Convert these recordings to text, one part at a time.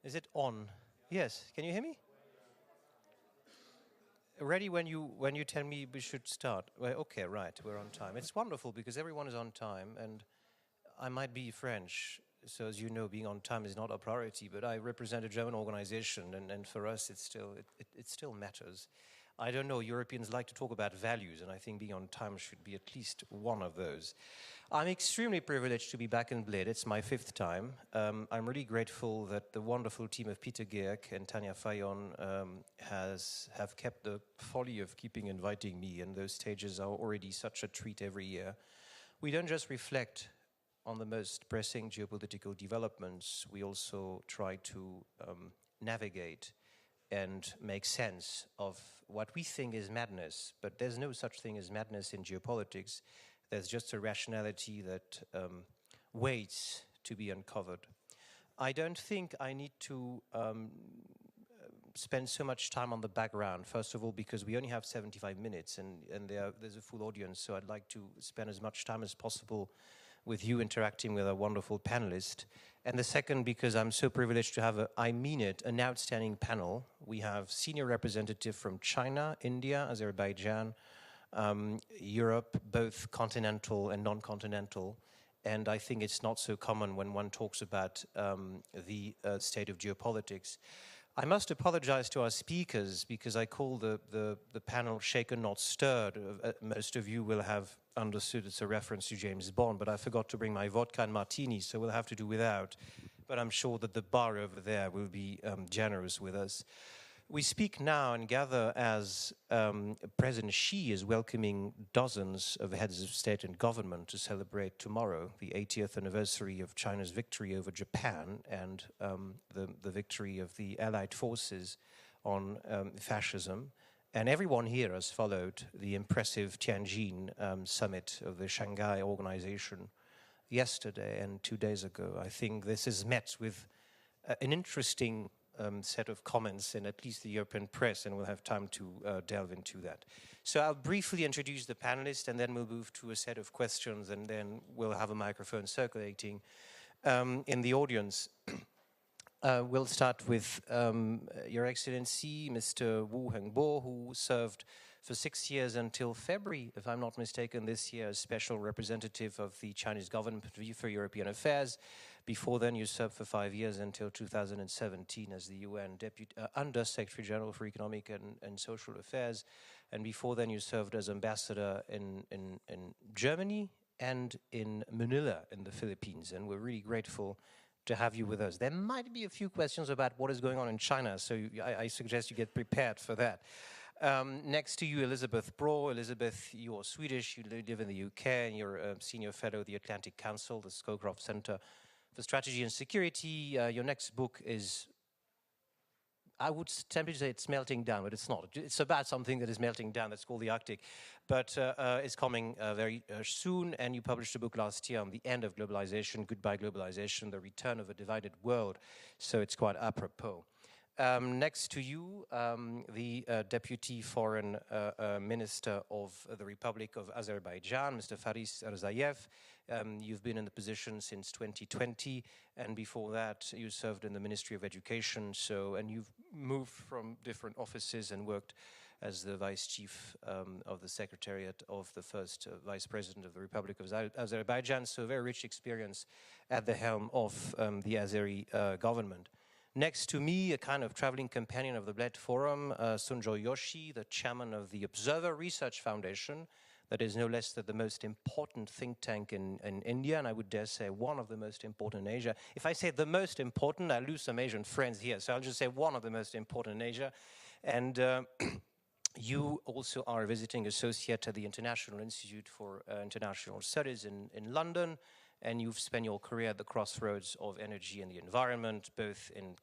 Is it on? Yes. Can you hear me? Ready when you tell me we should start. Well, okay, right. We're on time. It's wonderful because everyone is on time, and I might be French, so as you know, being on time is not a priority. But I represent a German organization, and for us, it still matters. I don't know, Europeans like to talk about values, and I think being on time should be at least one of those. I'm extremely privileged to be back in Bled. It's my 5th time. I'm really grateful that the wonderful team of Peter Geerk and Tanja Fayon have kept the folly of keeping inviting me, and those stages are already such a treat every year. We don't just reflect on the most pressing geopolitical developments, we also try to navigate and make sense of what we think is madness. But there's no such thing as madness in geopolitics. There's just a rationality that waits to be uncovered. I don't think I need to spend so much time on the background, first of all, because we only have 75 minutes and there's a full audience, so I'd like to spend as much time as possible with you interacting with a wonderful panelist. And the second, because I'm so privileged to have, I mean it, an outstanding panel. We have senior representative from China, India, Azerbaijan, Europe, both continental and non-continental. And I think it's not so common when one talks about the state of geopolitics. I must apologize to our speakers because I call the panel Shaken Not Stirred. Most of you will have understood it's a reference to James Bond, but I forgot to bring my vodka and martini, so we'll have to do without. But I'm sure that the bar over there will be generous with us. We speak now and gather as President Xi is welcoming dozens of heads of state and government to celebrate tomorrow the 80th anniversary of China's victory over Japan and the victory of the Allied forces on fascism. And everyone here has followed the impressive Tianjin summit of the Shanghai Organization yesterday and 2 days ago. I think this is met with an interesting set of comments in at least the European press, and we'll have time to delve into that. So I'll briefly introduce the panelists, and then we'll move to a set of questions, and then we'll have a microphone circulating in the audience. We'll start with Your Excellency, Mr. Wu Hengbo, who served for 6 years until February, if I'm not mistaken, this year as Special Representative of the Chinese government for European Affairs. Before then, you served for 5 years until 2017 as the UN Under Secretary General for Economic and Social Affairs. And before then, you served as ambassador in Germany and in Manila in the Philippines. And we're really grateful to have you with us. There might be a few questions about what is going on in China, so I suggest you get prepared for that. Next to you, Elizabeth Bro. Elizabeth, you're Swedish, you live in the UK, and you're a senior fellow of the Atlantic Council, the Scowcroft Center for Strategy and Security. Your next book is, I would tempted to say it's melting down, but it's not. It's about something that is melting down, that's called the Arctic. But it's coming very soon, and you published a book last year on the end of globalization, Goodbye Globalization, the return of a divided world. So it's quite apropos. Next to you, the Deputy Foreign Minister of the Republic of Azerbaijan, Mr. Faris Erzayev. You've been in the position since 2020, and before that you served in the Ministry of Education, and you've moved from different offices and worked as the Vice Chief of the Secretariat of the first Vice President of the Republic of Azerbaijan, so a very rich experience at the helm of the Azeri government. Next to me, a kind of traveling companion of the Bled Forum, Sunjo Yoshi, the chairman of the Observer Research Foundation, that is no less than the most important think tank in India, and I would dare say one of the most important in Asia. If I say the most important, I lose some Asian friends here, so I'll just say one of the most important in Asia. And you also are a visiting associate at the International Institute for International Studies in London, and you've spent your career at the crossroads of energy and the environment, both in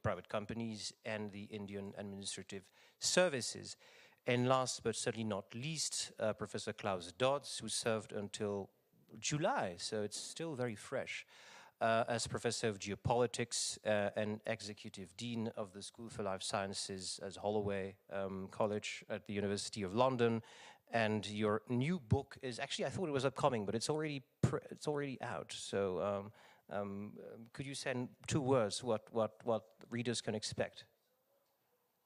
private companies and the Indian Administrative Services. And last but certainly not least, Professor Klaus Dodds, who served until July, so it's still very fresh, as Professor of Geopolitics and Executive Dean of the School for Life Sciences at Holloway College at the University of London. And your new book is, actually I thought it was upcoming, but it's already out. So Could you say in 2 words what readers can expect?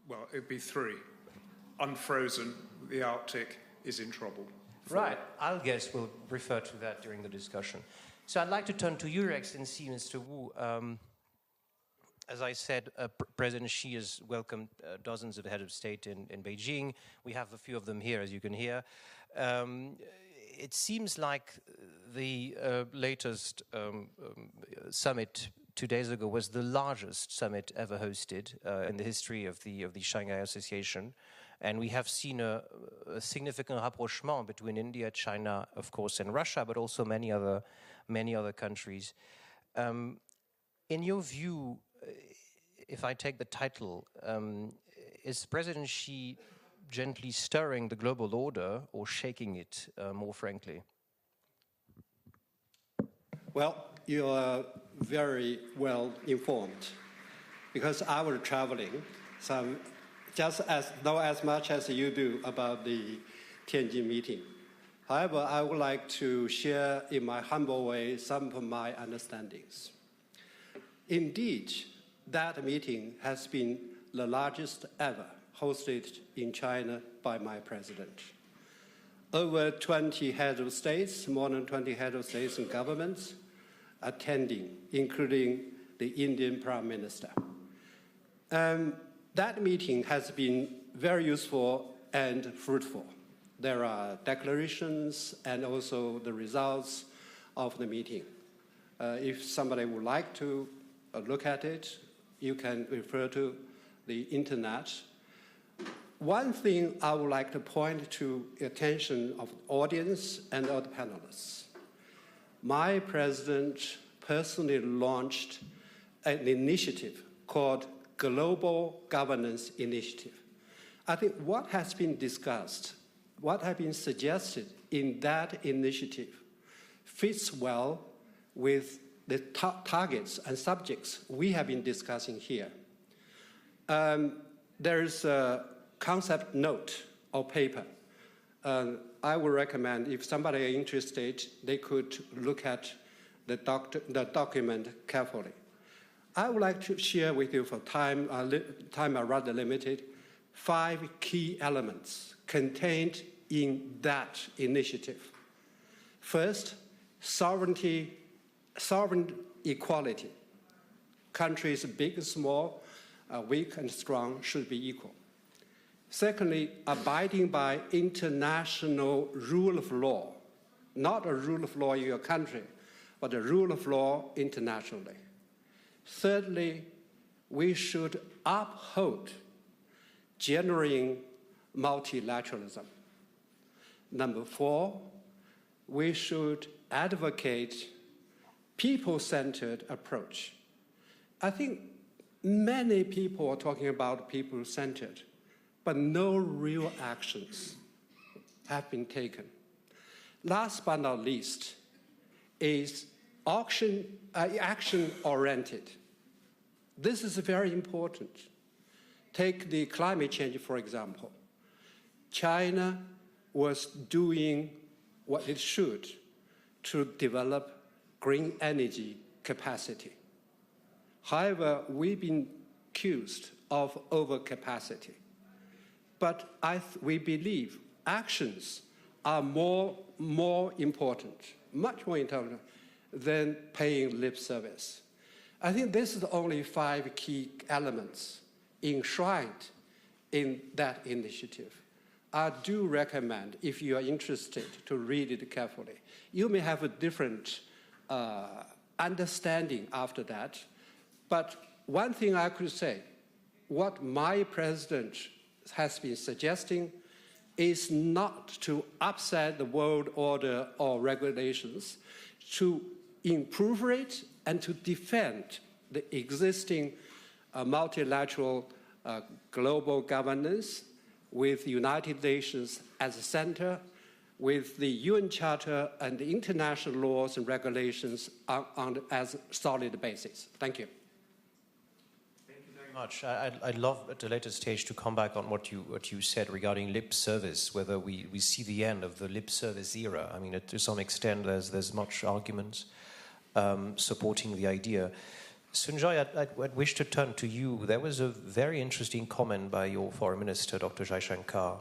Well, it'd be 3. Unfrozen, the Arctic is in trouble. 4. Right, I'll guess we'll refer to that during the discussion. So I'd like to turn to Your Excellency, Mr. Wu. As I said, President Xi has welcomed dozens of heads of state in Beijing. We have a few of them here, as you can hear. It seems like the latest summit 2 days ago was the largest summit ever hosted in the history of the Shanghai Association. And we have seen a significant rapprochement between India, China, of course, and Russia, but also many other countries. In your view, if I take the title, is President Xi gently stirring the global order or shaking it, more frankly? Well, you are very well informed because I was traveling, so just know as much as you do about the Tianjin meeting. However, I would like to share in my humble way some of my understandings. Indeed, that meeting has been the largest ever hosted in China by my president. Over 20 heads of states, more than 20 heads of states and governments attending, including the Indian Prime Minister. That meeting has been very useful and fruitful. There are declarations and also the results of the meeting. If somebody would like to look at it, you can refer to the internet. One thing I would like to point to the attention of the audience and of the panelists. My president personally launched an initiative called Global Governance Initiative. I think what has been discussed, what has been suggested in that initiative fits well with the targets and subjects we have been discussing here. There is a concept note or paper. I would recommend if somebody is interested, they could look at the document carefully. I would like to share with you for time are rather limited, 5 key elements contained in that initiative. First, sovereign equality. Countries big and small, weak and strong should be equal. Secondly, abiding by international rule of law, not a rule of law in your country, but a rule of law internationally. Thirdly, we should uphold genuine multilateralism. Number 4, we should advocate people-centered approach. I think many people are talking about people-centered, but no real actions have been taken. Last but not least is action-oriented. This is very important. Take the climate change, for example. China was doing what it should to develop green energy capacity. However, we've been accused of overcapacity. But we believe actions are more important, much more important than paying lip service. I think this is the only 5 key elements enshrined in that initiative. I do recommend, if you are interested, to read it carefully. You may have a different understanding after that, but one thing I could say, what my president has been suggesting is not to upset the world order or regulations, to improve it and to defend the existing multilateral global governance with the United Nations as a center, with the UN Charter and the international laws and regulations as solid basis. Thank you. Much. I'd love at a later stage to come back on what you said regarding lip service, whether we see the end of the lip service era. I mean, to some extent, there's much arguments. supporting the idea. Sunjoy, I'd wish to turn to you. There was a very interesting comment by your foreign minister, Dr. Jaishankar,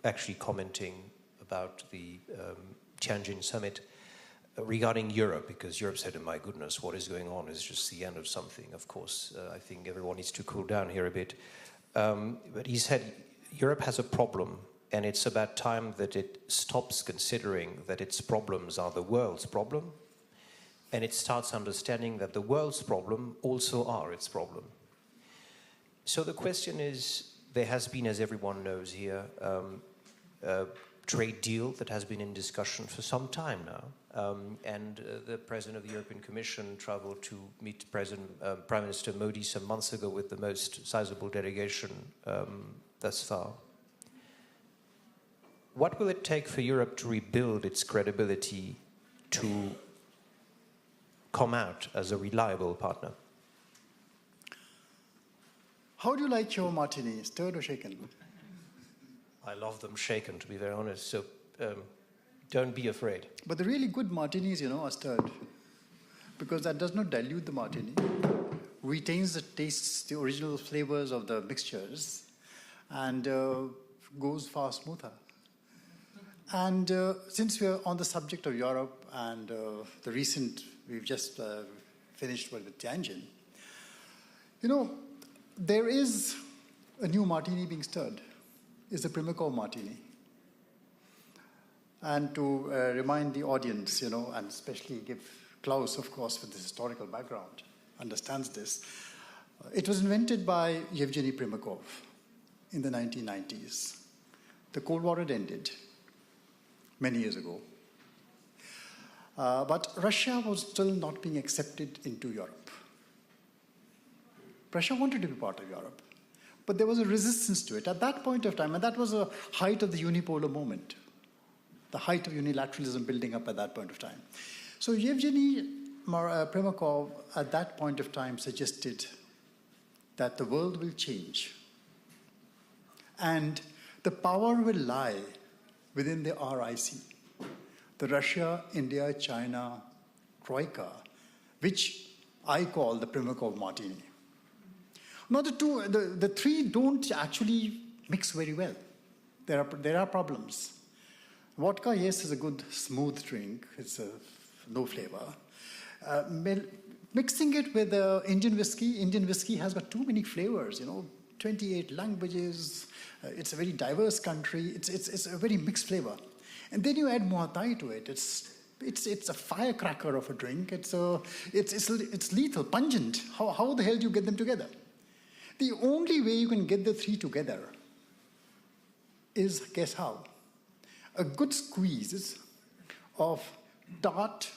actually commenting about the Tianjin summit regarding Europe, because Europe said, oh my goodness, what is going on is just the end of something. Of course, I think everyone needs to cool down here a bit. But he said, Europe has a problem, and it's about time that it stops considering that its problems are the world's problem, and it starts understanding that the world's problem also are its problem. So the question is, there has been, as everyone knows here, a trade deal that has been in discussion for some time now. And the President of the European Commission traveled to meet Prime Minister Modi some months ago with the most sizable delegation thus far. What will it take for Europe to rebuild its credibility to come out as a reliable partner? How do you like your martini, stirred or shaken? I love them shaken, to be very honest, so don't be afraid. But the really good martinis, are stirred, because that does not dilute the martini, retains the tastes, the original flavors of the mixtures, and goes far smoother. And since we're on the subject of Europe and we've just finished with Tianjin, there is a new martini being stirred. It's the Primakov martini. And to remind the audience, and especially give Klaus, of course, with this historical background, understands this, it was invented by Yevgeny Primakov in the 1990s. The Cold War had ended many years ago. But Russia was still not being accepted into Europe. Russia wanted to be part of Europe, but there was a resistance to it at that point of time, and that was the height of the unipolar moment, the height of unilateralism building up at that point of time. So Yevgeny Primakov at that point of time suggested that the world will change, and the power will lie within the RIC, the Russia, India, China, Troika, which I call the Primakov martini. Now the three don't actually mix very well. There are problems. Vodka, yes, is a good smooth drink. It's no flavor. Mixing it with Indian whiskey has got too many flavors, 28 languages. It's a very diverse country. It's a very mixed flavor. And then you add Muay Thai to it. It's a firecracker of a drink. It's lethal, pungent. How the hell do you get them together? The only way you can get the three together is, guess how? A good squeeze of tart,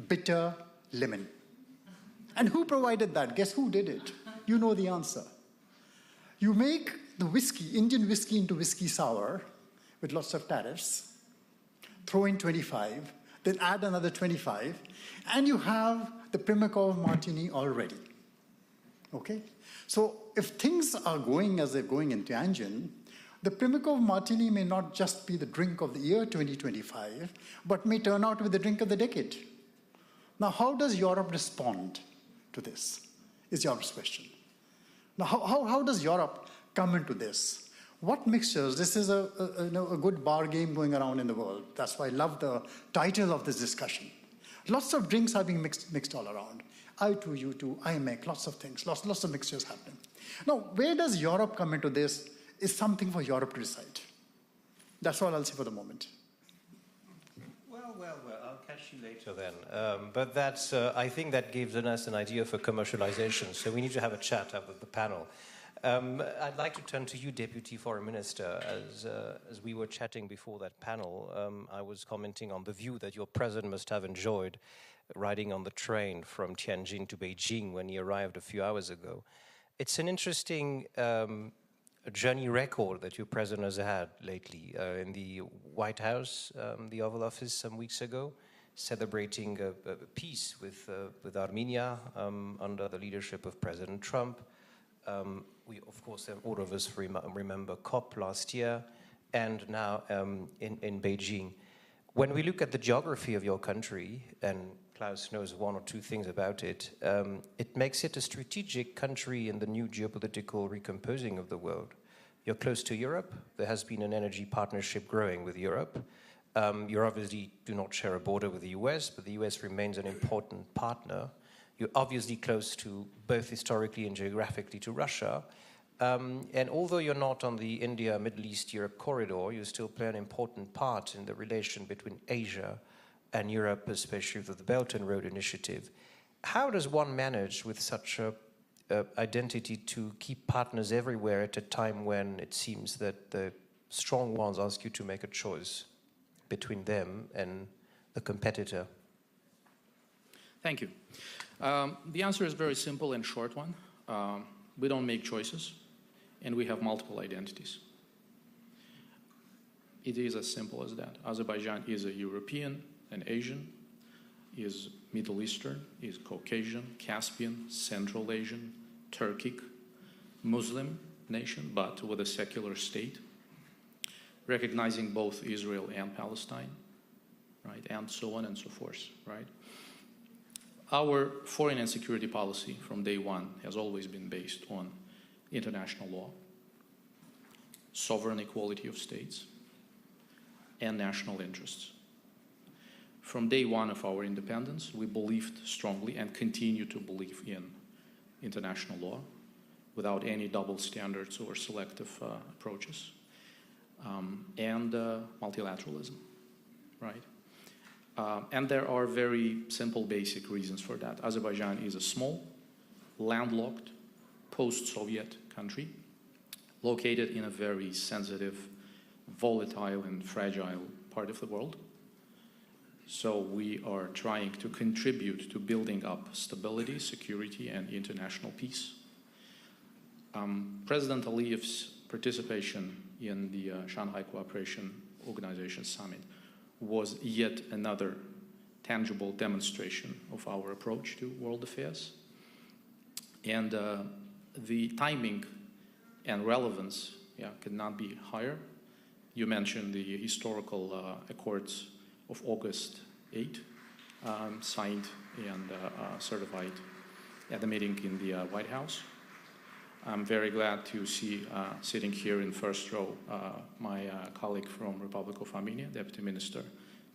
bitter lemon. And who provided that? Guess who did it? You know the answer. You make the whiskey, Indian whiskey, into whiskey sour with lots of tariffs, throw in 25, then add another 25, and you have the Primakov martini already. Okay? So if things are going as they're going in Tianjin, the Primakov martini may not just be the drink of the year 2025, but may turn out to be the drink of the decade. Now, how does Europe respond to this, is Europe's question. Now, how does Europe come into this? What mixtures? This is a good bar game going around in the world. That's why I love the title of this discussion. Lots of drinks are being mixed all around. I too, you too, I make lots of things, lots of mixtures happening. Now, where does Europe come into this is something for Europe to decide. That's all I'll say for the moment. Well, I'll catch you later then. But that's, I think that gives us an idea for commercialization, so we need to have a chat after the panel. I'd like to turn to you, Deputy Foreign Minister. As we were chatting before that panel, I was commenting on the view that your president must have enjoyed riding on the train from Tianjin to Beijing when he arrived a few hours ago. It's an interesting journey record that your president has had lately in the White House, the Oval Office some weeks ago, celebrating a peace with Armenia under the leadership of President Trump. We, of course, all of us remember COP last year, and now in Beijing. When we look at the geography of your country, and Klaus knows one or two things about it. It makes it a strategic country in the new geopolitical recomposing of the world. You're close to Europe. There has been an energy partnership growing with Europe. You obviously do not share a border with the US, but the US remains an important partner. You're obviously close to both historically and geographically to Russia. And although you're not on the India, Middle East, Europe corridor, you still play an important part in the relation between Asia and Europe, especially with the Belt and Road Initiative. How does one manage with such a identity to keep partners everywhere at a time when it seems that the strong ones ask you to make a choice between them and the competitor? Thank you. The answer is very simple and short one. We don't make choices, and we have multiple identities. It is as simple as that. Azerbaijan is a European, an Asian, is Middle Eastern, is Caucasian, Caspian, Central Asian, Turkic, Muslim nation, but with a secular state, recognizing both Israel and Palestine, right, and so on and so forth, right? Our foreign and security policy from day one has always been based on international law, sovereign equality of states, and national interests. From day one of our independence, we believed strongly and continue to believe in international law without any double standards or selective approaches, and multilateralism, right? And there are very simple, basic reasons for that. Azerbaijan is a small, landlocked, post-Soviet country located in a very sensitive, volatile, and fragile part of the world. So we are trying to contribute to building up stability, security, and international peace. President Aliyev's participation in the Shanghai Cooperation Organization Summit was yet another tangible demonstration of our approach to world affairs. And the timing and relevance could not be higher. You mentioned the historical accords of August 8, signed and certified at the meeting in the White House. I'm very glad to see sitting here in first row my colleague from Republic of Armenia, Deputy Minister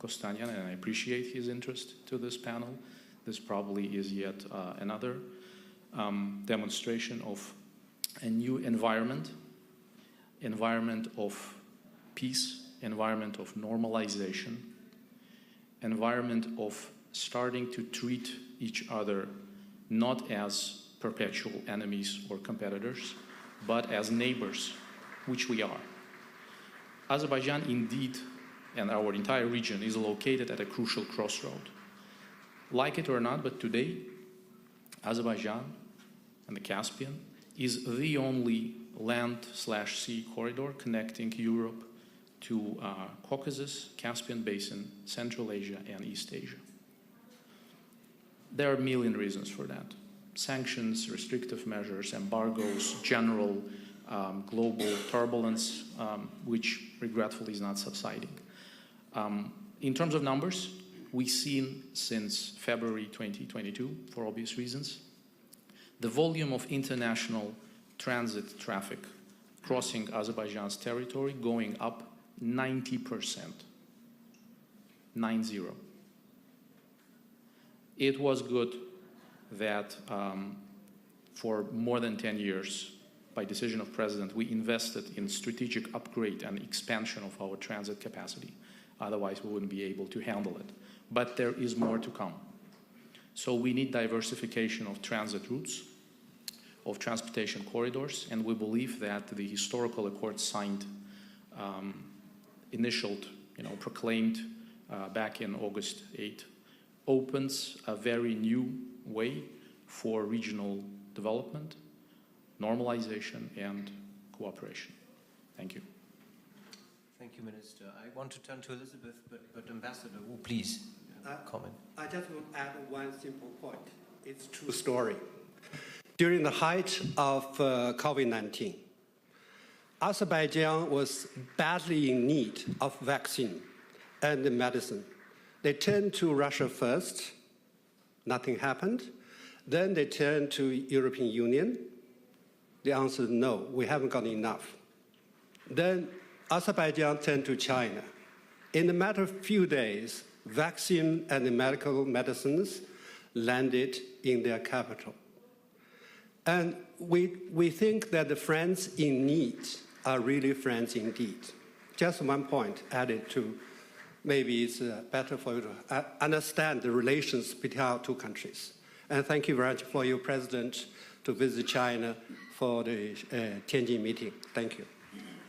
Kostanyan, and I appreciate his interest to this panel. This probably is yet another demonstration of a new environment of peace, environment of normalization, environment of starting to treat each other not as perpetual enemies or competitors, but as neighbors, which we are. Azerbaijan indeed, and our entire region, is located at a crucial crossroad. Like it or not, but today, Azerbaijan and the Caspian is the only land/sea corridor connecting Europe to Caucasus, Caspian Basin, Central Asia, and East Asia. There are a million reasons for that. Sanctions, restrictive measures, embargoes, general global turbulence, which regretfully is not subsiding. In terms of numbers, we've seen since February 2022, for obvious reasons, the volume of international transit traffic crossing Azerbaijan's territory going up 90%. 90. It was good that for more than 10 years, by decision of President, we invested in strategic upgrade and expansion of our transit capacity. Otherwise, we wouldn't be able to handle it. But there is more to come. So we need diversification of transit routes, of transportation corridors, and we believe that the historical accord signed, initialed, proclaimed back in August 8, opens a very new way for regional development, normalization, and cooperation. Thank you. Thank you, Minister. I want to turn to Elizabeth, but Ambassador, please comment. I just want to add one simple point. It's a true story. During the height of COVID-19, Azerbaijan was badly in need of vaccine and medicine. They turned to Russia first, Nothing happened. Then they turned to European Union. The answer is no, we haven't got enough. Then Azerbaijan turned to China. In a matter of few days, vaccine and medical medicines landed in their capital. And we think that the friends in need are really friends indeed. Just one point added to, maybe it's better for you to understand the relations between our two countries. And thank you very much for your president to visit China for the Tianjin meeting. Thank you.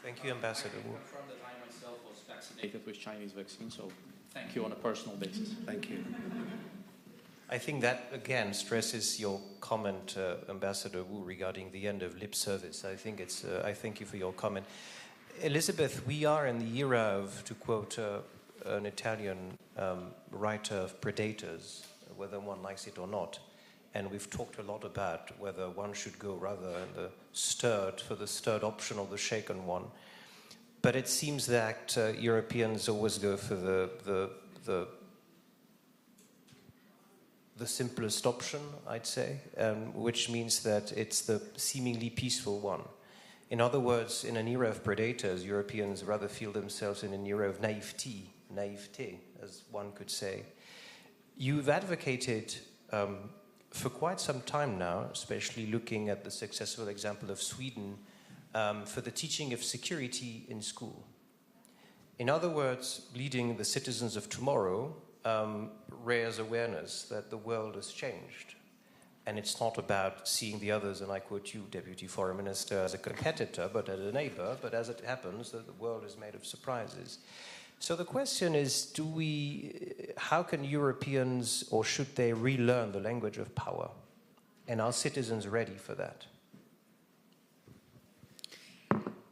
Thank you, Ambassador Wu. I confirm that I myself was vaccinated with Chinese vaccine, so thank you on a personal basis. Thank you. I think that, again, stresses your comment, Ambassador Wu, regarding the end of lip service. I thank you for your comment. Elizabeth, we are in the era of, to quote an Italian writer, of predators, whether one likes it or not. And we've talked a lot about whether one should go rather in the stirred option or the shaken one. But it seems that Europeans always go for the simplest option, I'd say, which means that it's the seemingly peaceful one. In other words, in an era of predators, Europeans rather feel themselves in an era of naivete, as one could say. You've advocated for quite some time now, especially looking at the successful example of Sweden, for the teaching of security in school. In other words, leading the citizens of tomorrow raise awareness that the world has changed. And it's not about seeing the others, and I quote you, Deputy Foreign Minister, as a competitor, but as a neighbor, but as it happens, that the world is made of surprises. So the question is, how can Europeans, or should they relearn the language of power? And are citizens ready for that?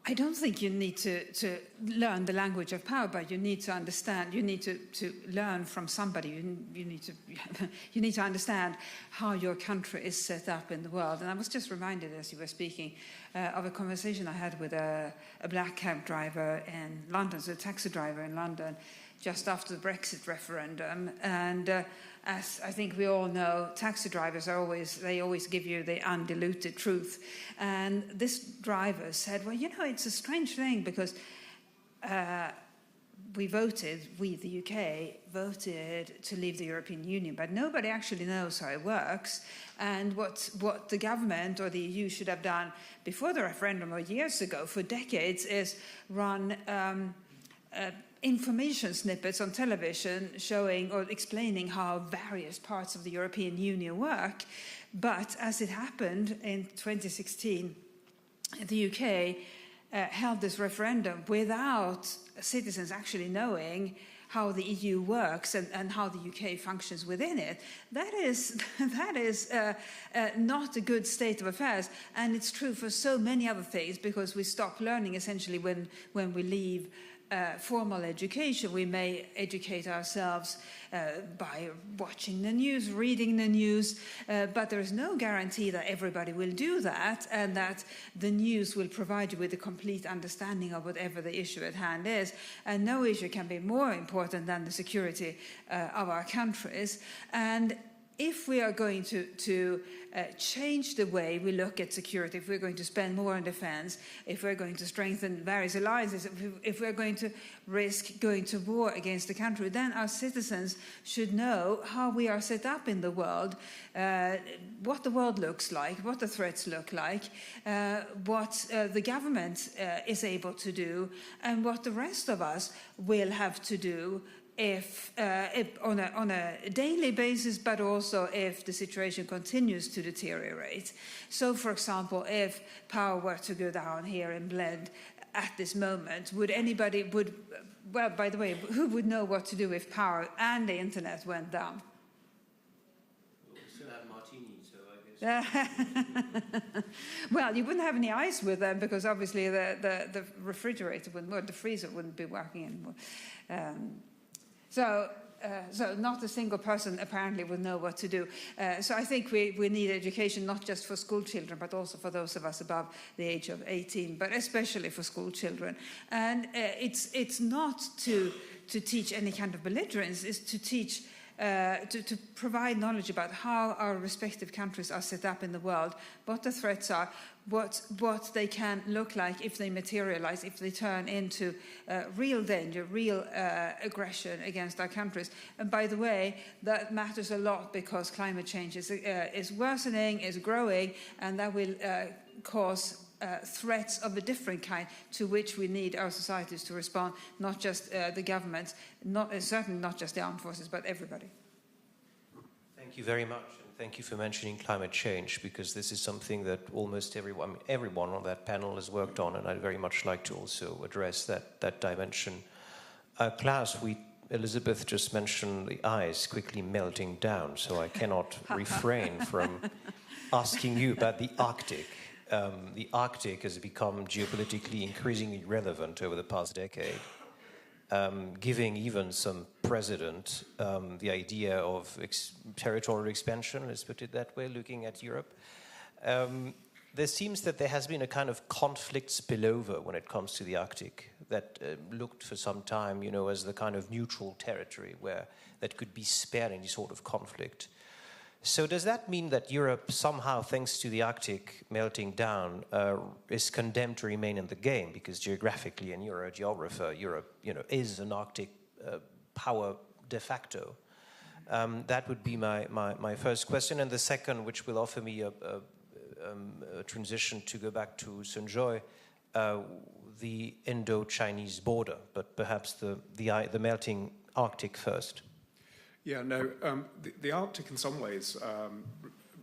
I don't think you need to learn the language of power, but you need to understand, you need to learn from somebody. You need to understand how your country is set up in the world. And I was just reminded, as you were speaking, of a conversation I had with a black cab driver in London, so a taxi driver in London, just after the Brexit referendum. And as I think we all know, taxi drivers always give you the undiluted truth. And this driver said, well, you know, it's a strange thing because we, the UK, voted to leave the European Union, but nobody actually knows how it works. And what the government or the EU should have done before the referendum or years ago, for decades, is run information snippets on television showing or explaining how various parts of the European Union work. But as it happened in 2016, the UK held this referendum without citizens actually knowing how the EU works and how the UK functions within it. That is not a good state of affairs, and it's true for so many other things, because we stop learning essentially when we leave formal education. We may educate ourselves by watching the news, reading the news, but there is no guarantee that everybody will do that and that the news will provide you with a complete understanding of whatever the issue at hand is. And no issue can be more important than the security of our countries. And if we are going to change the way we look at security, if we're going to spend more on defense, if we're going to strengthen various alliances, if we're going to risk going to war against the country, then our citizens should know how we are set up in the world, what the world looks like, what the threats look like, what the government is able to do, and what the rest of us will have to do if on a daily basis, but also if the situation continues to deteriorate. So, for example, if power were to go down here in Bled at this moment, well, by the way, who would know what to do if power and the internet went down? We still have martini, so I guess. Well, you wouldn't have any ice with them because obviously the refrigerator wouldn't work, the freezer wouldn't be working anymore. So not a single person apparently would know what to do. So I think we need education not just for school children, but also for those of us above the age of 18, but especially for school children. And it's not to teach any kind of belligerence, it's to teach to provide knowledge about how our respective countries are set up in the world, what the threats are, what they can look like if they materialize, if they turn into real danger, real aggression against our countries. And by the way, that matters a lot because climate change is worsening, is growing, and that will cause threats of a different kind to which we need our societies to respond, not just the governments, certainly not just the armed forces, but everybody. Thank you very much, and thank you for mentioning climate change, because this is something that almost everyone on that panel has worked on, and I'd very much like to also address that dimension. Klaus, Elizabeth just mentioned the ice quickly melting down, so I cannot refrain from asking you about the Arctic. The Arctic has become geopolitically increasingly relevant over the past decade, giving even some precedent the idea of territorial expansion, let's put it that way, looking at Europe. There seems that there has been a kind of conflict spillover when it comes to the Arctic that looked for some time, as the kind of neutral territory where that could be spared any sort of conflict. So does that mean that Europe somehow, thanks to the Arctic melting down, is condemned to remain in the game? Because geographically, and you're a geographer, Europe, is an Arctic power de facto. That would be my first question. And the second, which will offer me a transition to go back to Sanjoy, the Indo-Chinese border, but perhaps the melting Arctic first. Yeah, no, the Arctic in some ways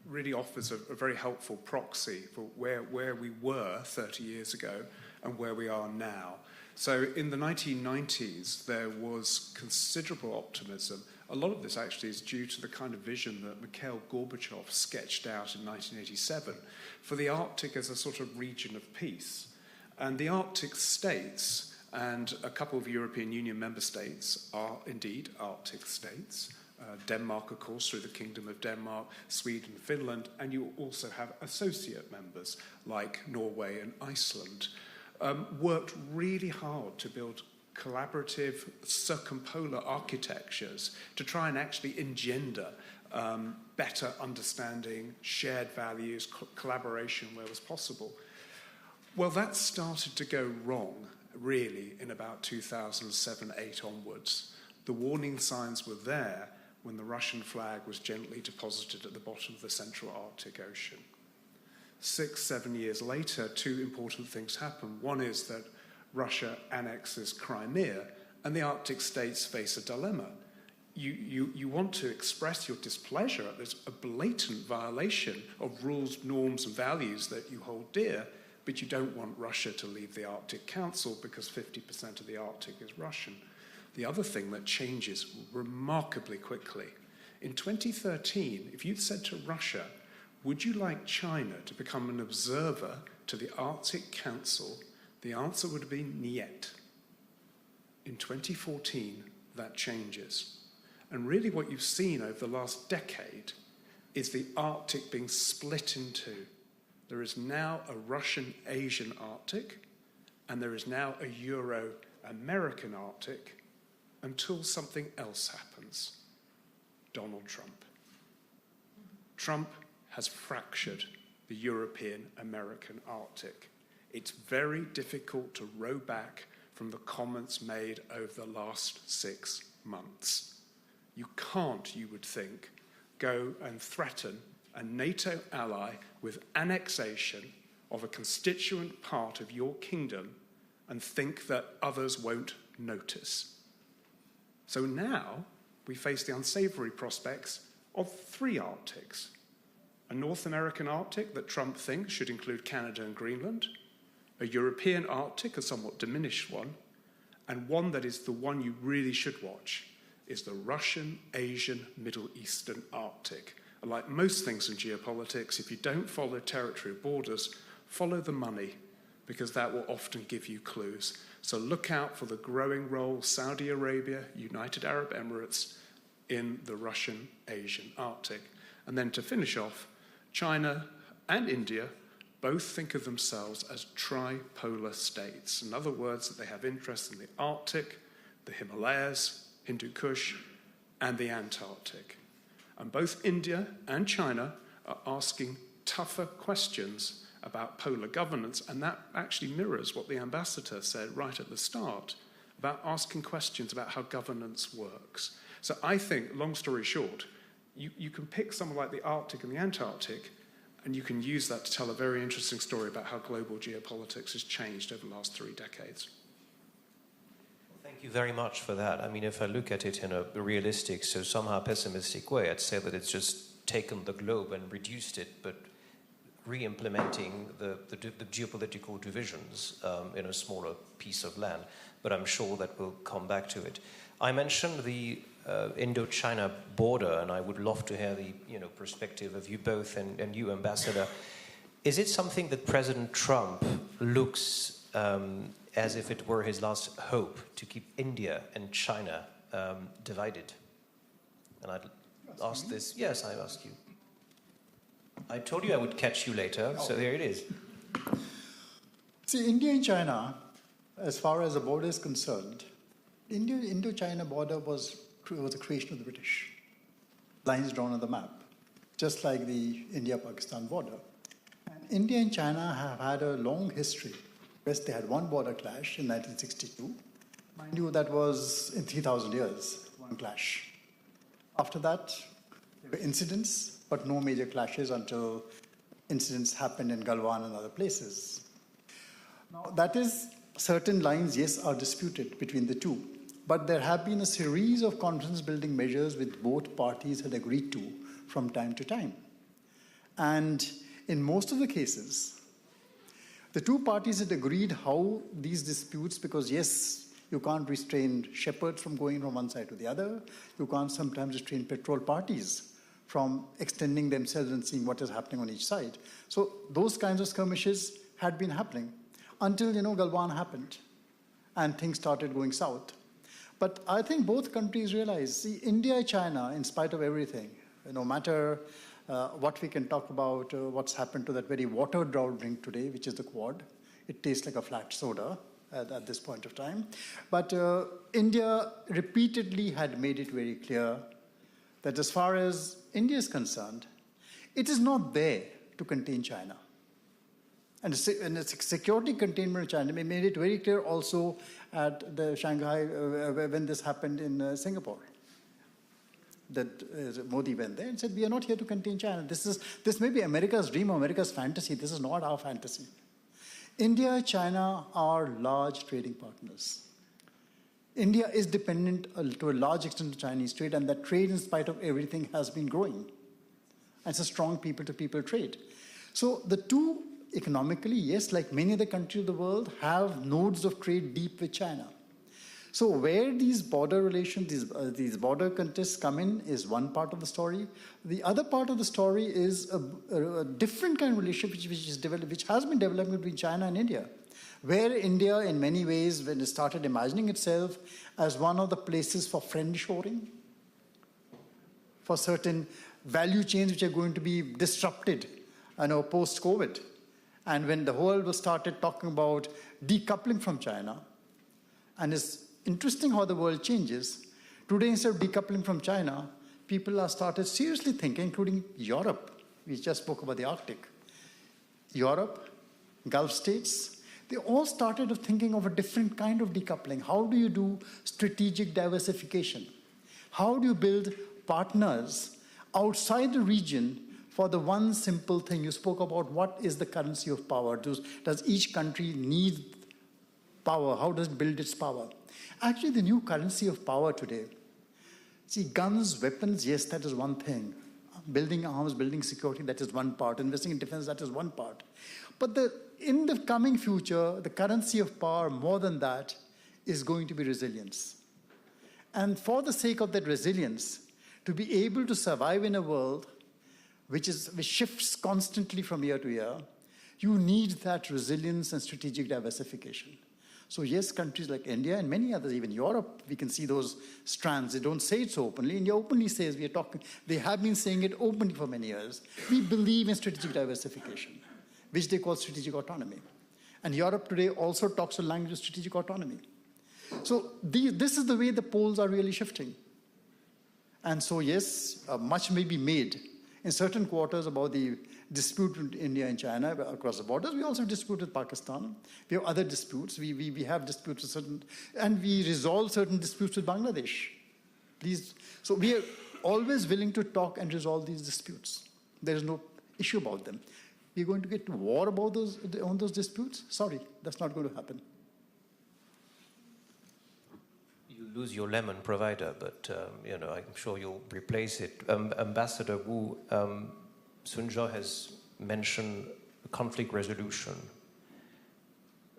really offers a very helpful proxy for where we were 30 years ago and where we are now. So in the 1990s, there was considerable optimism. A lot of this actually is due to the kind of vision that Mikhail Gorbachev sketched out in 1987 for the Arctic as a sort of region of peace. And the Arctic states and a couple of European Union member states are indeed Arctic states. Denmark, of course, through the Kingdom of Denmark, Sweden, Finland, and you also have associate members like Norway and Iceland, worked really hard to build collaborative circumpolar architectures to try and actually engender better understanding, shared values, collaboration where was possible. Well, that started to go wrong, really, in about 2007-8 onwards. The warning signs were there when the Russian flag was gently deposited at the bottom of the Central Arctic Ocean. 6-7 years later, two important things happen. One is that Russia annexes Crimea, and the Arctic states face a dilemma. You want to express your displeasure at this a blatant violation of rules, norms, and values that you hold dear, but you don't want Russia to leave the Arctic Council because 50% of the Arctic is Russian. The other thing that changes remarkably quickly, in 2013, if you'd said to Russia, would you like China to become an observer to the Arctic Council, the answer would have been niet. In 2014, that changes. And really what you've seen over the last decade is the Arctic being split in two. There is now a Russian-Asian Arctic, and there is now a Euro-American Arctic, until something else happens. Donald Trump. Trump has fractured the European-American Arctic. It's very difficult to row back from the comments made over the last 6 months. You can't, you would think, go and threaten a NATO ally with annexation of a constituent part of your kingdom and think that others won't notice. So now we face the unsavory prospects of 3 Arctics. A North American Arctic that Trump thinks should include Canada and Greenland, a European Arctic, a somewhat diminished one, and one that is the one you really should watch, is the Russian, Asian, Middle Eastern Arctic. And like most things in geopolitics, if you don't follow territorial borders, follow the money, because that will often give you clues. So look out for the growing role Saudi Arabia, United Arab Emirates in the Russian-Asian Arctic. And then to finish off, China and India both think of themselves as tripolar states. In other words, that they have interests in the Arctic, the Himalayas, Hindu Kush, and the Antarctic. And both India and China are asking tougher questions about polar governance, and that actually mirrors what the ambassador said right at the start about asking questions about how governance works. So I think, long story short, you can pick someone like the Arctic and the Antarctic, and you can use that to tell a very interesting story about how global geopolitics has changed over the last 3 decades. Thank you very much for that. I mean, if I look at it in a realistic, so somehow pessimistic way, I'd say that it's just taken the globe and reduced it, but re-implementing the geopolitical divisions in a smaller piece of land. But I'm sure that we'll come back to it. I mentioned the Indo-China border, and I would love to hear the perspective of you both and you, Ambassador. Is it something that President Trump looks as if it were his last hope to keep India and China divided? And I'd ask this. Yes, I ask you. I told you I would catch you later, so there it is. See, India and China, as far as the border is concerned, Indo-China border was a creation of the British. Lines drawn on the map, just like the India-Pakistan border. And India and China have had a long history. First, they had one border clash in 1962. Mind you, that was in 3,000 years, one clash. After that, there were incidents, but no major clashes until incidents happened in Galwan and other places. Now, that is, certain lines, yes, are disputed between the two. But there have been a series of confidence-building measures which both parties had agreed to from time to time. And in most of the cases, the two parties had agreed how these disputes, because yes, you can't restrain shepherds from going from one side to the other. You can't sometimes restrain petrol parties from extending themselves and seeing what is happening on each side. So those kinds of skirmishes had been happening until, Galwan happened and things started going south. But I think both countries realize, see, India and China, in spite of everything, no matter what we can talk about, what's happened to that very watered-down drink today, which is the Quad. It tastes like a flat soda at this point of time. But India repeatedly had made it very clear that as far as India is concerned, it is not there to contain China. And the security containment of China, we made it very clear also at the Shanghai, when this happened in Singapore. That Modi went there and said, we are not here to contain China. This may be America's dream or America's fantasy. This is not our fantasy. India and China are large trading partners. India is dependent to a large extent on Chinese trade, and that trade, in spite of everything, has been growing. And it's a strong people-to-people trade. So the two, economically, yes, like many other countries of the world, have nodes of trade deep with China. So where these border relations, these border contests come in is one part of the story. The other part of the story is a different kind of relationship which has been developing between China and India, where India, in many ways, when it started imagining itself as one of the places for friendshoring, for certain value chains which are going to be disrupted, post-COVID. And when the whole world started talking about decoupling from China, and it's interesting how the world changes. Today, instead of decoupling from China, people have started seriously thinking, including Europe. We just spoke about the Arctic. Europe, Gulf states, they all started thinking of a different kind of decoupling. How do you do strategic diversification? How do you build partners outside the region for the one simple thing? You spoke about what is the currency of power. Does each country need power? How does it build its power? Actually, the new currency of power today, see, guns, weapons, yes, that is one thing. Building arms, building security, that is one part. Investing in defense, that is one part. But in the coming future, the currency of power, more than that, is going to be resilience. And for the sake of that resilience, to be able to survive in a world which shifts constantly from year to year, you need that resilience and strategic diversification. So yes, countries like India and many others, even Europe, we can see those strands. They don't say it so openly. India openly says we are talking. They have been saying it openly for many years. We believe in strategic diversification, which they call strategic autonomy. And Europe today also talks a language of strategic autonomy. So this is the way the poles are really shifting. And so, yes, much may be made in certain quarters about the dispute with India and China across the borders. We also dispute with Pakistan. We have other disputes. We have disputes with certain, and we resolve certain disputes with Bangladesh. Please. So we are always willing to talk and resolve these disputes. There is no issue about them. We're going to get to war about those disputes? Sorry, that's not going to happen. You lose your lemon provider, but I'm sure you'll replace it. Ambassador Wu, Sunjo has mentioned conflict resolution.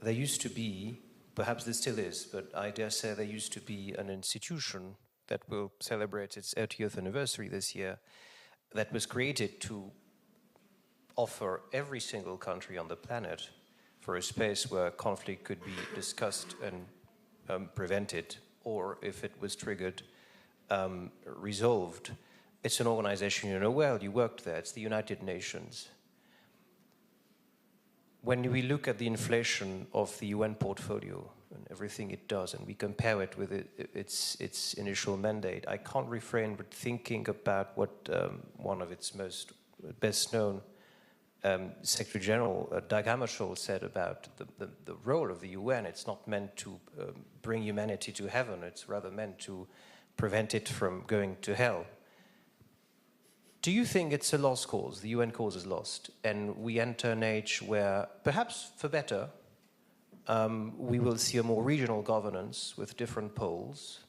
There used to be, perhaps there still is, but I dare say there used to be an institution that will celebrate its 30th anniversary this year that was created to offer every single country on the planet for a space where conflict could be discussed and prevented, or if it was triggered, resolved. It's an organization you know well, you worked there, it's the United Nations. When we look at the inflation of the UN portfolio and everything it does, and we compare it with its initial mandate, I can't refrain but thinking about what one of its most best-known Secretary General Dag Hammarskjöld said about the role of the UN. It's not meant to bring humanity to heaven, it's rather meant to prevent it from going to hell. Do you think it's a lost cause? The UN cause is lost, and we enter an age where, perhaps for better, we will see a more regional governance with different poles.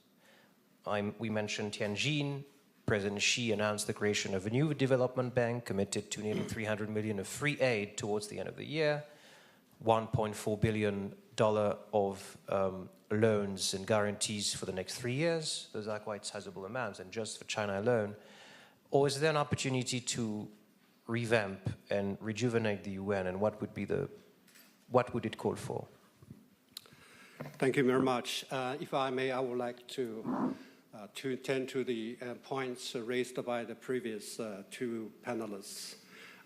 We mentioned Tianjin. President Xi announced the creation of a new development bank committed to nearly 300 million of free aid towards the end of the year, $1.4 billion of loans and guarantees for the next 3 years. Those are quite sizable amounts, and just for China alone. Or is there an opportunity to revamp and rejuvenate the UN, and what would it call for? Thank you very much. If I may, I would like to attend to the points raised by the previous two panelists.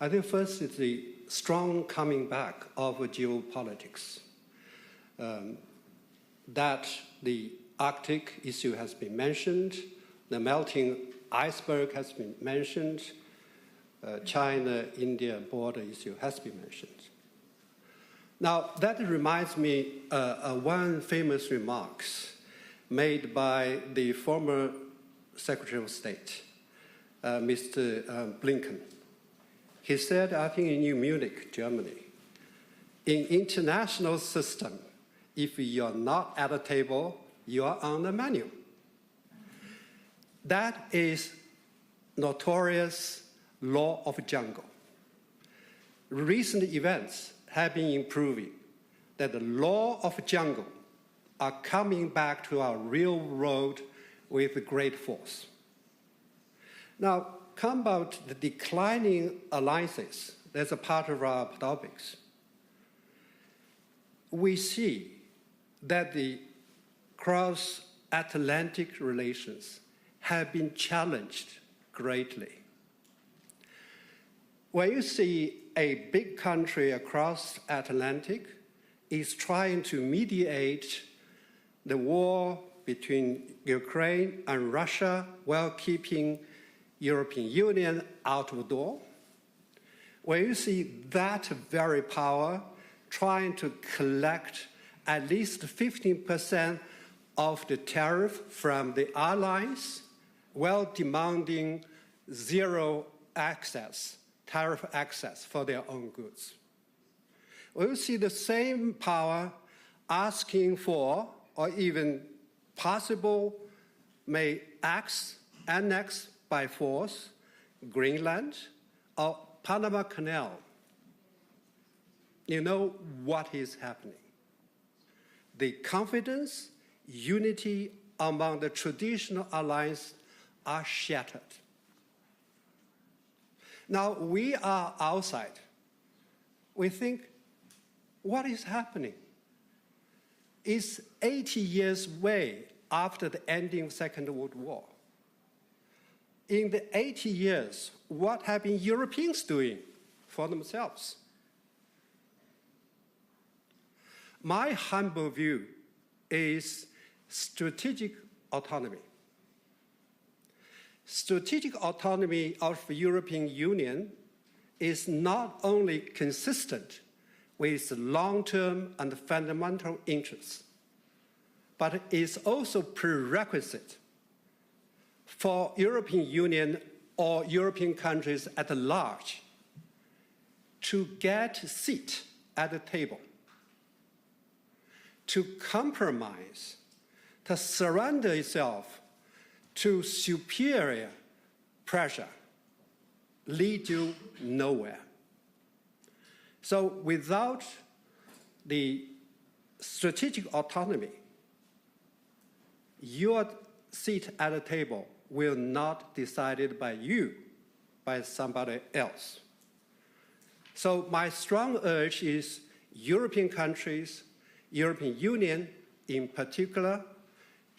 I think first is the strong coming back of geopolitics. That the Arctic issue has been mentioned, the melting iceberg has been mentioned, China-India border issue has been mentioned. Now, that reminds me one famous remarks made by the former Secretary of State, Mr. Blinken. He said, I think in Munich, Germany, in international system, if you're not at a table, you're on the menu. That is notorious law of jungle. Recent events have been improving that the law of jungle are coming back to our real world with great force. Now, come about the declining alliances. That's a part of our topics. We see that the cross-Atlantic relations have been challenged greatly. When you see a big country across Atlantic is trying to mediate the war between Ukraine and Russia while keeping European Union out of the door, when you see that very power trying to collect at least 15% of the tariff from the allies while demanding zero access, tariff access for their own goods. We will see the same power asking for, or even possible, may annex by force, Greenland or Panama Canal. You know what is happening. The confidence, unity among the traditional allies are shattered. Now we are outside. We think, what is happening? It's 80 years way after the ending of the Second World War. In the 80 years, what have been Europeans doing for themselves? My humble view is strategic autonomy. strategic autonomy of the European Union is not only consistent with long-term and fundamental interests, but is also prerequisite for European Union or European countries at large to get a seat at the table, to compromise, to surrender itself to superior pressure, lead you nowhere. So without the strategic autonomy, your seat at the table will not be decided by you, by somebody else. So my strong urge is European countries, European Union in particular,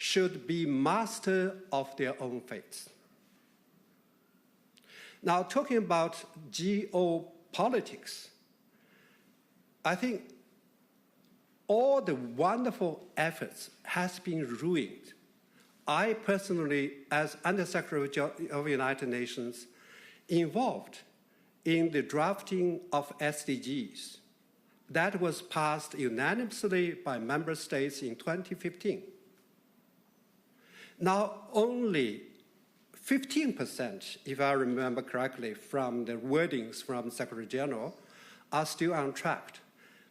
should be master of their own fates. Now, talking about geopolitics, I think all the wonderful efforts has been ruined. I personally, as Undersecretary of the United Nations, involved in the drafting of SDGs. That was passed unanimously by member states in 2015. Now, only 15%, if I remember correctly, from the wordings from Secretary General are still on track.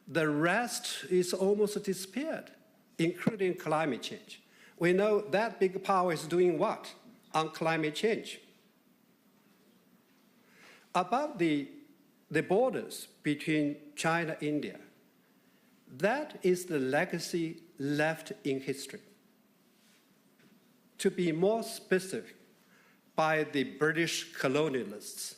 The rest is almost disappeared, including climate change. We know that big power is doing what on climate change? About the borders between China and India, that is the legacy left in history. To be more specific, by the British colonialists.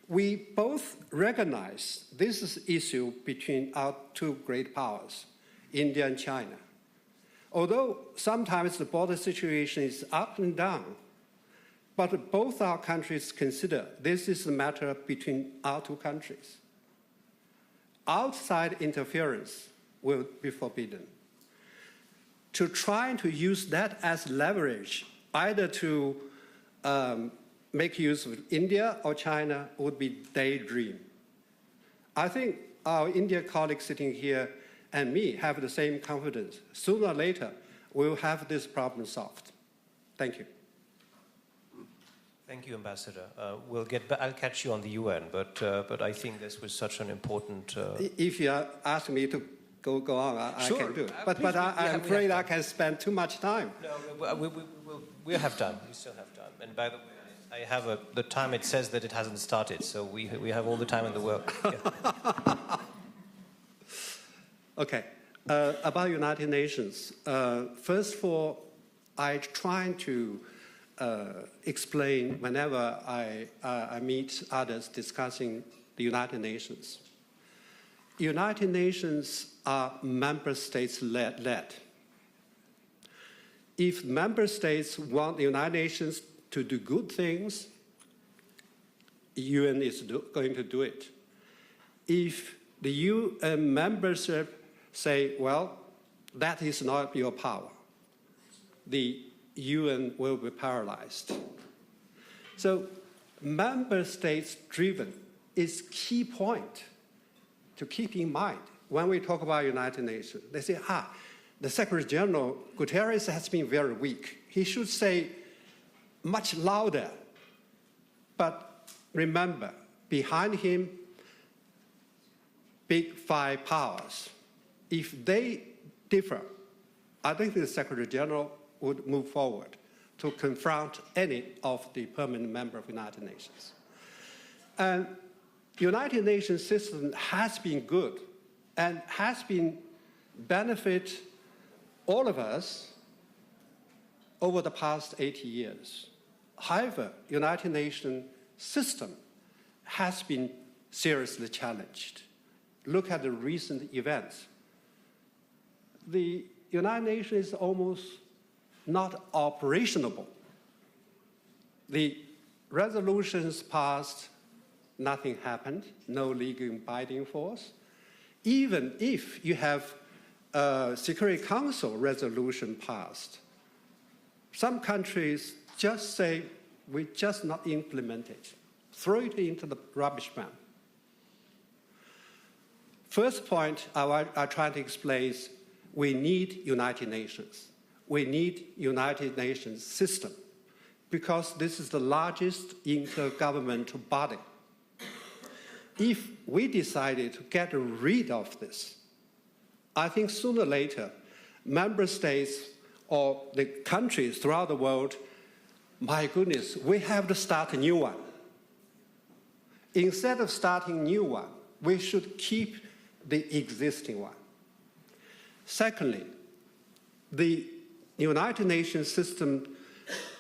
We both recognize this is an issue between our two great powers, India and China. Although sometimes the border situation is up and down, but both our countries consider this is a matter between our two countries. Outside interference will be forbidden. To try to use that as leverage, either to make use of India or China, would be daydream. I think our India colleagues sitting here and me have the same confidence. Sooner or later, we'll have this problem solved. Thank you. Thank you, Ambassador. I'll catch you on the UN, but I think this was such an important... If you ask me to go on, sure. I can do it. But I'm afraid I can spend too much time. No, we'll have time. We still have time. And by the way, I have the time. It says that it hasn't started, so we have all the time in the world. Yeah. Okay. About United Nations. First of all, I try to explain whenever I meet others discussing the United Nations. United Nations are member states led. If member states want the United Nations to do good things, the UN is going to do it. If the UN membership say, well, that is not your power, the UN will be paralyzed. So member states driven is key point to keep in mind when we talk about United Nations. They say, the Secretary General, Guterres, has been very weak. He should say much louder. But remember, behind him, big five powers. If they differ, I think the Secretary General would move forward to confront any of the permanent members of the United Nations. And the United Nations system has been good and has been benefit all of us over the past 80 years. However, the United Nations system has been seriously challenged. Look at the recent events. The United Nations is almost not operationable. The resolutions passed, nothing happened, no legal binding force. Even if you have a Security Council resolution passed, some countries just say we just not implement it. Throw it into the rubbish bin. First point I try to explain is we need United Nations. We need United Nations system because this is the largest intergovernmental body. If we decided to get rid of this, I think sooner or later, member states or the countries throughout the world, my goodness, we have to start a new one. Instead of starting a new one, we should keep the existing one. Secondly, the United Nations system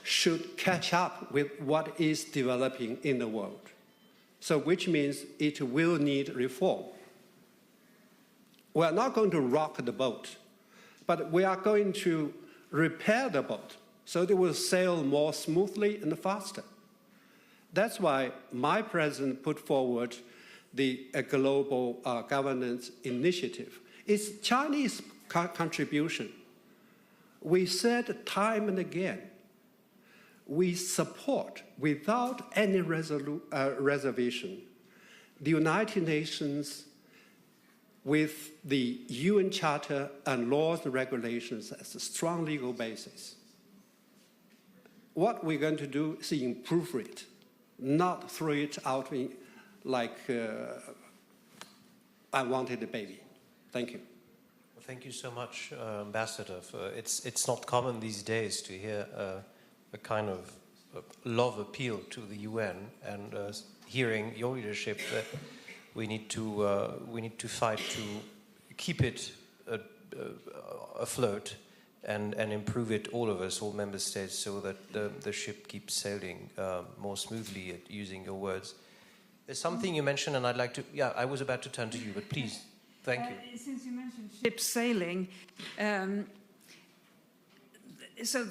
should catch up with what is developing in the world. So which means it will need reform. We are not going to rock the boat, but we are going to repair the boat so it will sail more smoothly and faster. That's why my president put forward the global governance initiative. It's Chinese contribution. We said time and again, we support, without any reservation, the United Nations with the UN Charter and laws and regulations as a strong legal basis. What we're going to do is improve it, not throw it out like unwanted baby. Thank you. Well, thank you so much, Ambassador. It's not common these days to hear a kind of love appeal to the UN, and hearing your leadership that we need to fight to keep it afloat and improve it, all of us, all member states, so that the ship keeps sailing more smoothly, using your words. There's something you mentioned, and I'd like to, I was about to turn to you, but please, thank you. Since you mentioned ship sailing, so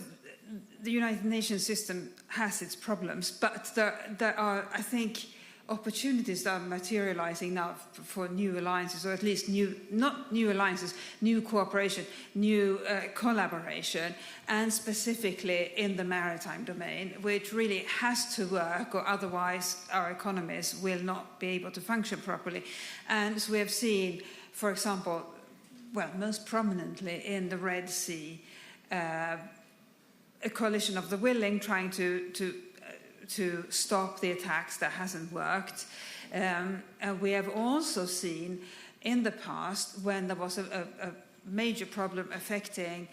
the United Nations system has its problems, but there are, I think, opportunities that are materializing now for new alliances, or at least not new alliances, new cooperation, new collaboration, and specifically in the maritime domain, which really has to work, or otherwise our economies will not be able to function properly. And as we have seen, for example, well, most prominently in the Red Sea, a coalition of the willing trying to stop the attacks that hasn't worked. And we have also seen in the past, when there was a major problem affecting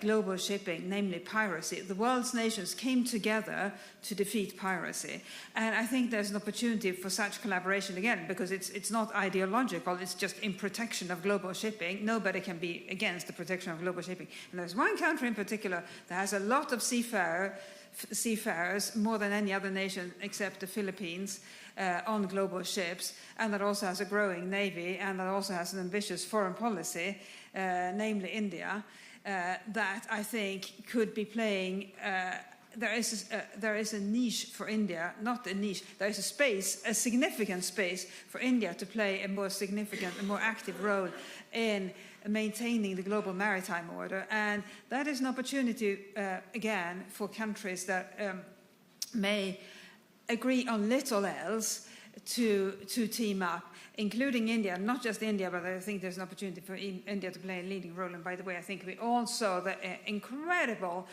global shipping, namely piracy, the world's nations came together to defeat piracy. And I think there's an opportunity for such collaboration again, because it's not ideological, it's just in protection of global shipping. Nobody can be against the protection of global shipping. And there's one country in particular that has a lot of seafarers, more than any other nation except the Philippines, on global ships, and that also has a growing navy, and that also has an ambitious foreign policy, namely India, that I think could be playing. There is a niche for India, not a niche. There is a significant space for India to play a more significant, a more active role in maintaining the global maritime order, and that is an opportunity again for countries that may agree on little else to team up, including India, not just India, but I think there's an opportunity for India to play a leading role. And by the way, I think we all saw the incredible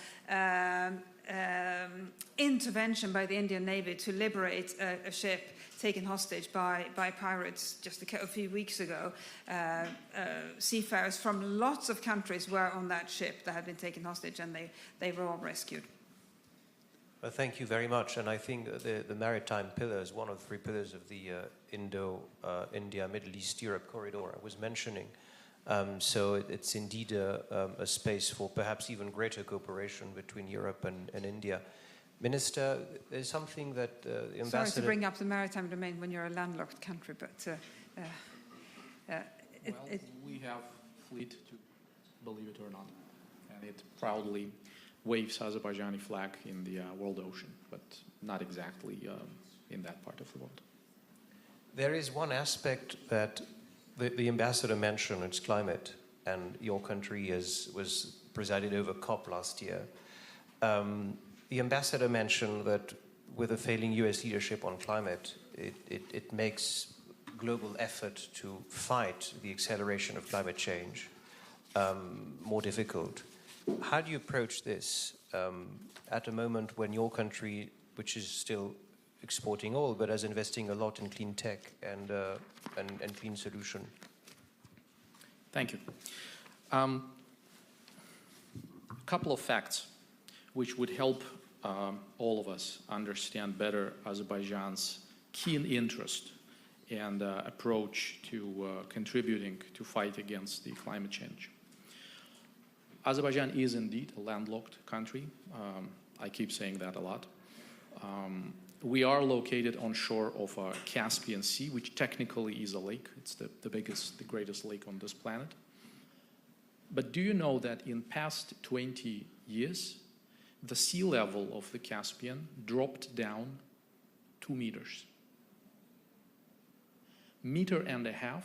intervention by the Indian Navy to liberate a ship taken hostage by pirates just a few weeks ago. Seafarers from lots of countries were on that ship that had been taken hostage, and they were all rescued. Well, thank you very much. And I think the maritime pillar is one of the three pillars of the Indo-India, Middle East, Europe corridor I was mentioning. So it's indeed a space for perhaps even greater cooperation between Europe and India. Minister, there's something that the ambassador... Sorry to bring up the maritime domain when you're a landlocked country, but... we have fleet, believe it or not, and it proudly waves Azerbaijani flag in the world ocean, but not exactly in that part of the world. There is one aspect that the ambassador mentioned, it's climate, and your country was presided over COP last year. The ambassador mentioned that with a failing US leadership on climate, it makes global effort to fight the acceleration of climate change more difficult. How do you approach this at a moment when your country, which is still exporting oil, but is investing a lot in clean tech and clean solution? Thank you. A couple of facts which would help all of us understand better Azerbaijan's keen interest and approach to contributing to fight against the climate change. Azerbaijan is indeed a landlocked country. I keep saying that a lot. We are located on shore of a Caspian Sea, which technically is a lake. It's the biggest, the greatest lake on this planet. But do you know that in past 20 years, the sea level of the Caspian dropped down 2 meters? 1.5 meters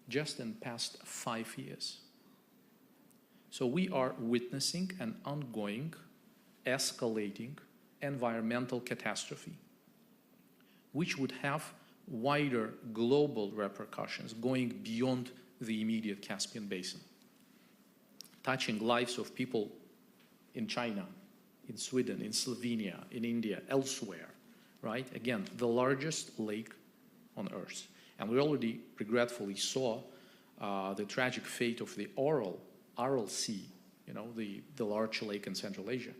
just in past 5 years. So we are witnessing an ongoing, escalating environmental catastrophe, which would have wider global repercussions going beyond the immediate Caspian basin, touching lives of people in China, in Sweden, in Slovenia, in India, elsewhere, right? Again, the largest lake on Earth. And we already regretfully saw the tragic fate of the Aral Sea, you know, the large lake in Central Asia,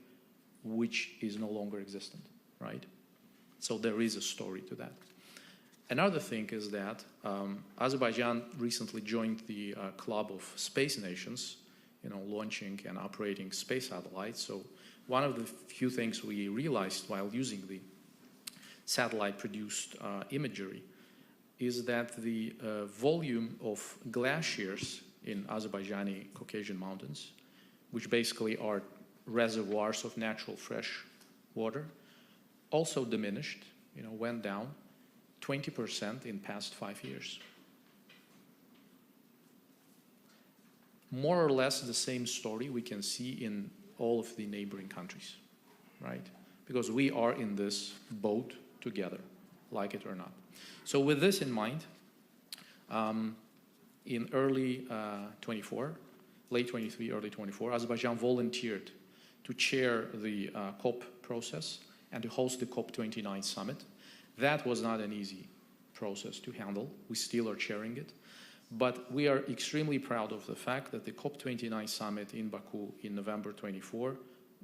which is no longer existent, right? So there is a story to that. Another thing is that Azerbaijan recently joined the club of space nations, you know, launching and operating space satellites. So one of the few things we realized while using the satellite-produced imagery is that the volume of glaciers in Azerbaijani Caucasian mountains, which basically are reservoirs of natural fresh water, also diminished, you know, went down 20% in past 5 years. More or less the same story we can see in all of the neighboring countries, right? Because we are in this boat together, like it or not. So with this in mind, in early 24, late 23, early 24, Azerbaijan volunteered to chair the COP process and to host the COP29 summit. That was not an easy process to handle. We still are chairing it. But we are extremely proud of the fact that the COP29 summit in Baku in November 24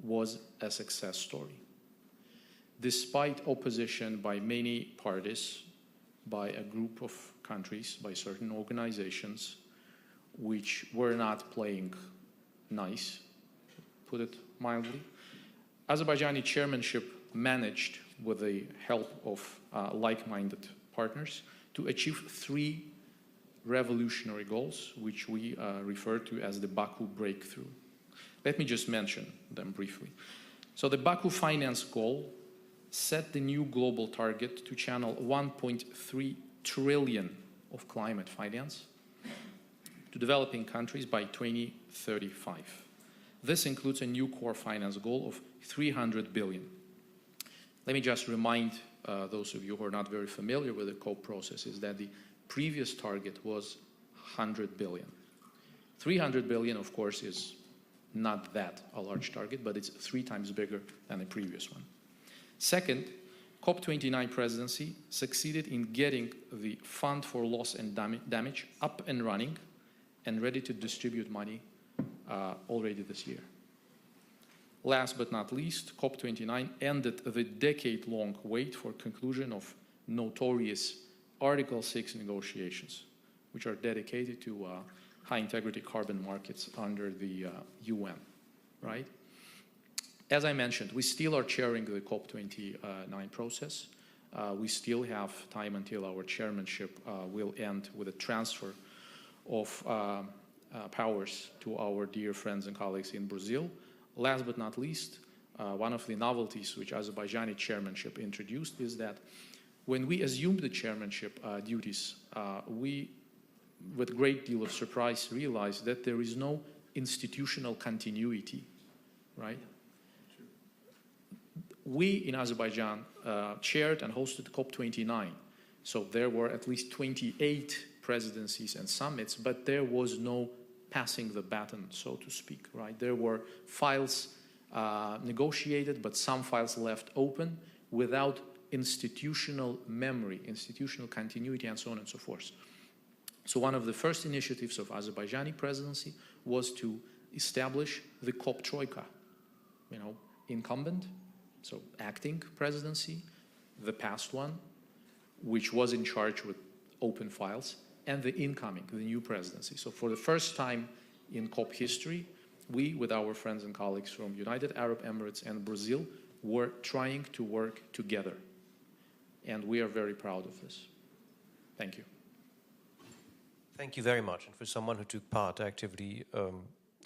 was a success story. Despite opposition by many parties, by a group of countries, by certain organizations, which were not playing nice, put it mildly, Azerbaijani chairmanship managed, with the help of like-minded partners, to achieve 3 revolutionary goals, which we refer to as the Baku breakthrough. Let me just mention them briefly. So the Baku finance goal set the new global target to channel 1.3 trillion of climate finance to developing countries by 2035. This includes a new core finance goal of 300 billion. Let me just remind those of you who are not very familiar with the COP process is that the previous target was 100 billion. 300 billion, of course, is not that a large target, but it's 3 times bigger than the previous one. Second, COP29 presidency succeeded in getting the Fund for Loss and Damage up and running and ready to distribute money already this year. Last but not least, COP29 ended the decade-long wait for conclusion of notorious Article 6 negotiations, which are dedicated to high-integrity carbon markets under the UN, right? As I mentioned, we still are chairing the COP29 process. We still have time until our chairmanship will end with a transfer of powers to our dear friends and colleagues in Brazil. Last but not least, one of the novelties which Azerbaijani chairmanship introduced is that when we assumed the chairmanship duties, we, with a great deal of surprise, realized that there is no institutional continuity, right? we in Azerbaijan chaired and hosted COP29. So there were at least 28 presidencies and summits, but there was no passing the baton, so to speak, right? There were files negotiated, but some files left open without institutional memory, institutional continuity, and so on and so forth. So one of the first initiatives of Azerbaijani presidency was to establish the COP Troika, incumbent, so acting presidency, the past one, which was in charge with open files, and the incoming, the new presidency. So for the first time in COP history, we, with our friends and colleagues from United Arab Emirates and Brazil, were trying to work together. And we are very proud of this. Thank you. Thank you very much. And for someone who took part actively,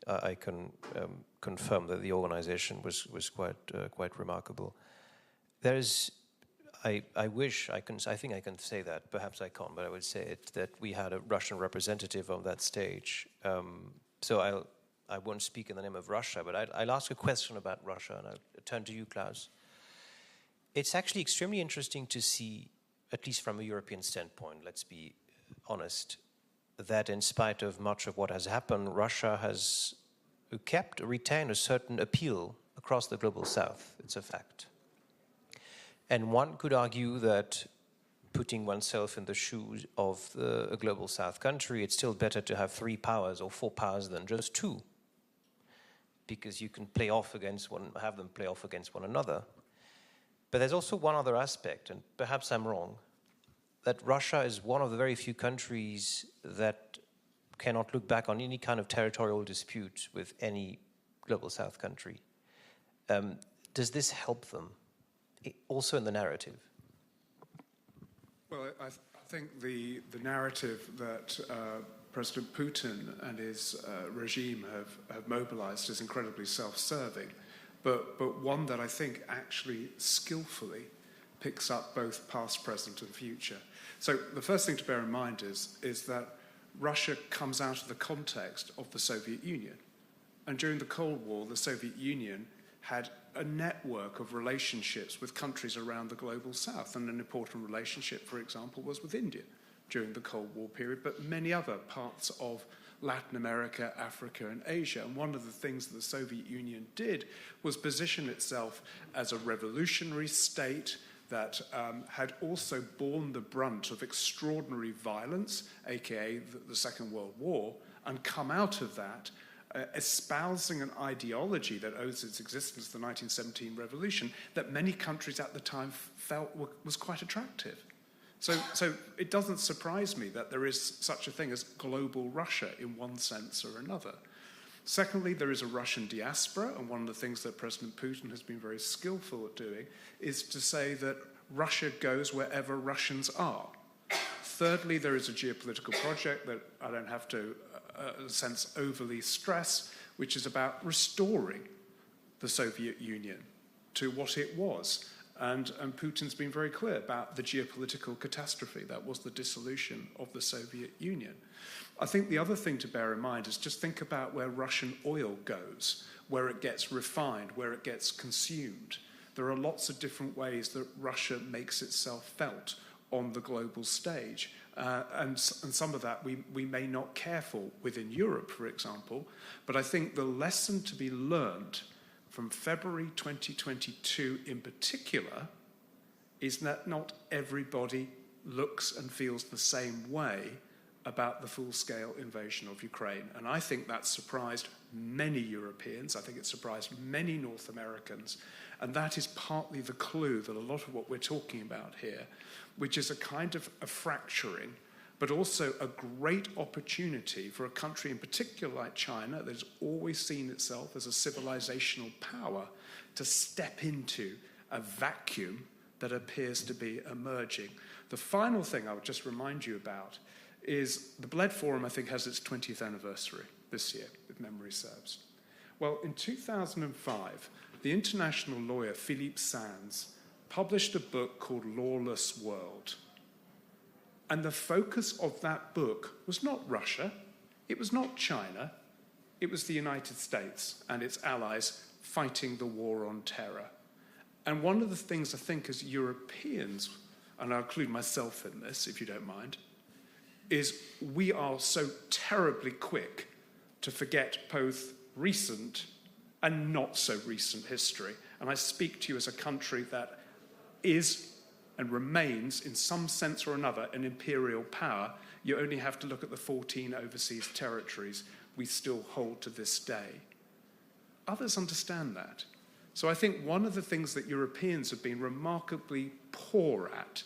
I can confirm that the organization was quite remarkable. There is, I think I can say that, perhaps I can't, but I will say it, that we had a Russian representative on that stage. So I won't speak in the name of Russia, but I'll ask a question about Russia, and I'll turn to you, Klaus. It's actually extremely interesting to see, at least from a European standpoint, let's be honest, that in spite of much of what has happened, Russia has retained a certain appeal across the global south. It's a fact. And one could argue that putting oneself in the shoes of a global south country, it's still better to have 3 powers or 4 powers than just 2, because you can have them play off against one another. But there's also one other aspect, and perhaps I'm wrong, that Russia is one of the very few countries that cannot look back on any kind of territorial dispute with any global south country. Does this help them, also in the narrative? Well, I think the narrative that President Putin and his regime have mobilized is incredibly self-serving, but one that I think actually skillfully picks up both past, present, and future. So the first thing to bear in mind is that Russia comes out of the context of the Soviet Union. And during the Cold War, the Soviet Union had a network of relationships with countries around the global south. And an important relationship, for example, was with India during the Cold War period, but many other parts of Latin America, Africa, and Asia. And one of the things that the Soviet Union did was position itself as a revolutionary state that had also borne the brunt of extraordinary violence, aka the Second World War, and come out of that espousing an ideology that owes its existence to the 1917 revolution that many countries at the time felt was quite attractive. So it doesn't surprise me that there is such a thing as global Russia in one sense or another. Secondly, there is a Russian diaspora, and one of the things that President Putin has been very skillful at doing is to say that Russia goes wherever Russians are. Thirdly, there is a geopolitical project that I don't have to, in a sense, overly stress, which is about restoring the Soviet Union to what it was. And Putin's been very clear about the geopolitical catastrophe that was the dissolution of the Soviet Union. I think the other thing to bear in mind is just think about where Russian oil goes, where it gets refined, where it gets consumed. There are lots of different ways that Russia makes itself felt on the global stage. And some of that we may not care for within Europe, for example. But I think the lesson to be learned from February 2022 in particular is that not everybody looks and feels the same way about the full-scale invasion of Ukraine. And I think that surprised many Europeans. I think it surprised many North Americans. And that is partly the clue that a lot of what we're talking about here, which is a kind of a fracturing, but also a great opportunity for a country in particular like China that has always seen itself as a civilizational power to step into a vacuum that appears to be emerging. The final thing I would just remind you about is the Bled Forum, I think, has its 20th anniversary this year, if memory serves. Well, in 2005, the international lawyer Philippe Sands published a book called Lawless World. And the focus of that book was not Russia, it was not China, it was the United States and its allies fighting the war on terror. And one of the things I think as Europeans, and I'll include myself in this if you don't mind, is we are so terribly quick to forget both recent and not so recent history. And I speak to you as a country that is and remains, in some sense or another, an imperial power. You only have to look at the 14 overseas territories we still hold to this day. Others understand that. So I think one of the things that Europeans have been remarkably poor at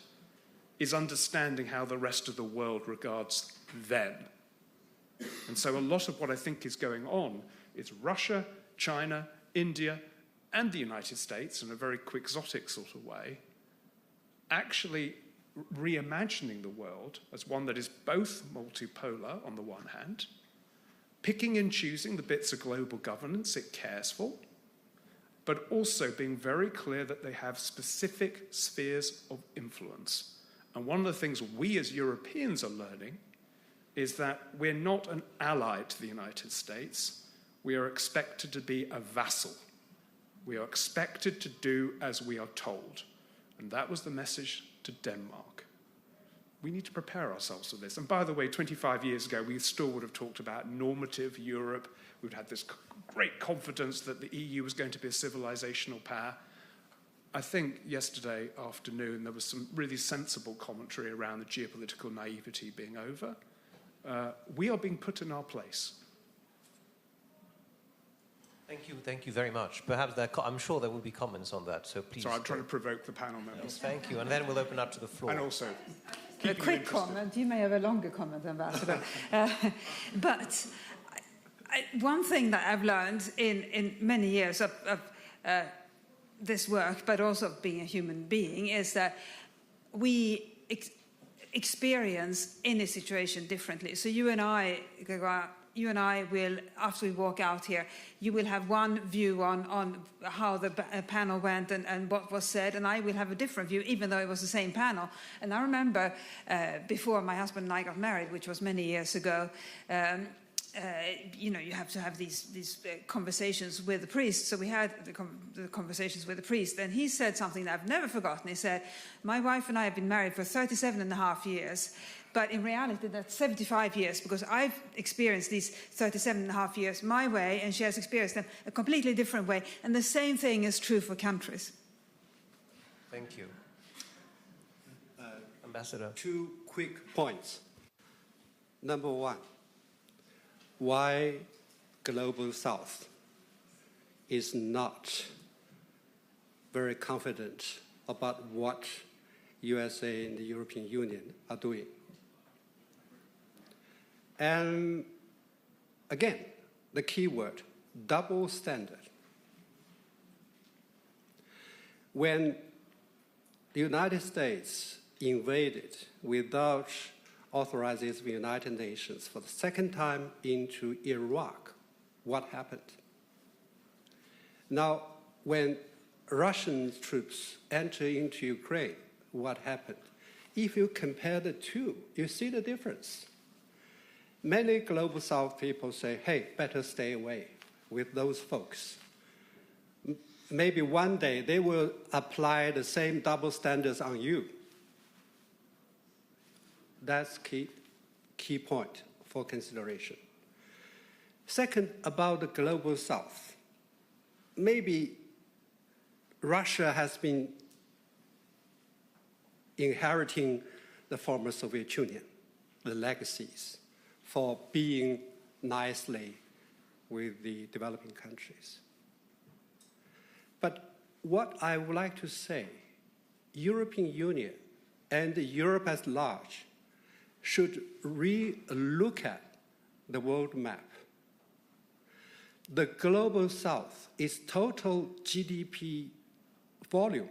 is understanding how the rest of the world regards them. And so a lot of what I think is going on is Russia, China, India, and the United States, in a very quixotic sort of way, actually reimagining the world as one that is both multipolar on the one hand, picking and choosing the bits of global governance it cares for, but also being very clear that they have specific spheres of influence. And one of the things we as Europeans are learning is that we're not an ally to the United States. We are expected to be a vassal. We are expected to do as we are told. And that was the message to Denmark. We need to prepare ourselves for this. And by the way, 25 years ago, we still would have talked about normative Europe. We'd had this great confidence that the EU was going to be a civilizational power. I think yesterday afternoon, there was some really sensible commentary around the geopolitical naivety being over. We are being put in our place. Thank you very much. Perhaps I'm sure there will be comments on that, so please. Sorry, I'm trying to provoke the panel members. Thank you, and then we'll open up to the floor. And also, a quick comment. You may have a longer comment, Ambassador. But one thing that I've learned in many years of this work, but also of being a human being, is that we experience any situation differently. So you and I will, after we walk out here, you will have one view on how the panel went and what was said, and I will have a different view, even though it was the same panel. And I remember before my husband and I got married, which was many years ago, you have to have these conversations with the priest. So we had the conversations with the priest, and he said something that I've never forgotten. He said, my wife and I have been married for 37 and a half years, but in reality that's 75 years, because I've experienced these 37 and a half years my way, and she has experienced them a completely different way. And the same thing is true for countries. Thank you. Ambassador. 2 quick points. Number 1. Why Global South is not very confident about what USA and the European Union are doing. And again, the key word, double standard. When the United States invaded without authorizing the United Nations for the second time into Iraq, what happened? Now, when Russian troops enter into Ukraine, what happened? If you compare the two, you see the difference. Many Global South people say, hey, better stay away with those folks. Maybe one day they will apply the same double standards on you. That's key point for consideration. Second, about the Global South. Maybe Russia has been inheriting the former Soviet Union, the legacies, for being nicely with the developing countries. But what I would like to say, European Union and Europe as large should re-look at the world map. The Global South, its total GDP volume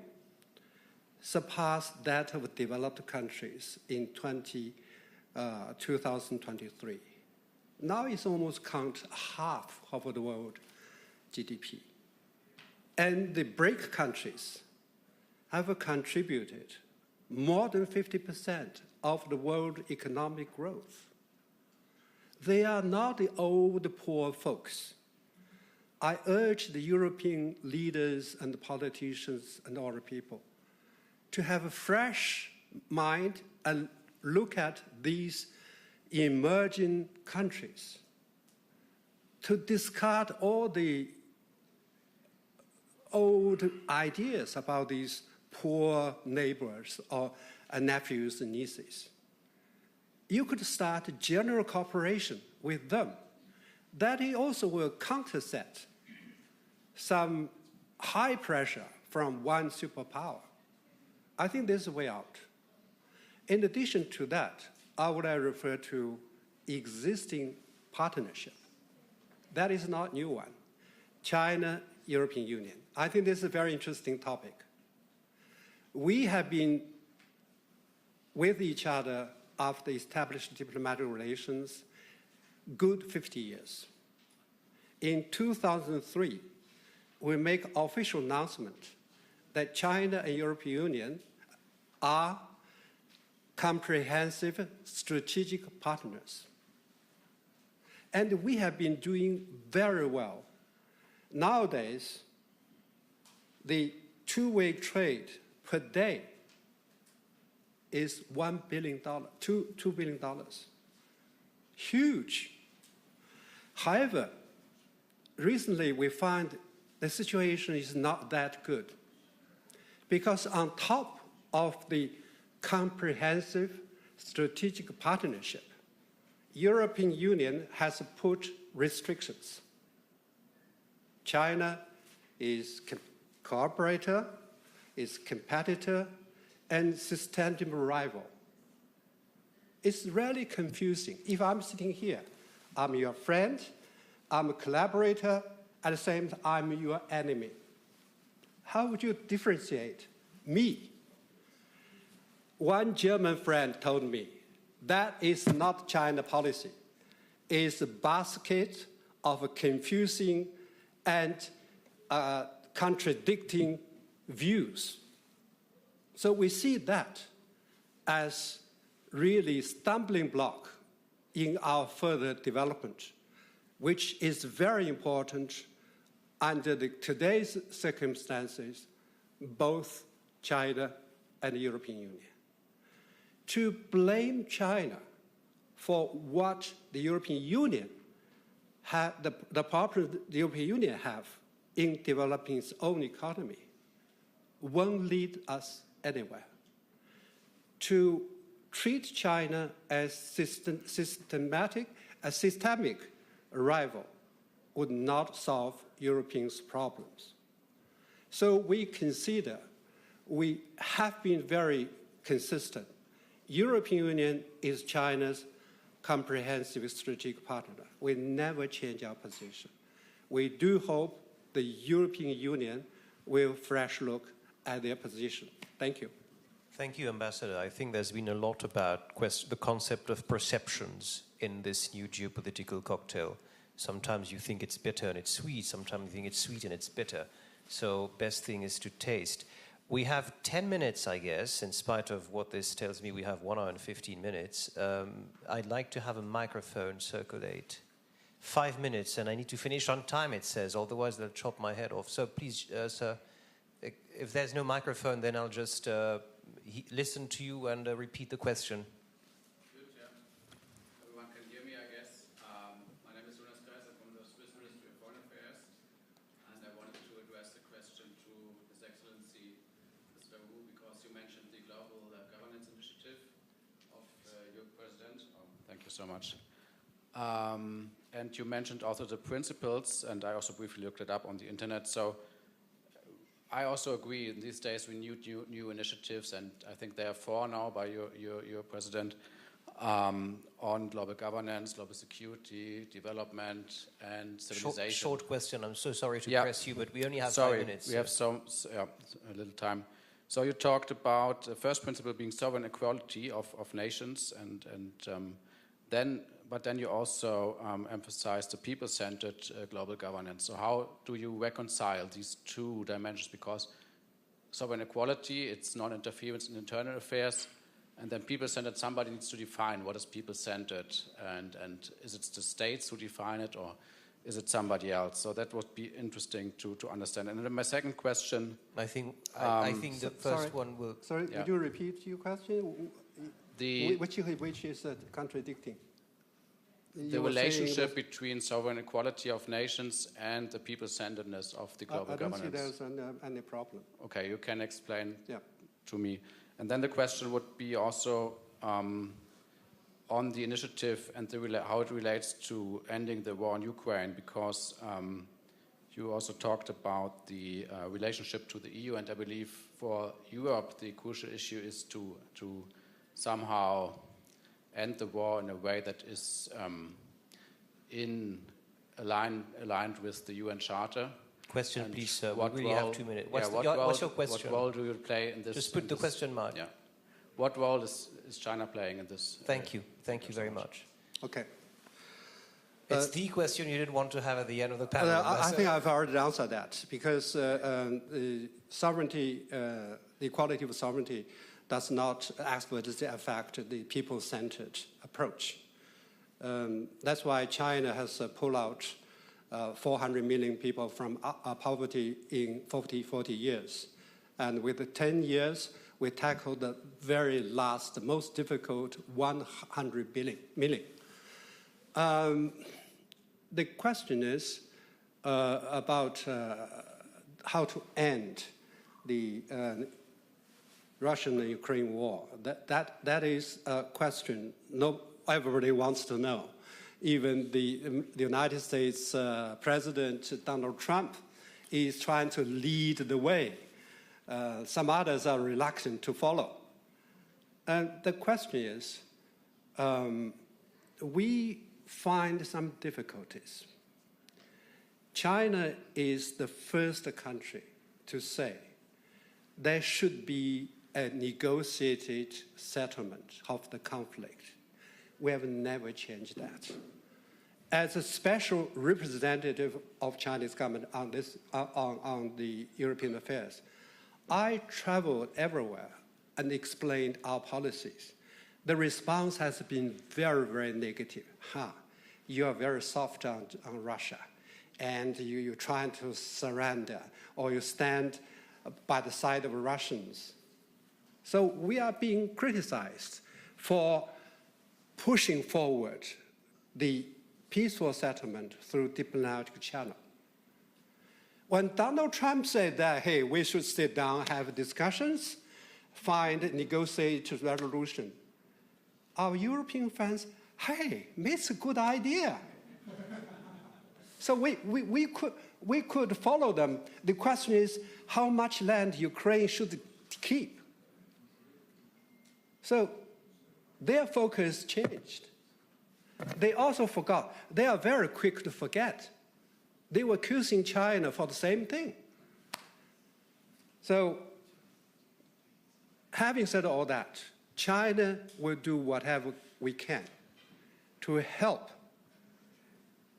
surpassed that of developed countries in 2023. Now it's almost count half of the world GDP. And the BRIC countries have contributed more than 50% of the world economic growth. They are not the old poor folks. I urge the European leaders and the politicians and all the people to have a fresh mind and look at these emerging countries, to discard all the old ideas about these poor neighbors or nephews and nieces. You could start general cooperation with them. That also will counterset some high pressure from one superpower. I think there's a way out. In addition to that, I would refer to existing partnership. That is not a new one. China, European Union. I think this is a very interesting topic. We have been with each other after established diplomatic relations good 50 years. In 2003, we make official announcement that China and European Union are comprehensive strategic partners. And we have been doing very well. Nowadays, the two-way trade per day is $1 billion, $2 billion. Huge. However, recently we find the situation is not that good, because on top of the comprehensive strategic partnership, European Union has put restrictions. China is cooperator, is competitor, and systemic rival. It's really confusing. If I'm sitting here, I'm your friend, I'm a collaborator, at the same time, I'm your enemy. How would you differentiate me? One German friend told me, that is not China policy. It's a basket of confusing and contradicting views. So we see that as really stumbling block in our further development, which is very important under today's circumstances, both China and the European Union. To blame China for what the European Union the problem the European Union have in developing its own economy won't lead us anywhere. To treat China as systemic rival would not solve Europeans' problems. So we consider, we have been very consistent. European Union is China's comprehensive strategic partner. We never change our position. We do hope the European Union will fresh look at their position. Thank you. Thank you, Ambassador. I think there's been a lot about the concept of perceptions in this new geopolitical cocktail. Sometimes you think it's bitter and it's sweet. Sometimes you think it's sweet and it's bitter. So best thing is to taste. We have 10 minutes, I guess, in spite of what this tells me we have 1 hour and 15 minutes. I'd like to have a microphone circulate. 5 minutes, and I need to finish on time, it says, otherwise they'll chop my head off. So please, sir, if there's no microphone, then I'll just listen to you and repeat the question. Good, yeah. Everyone can hear me, I guess. My name is I'm from the Swiss Ministry of Foreign Affairs, and I wanted to address the question to His Excellency, Mr. Wu, because you mentioned the Global Governance Initiative of your President. Thank you so much. And you mentioned also the principles, and I also briefly looked it up on the internet. So I also agree, in these days we need new initiatives, and I think there are 4 now by your president, on global governance, global security, development, and civilization. Short question. I'm so sorry to press you, but we only have 5 minutes. We have a little time. So you talked about the first principle being sovereign equality of nations, but then you also emphasized the people-centered global governance. So how do you reconcile these 2 dimensions? Because sovereign equality, it's non-interference in internal affairs, and then people-centered, somebody needs to define what is people-centered, and is it the states who define it, or is it somebody else? So that would be interesting to understand. And then my second question... I think the first one will... Sorry, Yeah. would you repeat your question? Which is contradicting? The relationship between sovereign equality of nations and the people-centeredness of the global governance. I don't see there's any problem. Okay, you can explain to me. And then the question would be also on the initiative and how it relates to ending the war in Ukraine, because you also talked about the relationship to the EU, and I believe for Europe the crucial issue is to somehow end the war in a way that is aligned with the UN Charter. Question, please, sir. We really have 2 minutes. What's your question? What role do you play in this? Just put the question mark. Yeah. What role is China playing in this? Thank you. Thank you very much. Okay. It's the question you didn't want to have at the end of the panel. I think I've already answered that, because sovereignty, the equality of sovereignty, does not adversely affect the people-centered approach. That's why China has pulled out 400 million people from poverty in 40 years. And with 10 years, we tackled the very last, most difficult 100 million. The question is about how to end the Russian-Ukraine war. That is a question everybody wants to know. Even the United States President Donald Trump is trying to lead the way. Some others are reluctant to follow. And the question is, we find some difficulties. China is the first country to say there should be a negotiated settlement of the conflict. We have never changed that. As a special representative of Chinese government on the European affairs, I traveled everywhere and explained our policies. The response has been very, very negative. You are very soft on Russia, and you're trying to surrender, or you stand by the side of Russians. So we are being criticized for pushing forward the peaceful settlement through diplomatic channel. When Donald Trump said that, hey, we should sit down, have discussions, negotiate a resolution, our European friends, hey, it's a good idea. So we could follow them. The question is, how much land Ukraine should keep? So their focus changed. They also forgot. They are very quick to forget. They were accusing China for the same thing. So having said all that, China will do whatever we can to help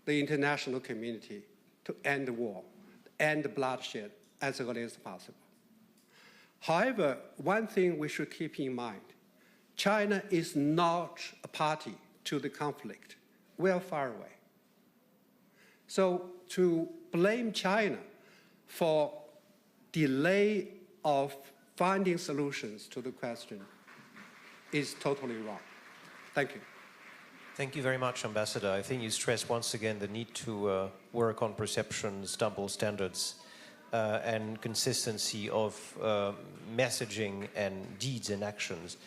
the international community to end the war, end the bloodshed as early as possible. However, one thing we should keep in mind, China is not a party to the conflict. We are far away. So to blame China for delay of finding solutions to the question is totally wrong. Thank you. Thank you very much, Ambassador. I think you stressed once again the need to work on perceptions, double standards, and consistency of messaging and deeds and actions.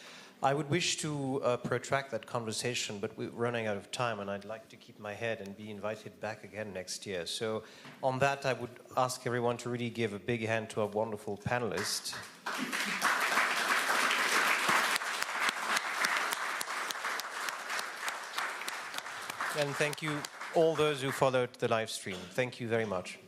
I would wish to protract that conversation, but we're running out of time, and I'd like to keep my head and be invited back again next year. So on that, I would ask everyone to really give a big hand to our wonderful panelists. And thank you all those who followed the live stream. Thank you very much.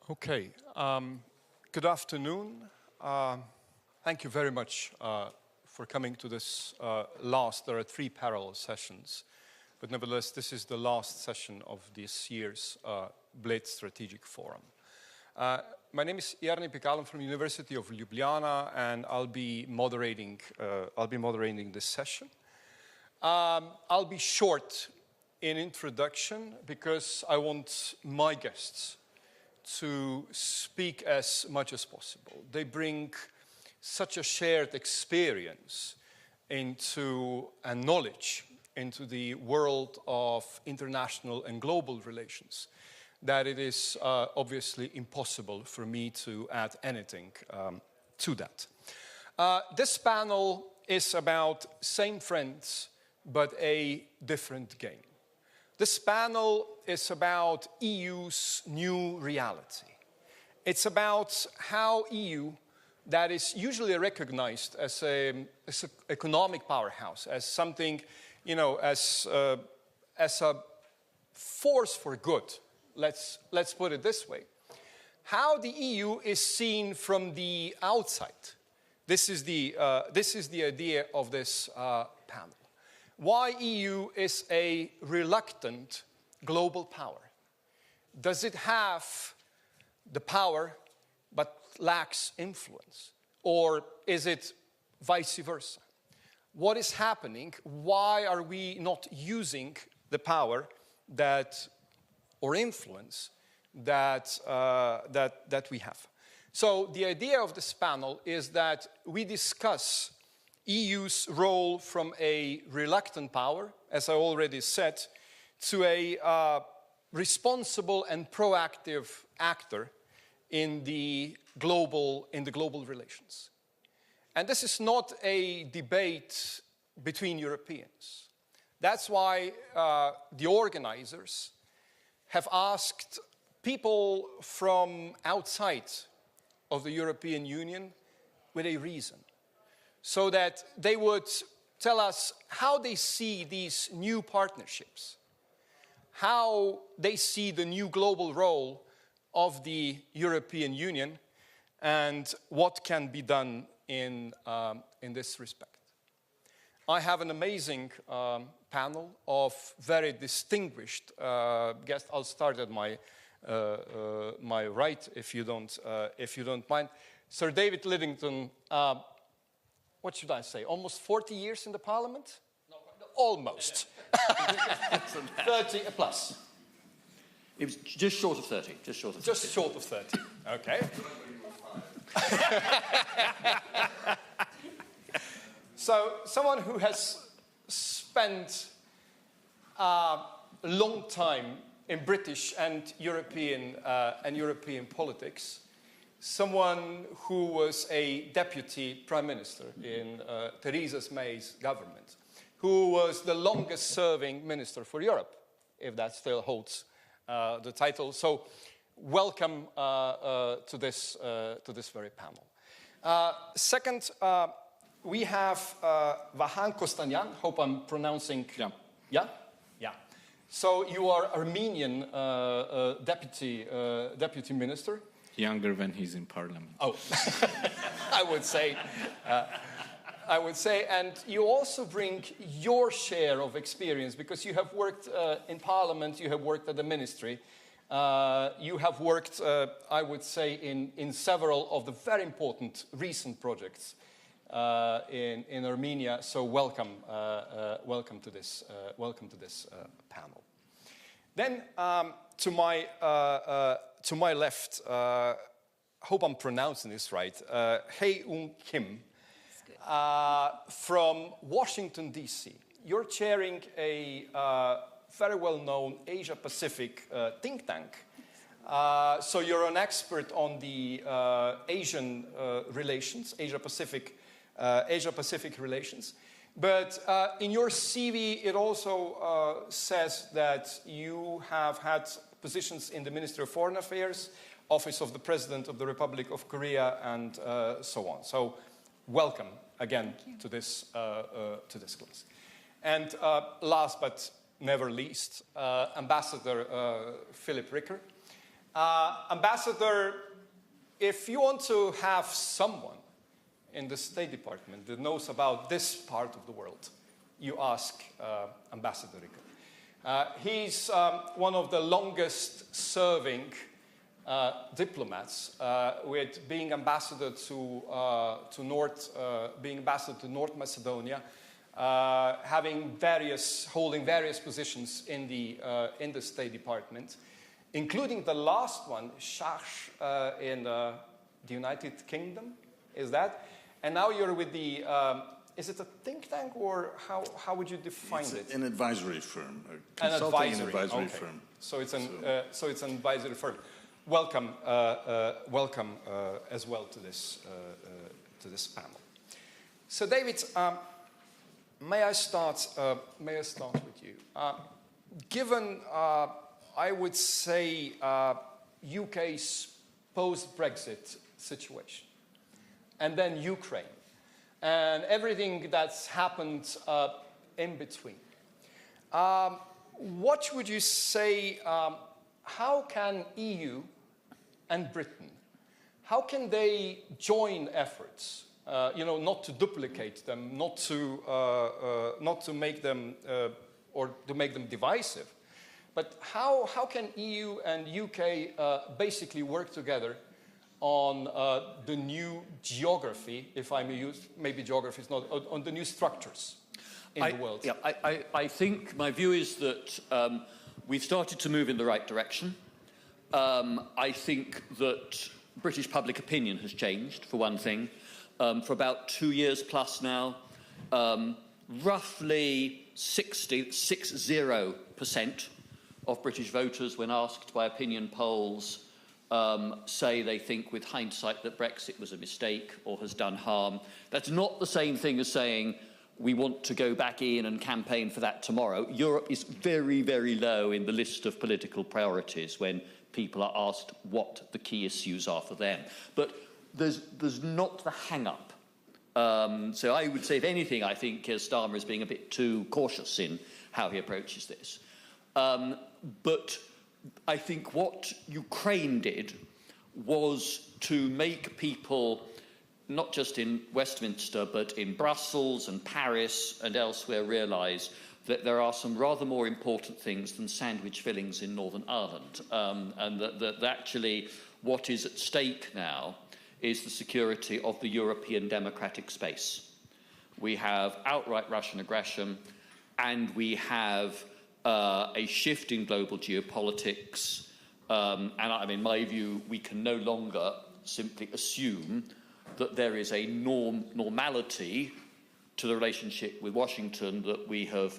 Okay. Good afternoon. Thank you very much for coming to this last. There are 3 parallel sessions, but nevertheless, this is the last session of this year's Bled Strategic Forum. My name is Jarni Pikalem from University of Ljubljana, and I'll be moderating this session. I'll be short in introduction because I want my guests to speak as much as possible. They bring such a shared experience into and knowledge into the world of international and global relations that it is obviously impossible for me to add anything to that. This panel is about same friends but a different game. This panel is about EU's new reality. It's about how EU, that is usually recognized as an economic powerhouse, as something, as a force for good. Let's put it this way. How the EU is seen from the outside. This is the idea of this panel. Why EU is a reluctant global power. Does it have the power but lacks influence? Or is it vice versa? What is happening? Why are we not using the power or influence that we have? So the idea of this panel is that we discuss EU's role from a reluctant power, as I already said, to a responsible and proactive actor in the global relations. And this is not a debate between Europeans. That's why the organizers have asked people from outside of the European Union with a reason, so that they would tell us how they see these new partnerships, how they see the new global role of the European Union, and what can be done in this respect. I have an amazing panel of very distinguished guests. I'll start at my right, if you don't mind. Sir David Lidington. What should I say? Almost 40 years in the Parliament? No, almost. 30 plus. It was just short of 30. Just short of 30. Okay. So, someone who has spent a long time in British and European politics. Someone who was a deputy prime minister in Theresa May's government, who was the longest serving minister for Europe, if that still holds the title. So welcome to this very panel. Second, we have Vahan Kostanyan. Hope I'm pronouncing. Yeah. So you are Armenian deputy minister. Younger when he's in parliament. Oh, I would say, and you also bring your share of experience because you have worked in parliament, you have worked at the ministry, you have worked, I would say, in several of the very important recent projects in Armenia. So welcome to this panel. Then to my left, hope I'm pronouncing this right, Hae-Eun Kim from Washington, D.C. You're chairing a very well-known Asia-Pacific think tank. So you're an expert on the Asian relations, Asia-Pacific relations. But in your CV, it also says that you have had positions in the Ministry of Foreign Affairs, Office of the President of the Republic of Korea, and so on. So welcome again to this class. And last but never least, Ambassador Philip Ricker. Ambassador, if you want to have someone in the State Department that knows about this part of the world, you ask Ambassador Rico. He's one of the longest serving diplomats, with being ambassador to North Macedonia, holding various positions in the State Department, including the last one, Charge, in the United Kingdom. Is that? And now you're with the. Is it a think tank, or how would you define it? An advisory firm, a An consulting advisory firm. So it's an advisory firm. Welcome, welcome as well to this panel. So, David, may I start with you? Given, I would say, UK's post-Brexit situation, and then Ukraine, and everything that's happened in between. What would you say, how can EU and Britain, how can they join efforts, not to duplicate them, not to make them, or to make them divisive, but how can EU and UK basically work together on the new geography, if I may use, maybe geography is not, on the new structures in the world? Yeah, I think my view is that we've started to move in the right direction. I think that British public opinion has changed, for one thing. For about 2 years plus now, roughly 60% of British voters, when asked by opinion polls, say they think with hindsight that Brexit was a mistake or has done harm. That's not the same thing as saying we want to go back in and campaign for that tomorrow. Europe is very, very low in the list of political priorities when people are asked what the key issues are for them. But there's not the hang-up. So I would say, if anything, I think Keir Starmer is being a bit too cautious in how he approaches this. But I think what Ukraine did was to make people, not just in Westminster, but in Brussels and Paris and elsewhere, realise that there are some rather more important things than sandwich fillings in Northern Ireland, and that actually what is at stake now is the security of the European democratic space. We have outright Russian aggression, and we have a shift in global geopolitics. And in my view, we can no longer simply assume that there is a normality to the relationship with Washington that we have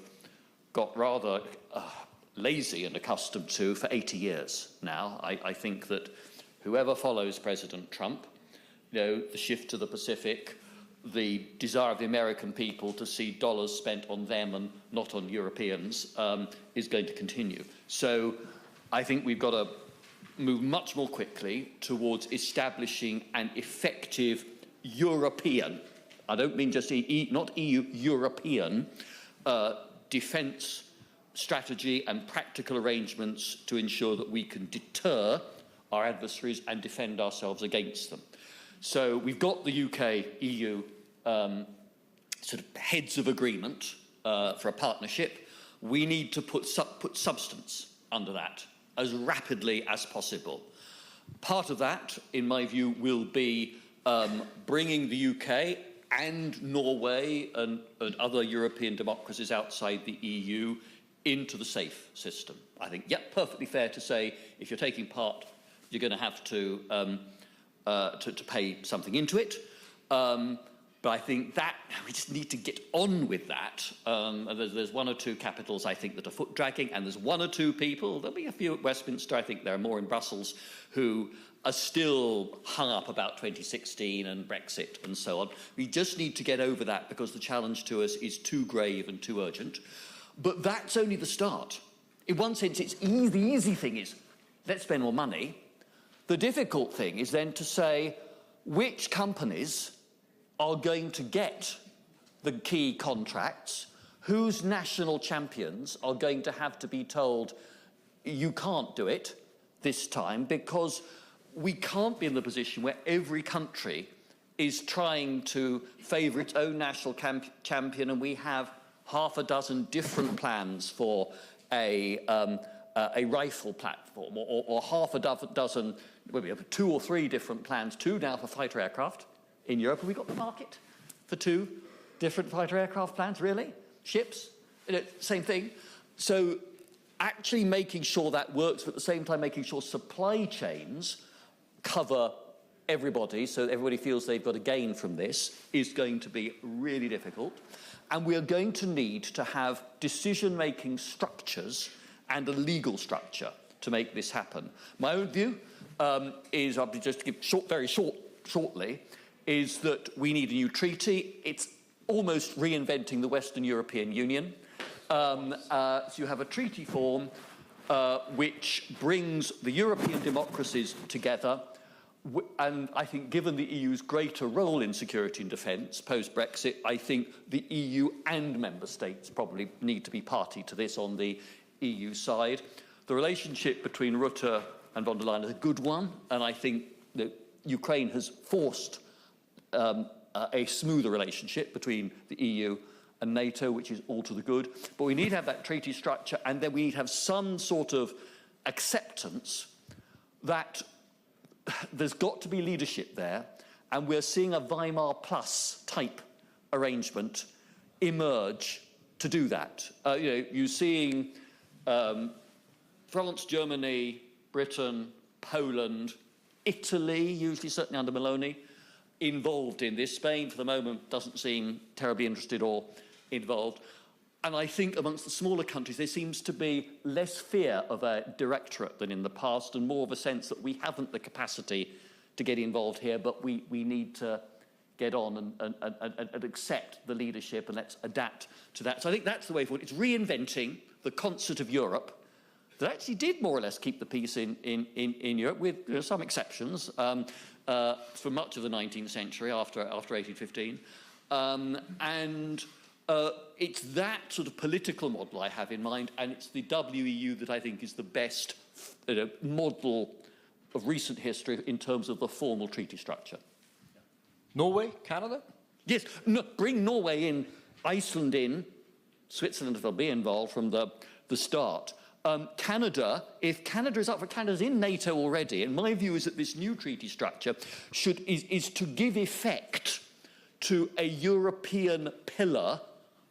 got rather lazy and accustomed to for 80 years now. I think that whoever follows President Trump, the shift to the Pacific, the desire of the American people to see dollars spent on them and not on Europeans is going to continue. So I think we've got to move much more quickly towards establishing an effective European, I don't mean just not EU, European defence strategy and practical arrangements to ensure that we can deter our adversaries and defend ourselves against them. So we've got the UK-EU sort of heads of agreement for a partnership. We need to put substance under that as rapidly as possible. Part of that, in my view, will be bringing the UK and Norway and other European democracies outside the EU into the SAFE system. I think, yeah, perfectly fair to say if you're taking part, you're going to have to pay something into it. But I think that we just need to get on with that. There's one or two capitals, I think, that are foot-dragging, and there's one or two people, there'll be a few at Westminster, I think there are more in Brussels, who are still hung up about 2016 and Brexit and so on. We just need to get over that because the challenge to us is too grave and too urgent. But that's only the start. In one sense, the easy thing is, let's spend more money. The difficult thing is then to say which companies are going to get the key contracts, whose national champions are going to have to be told, you can't do it, this time, because we can't be in the position where every country is trying to favour its own national champion, and we have half a dozen different plans for a rifle platform, or half a dozen, well, we have 2 or 3 different plans, 2 now for fighter aircraft in Europe. Have we got the market for 2 different fighter aircraft plans, really? Ships? Same thing. So actually making sure that works, but at the same time making sure supply chains cover everybody, so everybody feels they've got a gain from this, is going to be really difficult. And we are going to need to have decision-making structures and a legal structure to make this happen. My own view is, I'll be just give shortly, is that we need a new treaty. It's almost reinventing the Western European Union. So you have a treaty form which brings the European democracies together. And I think given the EU's greater role in security and defence post-Brexit, I think the EU and member states probably need to be party to this on the EU side. The relationship between Rutte and von der Leyen is a good one, and I think that Ukraine has forced a smoother relationship between the EU and NATO, which is all to the good. But we need to have that treaty structure, and then we need to have some sort of acceptance that there's got to be leadership there, and we're seeing a Weimar Plus type arrangement emerge to do that. You're seeing France, Germany, Britain, Poland, Italy, usually certainly under Meloni, involved in this. Spain, for the moment, doesn't seem terribly interested or involved. And I think amongst the smaller countries, there seems to be less fear of a directorate than in the past, and more of a sense that we haven't the capacity to get involved here, but we need to get on and accept the leadership, and let's adapt to that. So I think that's the way forward. It's reinventing the concert of Europe that actually did more or less keep the peace in Europe, with some exceptions, for much of the 19th century after 1815. It's that sort of political model I have in mind, and it's the WEU that I think is the best model of recent history in terms of the formal treaty structure. Norway, Canada? Yes, no, bring Norway in, Iceland in, Switzerland will be involved from the start. Canada, if Canada is up for, Canada's in NATO already, and my view is that this new treaty structure is to give effect to a European pillar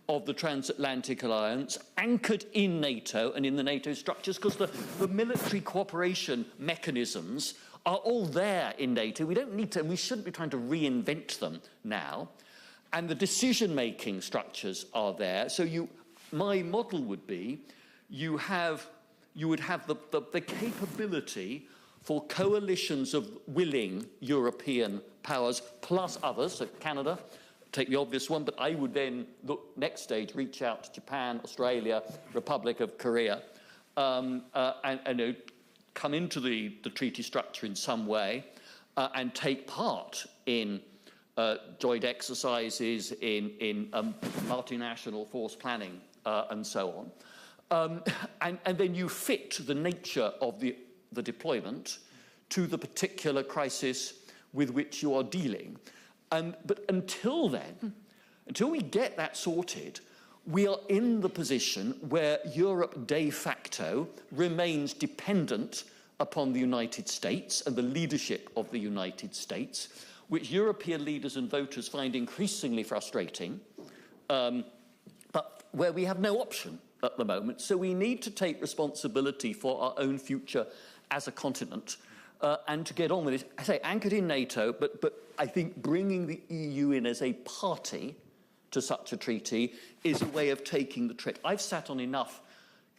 of the transatlantic alliance, anchored in NATO and in the NATO structures, because the military cooperation mechanisms are all there in NATO. We don't need to, and we shouldn't be trying to reinvent them now. And the decision-making structures are there. So my model would be, you would have the capability for coalitions of willing European powers plus others, so Canada, take the obvious one, but I would then, next stage, reach out to Japan, Australia, Republic of Korea, and come into the treaty structure in some way, and take part in joint exercises, in multinational force planning, and so on. And then you fit the nature of the deployment to the particular crisis with which you are dealing. But until then, until we get that sorted, we are in the position where Europe de facto remains dependent upon the United States and the leadership of the United States, which European leaders and voters find increasingly frustrating, but where we have no option at the moment. So we need to take responsibility for our own future as a continent, and to get on with it. I say anchored in NATO, but I think bringing the EU in as a party to such a treaty is a way of taking the trick. I've sat on enough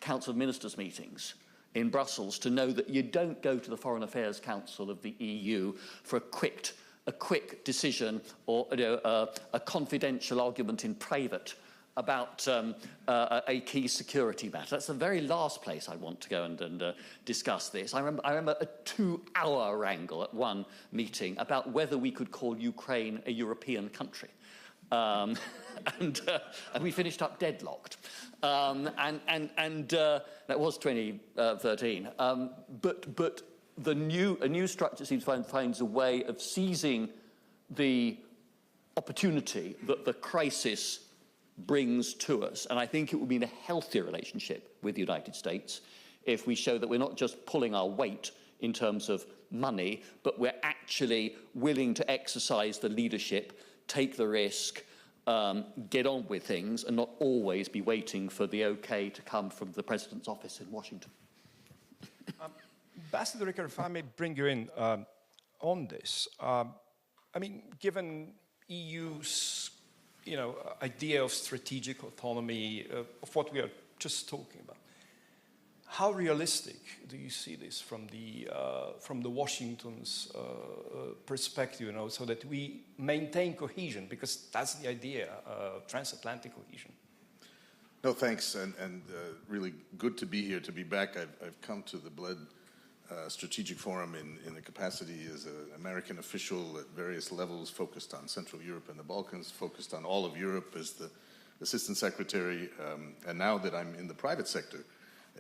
Council of Ministers meetings in Brussels to know that you don't go to the Foreign Affairs Council of the EU for a quick decision or a confidential argument in private about a key security matter. That's the very last place I want to go and discuss this. I remember a 2-hour wrangle at one meeting about whether we could call Ukraine a European country. and we finished up deadlocked. That was 2013. But a new structure seems to finds a way of seizing the opportunity that the crisis brings to us. And I think it would mean a healthier relationship with the United States if we show that we're not just pulling our weight in terms of money, but we're actually willing to exercise the leadership, take the risk, get on with things, and not always be waiting for the okay to come from the President's office in Washington. Ambassador Ricker, if I may bring you in on this. I mean, given EU's idea of strategic autonomy, of what we are just talking about, how realistic do you see this from the Washington's perspective, so that we maintain cohesion, because that's the idea, transatlantic cohesion? No, thanks, and really good to be here, to be back. I've come to the Bled Strategic Forum in the capacity as an American official at various levels, focused on Central Europe and the Balkans, focused on all of Europe as the Assistant Secretary, and now that I'm in the private sector,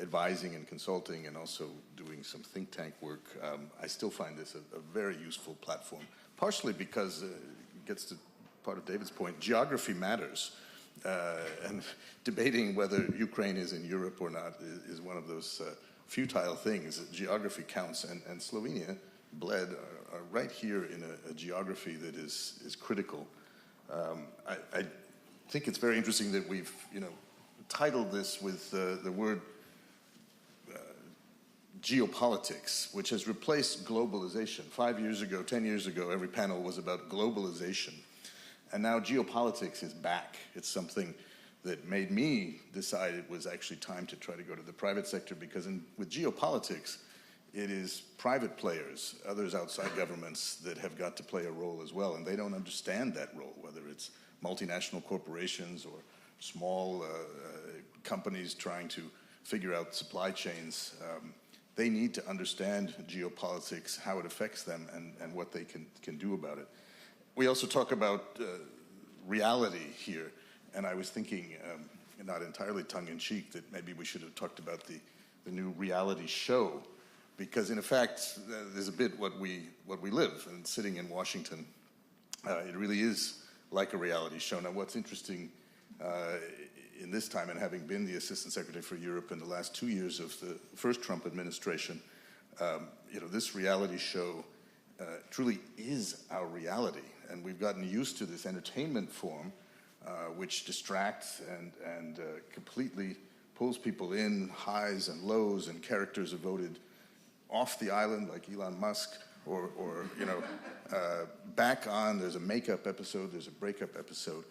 advising and consulting and also doing some think tank work, I still find this a very useful platform, partially because it gets to part of David's point, geography matters. And debating whether Ukraine is in Europe or not is one of those futile things. Geography counts, and Slovenia, Bled, are right here in a geography that is critical. I think it's very interesting that we've titled this with the word geopolitics, which has replaced globalization. 5 years ago, 10 years ago, every panel was about globalization. And now geopolitics is back. It's something that made me decide it was actually time to try to go to the private sector, because with geopolitics, it is private players, others outside governments, that have got to play a role as well, and they don't understand that role, whether it's multinational corporations or small companies trying to figure out supply chains. They need to understand geopolitics, how it affects them, and what they can do about it. We also talk about reality here, and I was thinking, not entirely tongue-in-cheek, that maybe we should have talked about the new reality show, because in effect, there's a bit what we live, and sitting in Washington, it really is like a reality show. Now, what's interesting in this time, and having been the Assistant Secretary for Europe in the last 2 years of the first Trump administration, this reality show truly is our reality. And we've gotten used to this entertainment form, which distracts and completely pulls people in, highs and lows, and characters are voted off the island, like Elon Musk, or back on. There's a makeup episode, there's a breakup episode.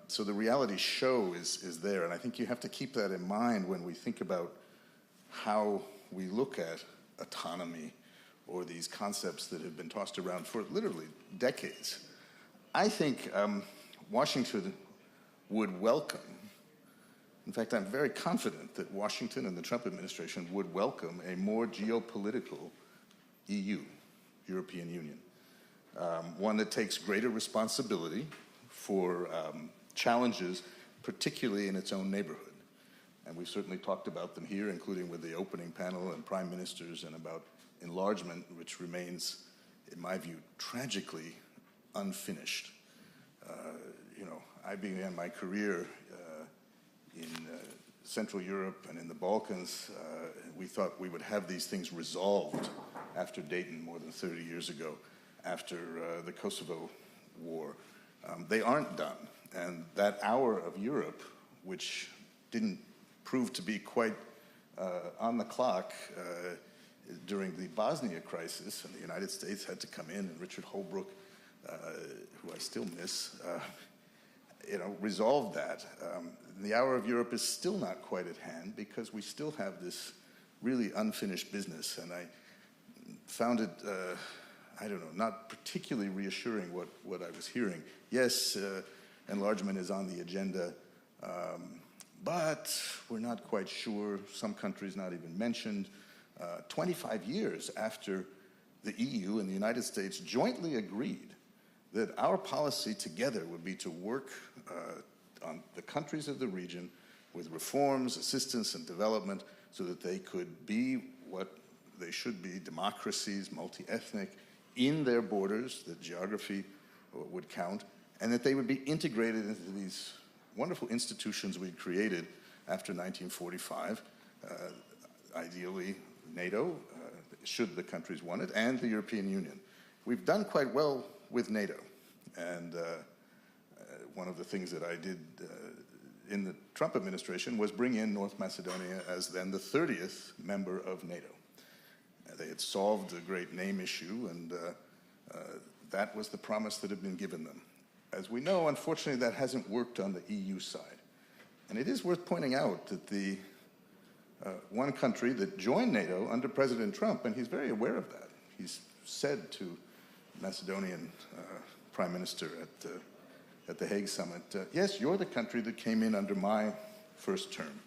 So the reality show is there, and I think you have to keep that in mind when we think about how we look at autonomy or these concepts that have been tossed around for literally decades. I think Washington would welcome, in fact, I'm very confident that Washington and the Trump administration would welcome a more geopolitical EU, European Union, one that takes greater responsibility for challenges, particularly in its own neighborhood. And we've certainly talked about them here, including with the opening panel and prime ministers, and about enlargement, which remains, in my view, tragically unfinished. I began my career in Central Europe and in the Balkans. We thought we would have these things resolved after Dayton more than 30 years ago, after the Kosovo War. They aren't done. And that hour of Europe, which didn't prove to be quite on the clock during the Bosnia crisis, and the United States had to come in, and Richard Holbrooke, who I still miss, resolved that. The hour of Europe is still not quite at hand, because we still have this really unfinished business. And I found it, not particularly reassuring what I was hearing. Yes, enlargement is on the agenda, but we're not quite sure. Some countries not even mentioned. 25 years after the EU and the United States jointly agreed that our policy together would be to work on the countries of the region with reforms, assistance, and development so that they could be what they should be, democracies, multi-ethnic, in their borders, that geography would count, and that they would be integrated into these wonderful institutions we'd created after 1945, ideally NATO, should the countries want it, and the European Union. We've done quite well with NATO, and one of the things that I did in the Trump administration was bring in North Macedonia as then the 30th member of NATO. They had solved a great name issue, and that was the promise that had been given them. As we know, unfortunately, that hasn't worked on the EU side. And it is worth pointing out that the one country that joined NATO under President Trump, and he's very aware of that, he's said to Macedonian Prime Minister at the Hague summit, yes, you're the country that came in under my first term.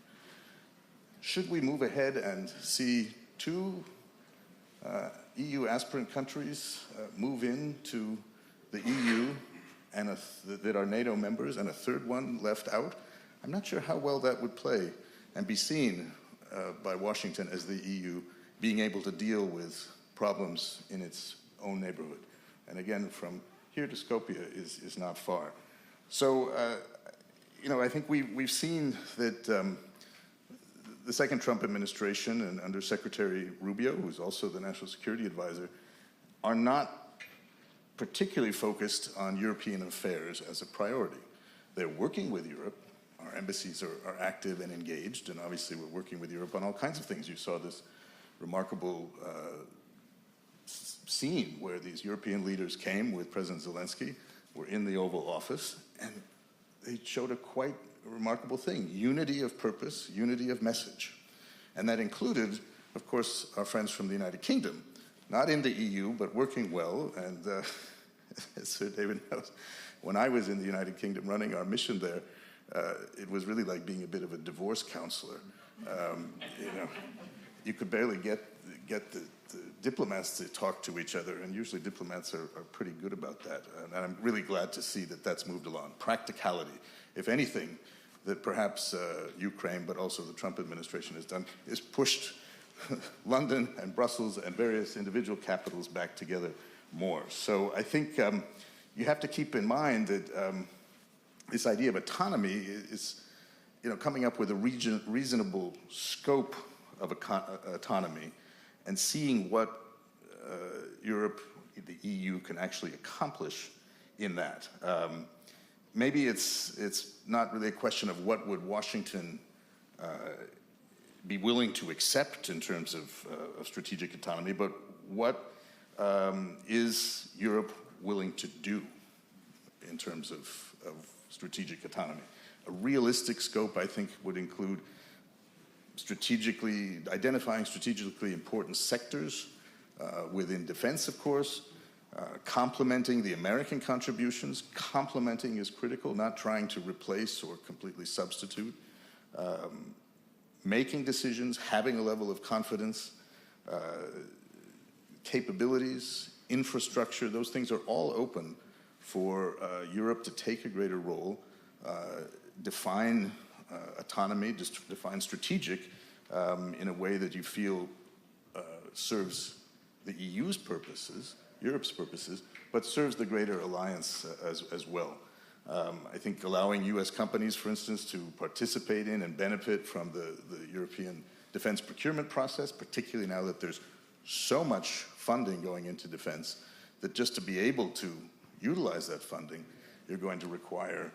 Should we move ahead and see two EU aspirant countries move into the EU and that are NATO members, and a third one left out? I'm not sure how well that would play and be seen by Washington as the EU being able to deal with problems in its own neighborhood. And again, from here to Skopje is not far. So, I think we've seen that the second Trump administration and under Secretary Rubio, who's also the National Security Advisor, are not particularly focused on European affairs as a priority. They're working with Europe. Our embassies are active and engaged, and obviously we're working with Europe on all kinds of things. You saw this remarkable scene where these European leaders came with President Zelensky, were in the Oval Office, and they showed a quite remarkable thing: unity of purpose, unity of message. And that included, of course, our friends from the United Kingdom, not in the EU, but working well. And as Sir David knows, when I was in the United Kingdom running our mission there, it was really like being a bit of a divorce counselor. You could barely get the diplomats to talk to each other, and usually diplomats are pretty good about that. And I'm really glad to see that that's moved along. Practicality, if anything, that perhaps Ukraine, but also the Trump administration has done, is pushed London and Brussels and various individual capitals back together more. So I think you have to keep in mind that this idea of autonomy is, coming up with a reasonable scope of autonomy and seeing what Europe, the EU, can actually accomplish in that. Maybe it's not really a question of what would Washington be willing to accept in terms of strategic autonomy, but what is Europe willing to do in terms of strategic autonomy? A realistic scope, I think, would include identifying strategically important sectors within defense, of course, complementing the American contributions. Complementing is critical, not trying to replace or completely substitute. Making decisions, having a level of confidence, capabilities, infrastructure, those things are all open for Europe to take a greater role, define autonomy, define strategic in a way that you feel serves the EU's purposes, Europe's purposes, but serves the greater alliance as well. I think allowing US companies, for instance, to participate in and benefit from the European defense procurement process, particularly now that there's so much funding going into defense, that just to be able to utilize that funding, you're going to require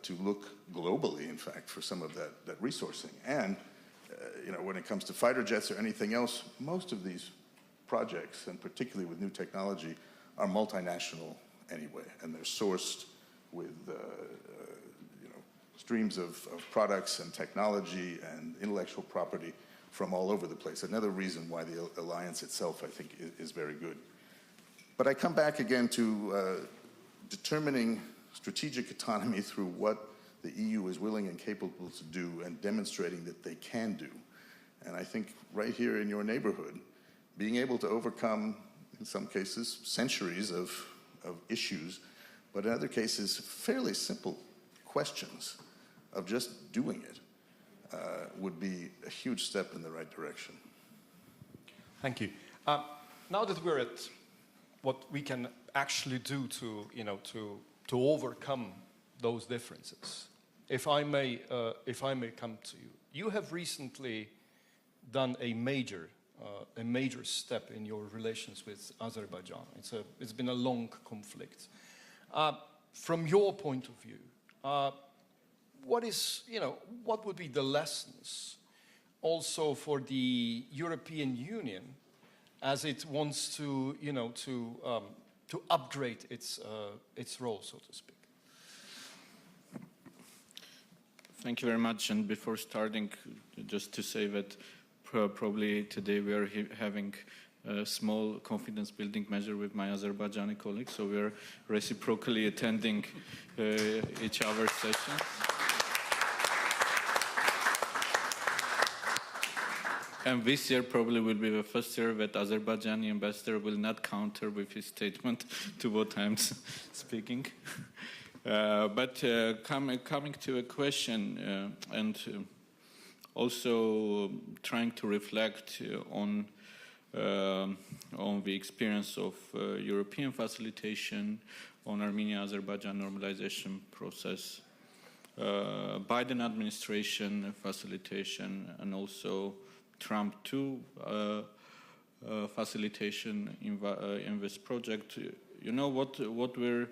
to look globally, in fact, for some of that resourcing. And, when it comes to fighter jets or anything else, most of these projects, and particularly with new technology, are multinational anyway, and they're sourced with streams of products and technology and intellectual property from all over the place. Another reason why the alliance itself, I think, is very good. But I come back again to determining strategic autonomy through what the EU is willing and capable to do and demonstrating that they can do. And I think right here in your neighborhood, being able to overcome, in some cases, centuries of of issues, but in other cases, fairly simple questions of just doing it would be a huge step in the right direction. Thank you. Now that we're at what we can actually do to, to overcome those differences, if I may come to you, you have recently done a major step in your relations with Azerbaijan. It's been a long conflict. From your point of view, what would be the lessons also for the European Union as it wants to, to upgrade its role, so to speak? Thank you very much. And before starting, just to say that probably today we are having a small confidence-building measure with my Azerbaijani colleagues, so we are reciprocally attending each other's sessions. And this year probably will be the first year that Azerbaijani ambassador will not counter with his statement to what I'm speaking. But coming to a question and also trying to reflect on the experience of European facilitation on Armenia-Azerbaijan normalization process, Biden administration facilitation, and also Trump 2 facilitation in this project. You know what we're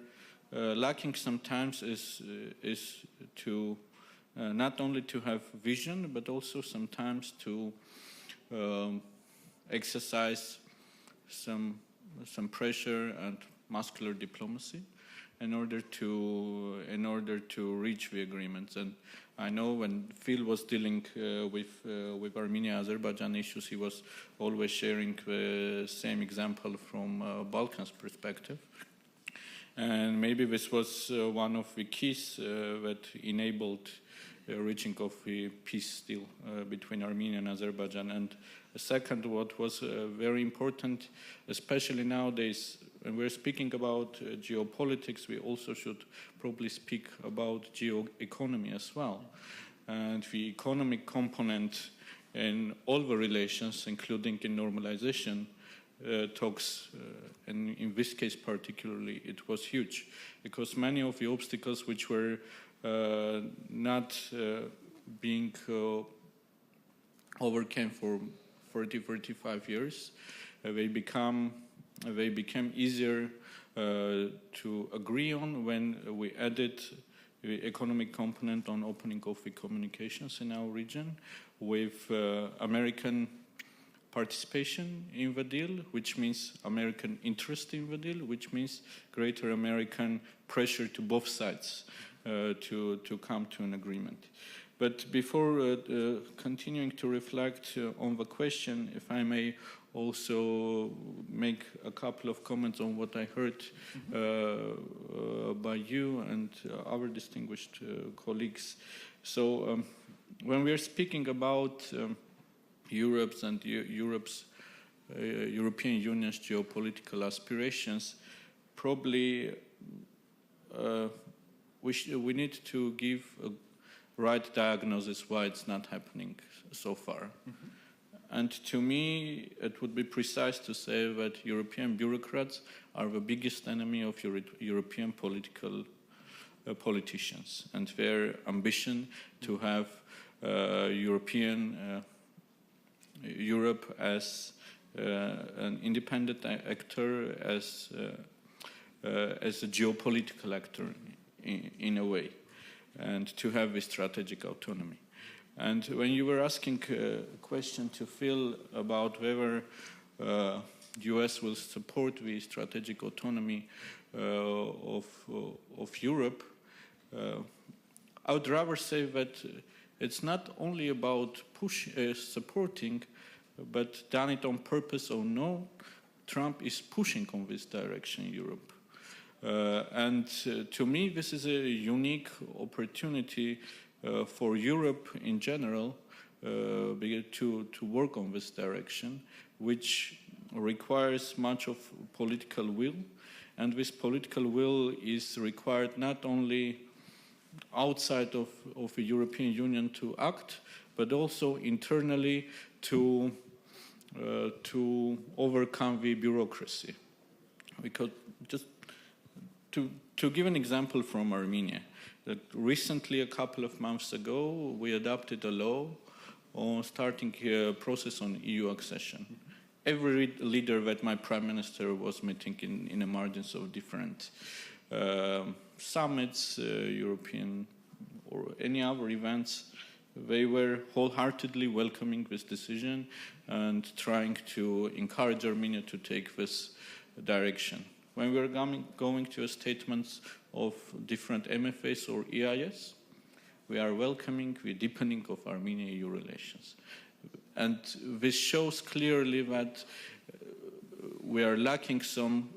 lacking sometimes is to not only to have vision, but also sometimes to exercise some pressure and muscular diplomacy in order to reach the agreements. And I know when Phil was dealing with Armenia-Azerbaijan issues, he was always sharing the same example from Balkans perspective. And maybe this was one of the keys that enabled reaching of the peace deal between Armenia and Azerbaijan. And second, what was very important, especially nowadays, when we're speaking about geopolitics, we also should probably speak about geoeconomy as well. And the economic component in all the relations, including in normalization talks, and in this case particularly, it was huge, because many of the obstacles which were not being overcame for 30-35 years, they became easier to agree on when we added the economic component on opening of the communications in our region with American participation in the deal, which means American interest in the deal, which means greater American pressure to both sides to come to an agreement. But before continuing to reflect on the question, if I may also make a couple of comments on what I heard by you and our distinguished colleagues. So when we are speaking about Europe's and European Union's geopolitical aspirations, probably we need to give a right diagnosis why it's not happening so far. Mm-hmm. And to me, it would be precise to say that European bureaucrats are the biggest enemy of European politicians, and their ambition to have Europe as an independent actor, as a geopolitical actor in a way, and to have a strategic autonomy. And when you were asking a question to Phil about whether the US will support the strategic autonomy of Europe, I would rather say that it's not only about supporting, but done it on purpose or no, Trump is pushing on this direction in Europe. And to me, this is a unique opportunity for Europe in general to work on this direction, which requires much of political will, and this political will is required not only outside of the European Union to act, but also internally to overcome the bureaucracy. Because just to give an example from Armenia, that recently, a couple of months ago, we adopted a law on starting a process on EU accession. Every leader that my prime minister was meeting in the margins of different summits, European or any other events, they were wholeheartedly welcoming this decision and trying to encourage Armenia to take this direction. When we are going to statements of different MFAs or EIS, we are welcoming the deepening of Armenia-EU relations. And this shows clearly that we are lacking some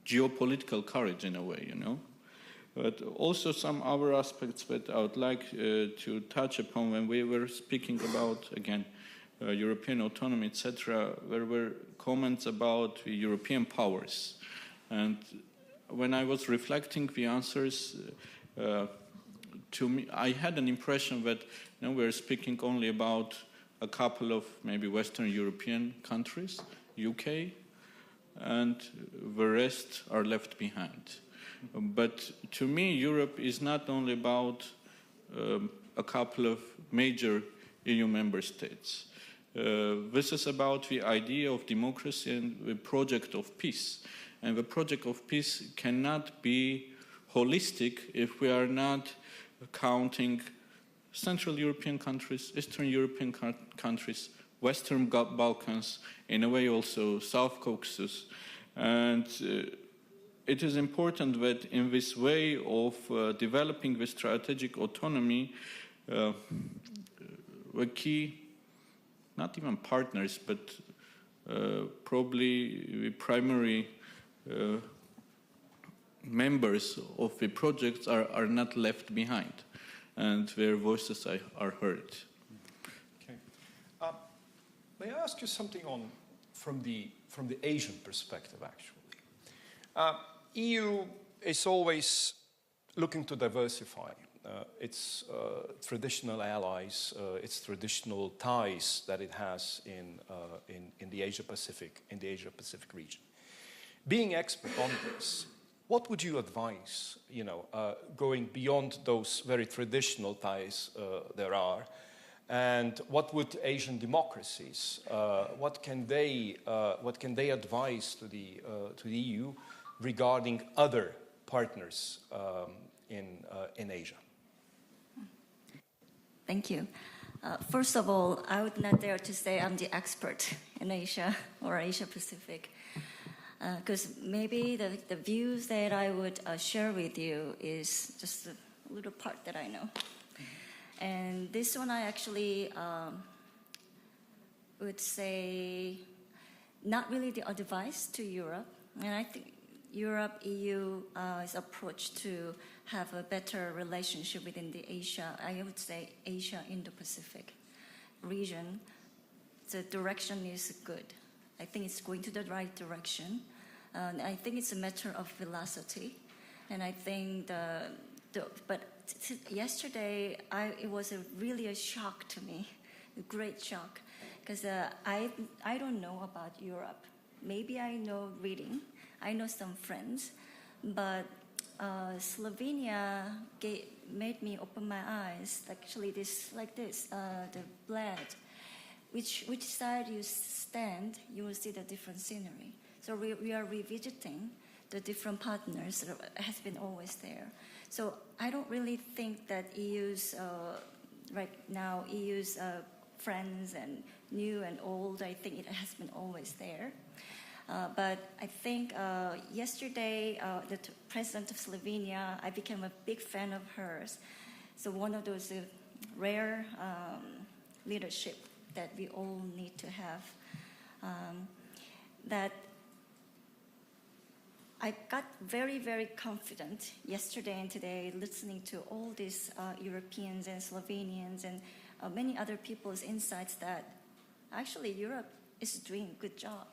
geopolitical courage in a way, you know. But also some other aspects that I would like to touch upon when we were speaking about, again, European autonomy, etc. There were comments about the European powers. And when I was reflecting the answers, to me, I had an impression that we're speaking only about a couple of maybe Western European countries, UK, and the rest are left behind. But to me, Europe is not only about a couple of major EU member states. This is about the idea of democracy and the project of peace. And the project of peace cannot be holistic if we are not counting Central European countries, Eastern European countries, Western Balkans, in a way also South Caucasus. And it is important that in this way of developing the strategic autonomy, the key, not even partners, but probably the primary members of the projects are not left behind, and their voices are heard. Okay. May I ask you something from the Asian perspective, actually? EU is always looking to diversify its traditional allies, its traditional ties that it has in the Asia Pacific region. Being expert on this, what would you advise, going beyond those very traditional ties there are, and what would Asian democracies, what can they advise to the EU regarding other partners in Asia? Thank you. First of all, I would not dare to say I'm the expert in Asia or Asia Pacific. Because maybe the views that I would share with you is just a little part that I know. And this one I actually would say not really the advice to Europe. And I think Europe, EU's approach to have a better relationship within the Asia, I would say Asia Indo-Pacific region, the direction is good. I think it's going to the right direction. I think it's a matter of velocity. And I think but yesterday, it was really a shock to me, a great shock. Because I don't know about Europe. Maybe I know reading. I know some friends. But Slovenia made me open my eyes. Actually, the Bled. Which side you stand, you will see the different scenery. So we are revisiting the different partners that has been always there. So I don't really think that EU's friends and new and old, I think it has been always there. But I think yesterday, the president of Slovenia, I became a big fan of hers. So one of those rare leadership that we all need to have. That I got very, very confident yesterday and today listening to all these Europeans and Slovenians and many other people's insights that actually Europe is doing a good job.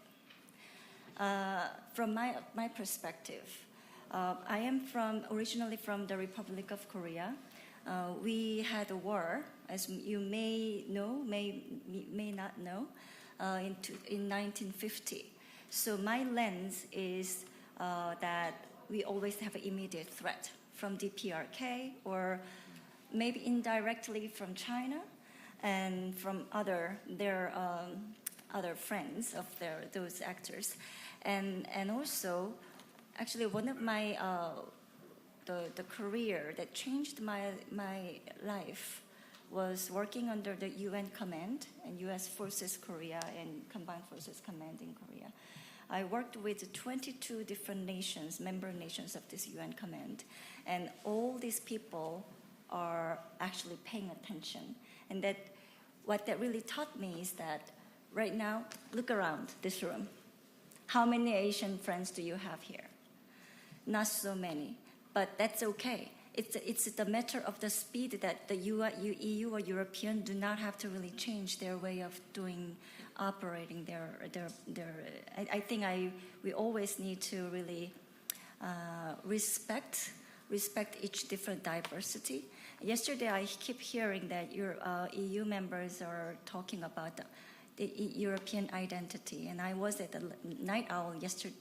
From my perspective, I am originally from the Republic of Korea. We had a war, as you may know, may not know, in 1950. So my lens is that we always have an immediate threat from DPRK or maybe indirectly from China and from their other friends of those actors. And also, actually, one of my the career that changed my life was working under the UN Command and U.S. Forces Korea and Combined Forces Command in Korea. I worked with 22 different nations, member nations of this UN Command, and all these people are actually paying attention. And what that really taught me is that right now, look around this room. How many Asian friends do you have here? Not so many, but that's okay. It's the matter of the speed that the EU or European do not have to really change their way of operating their. I think we always need to really respect each different diversity. Yesterday, I keep hearing that your EU members are talking about the European identity, and I was at the night owl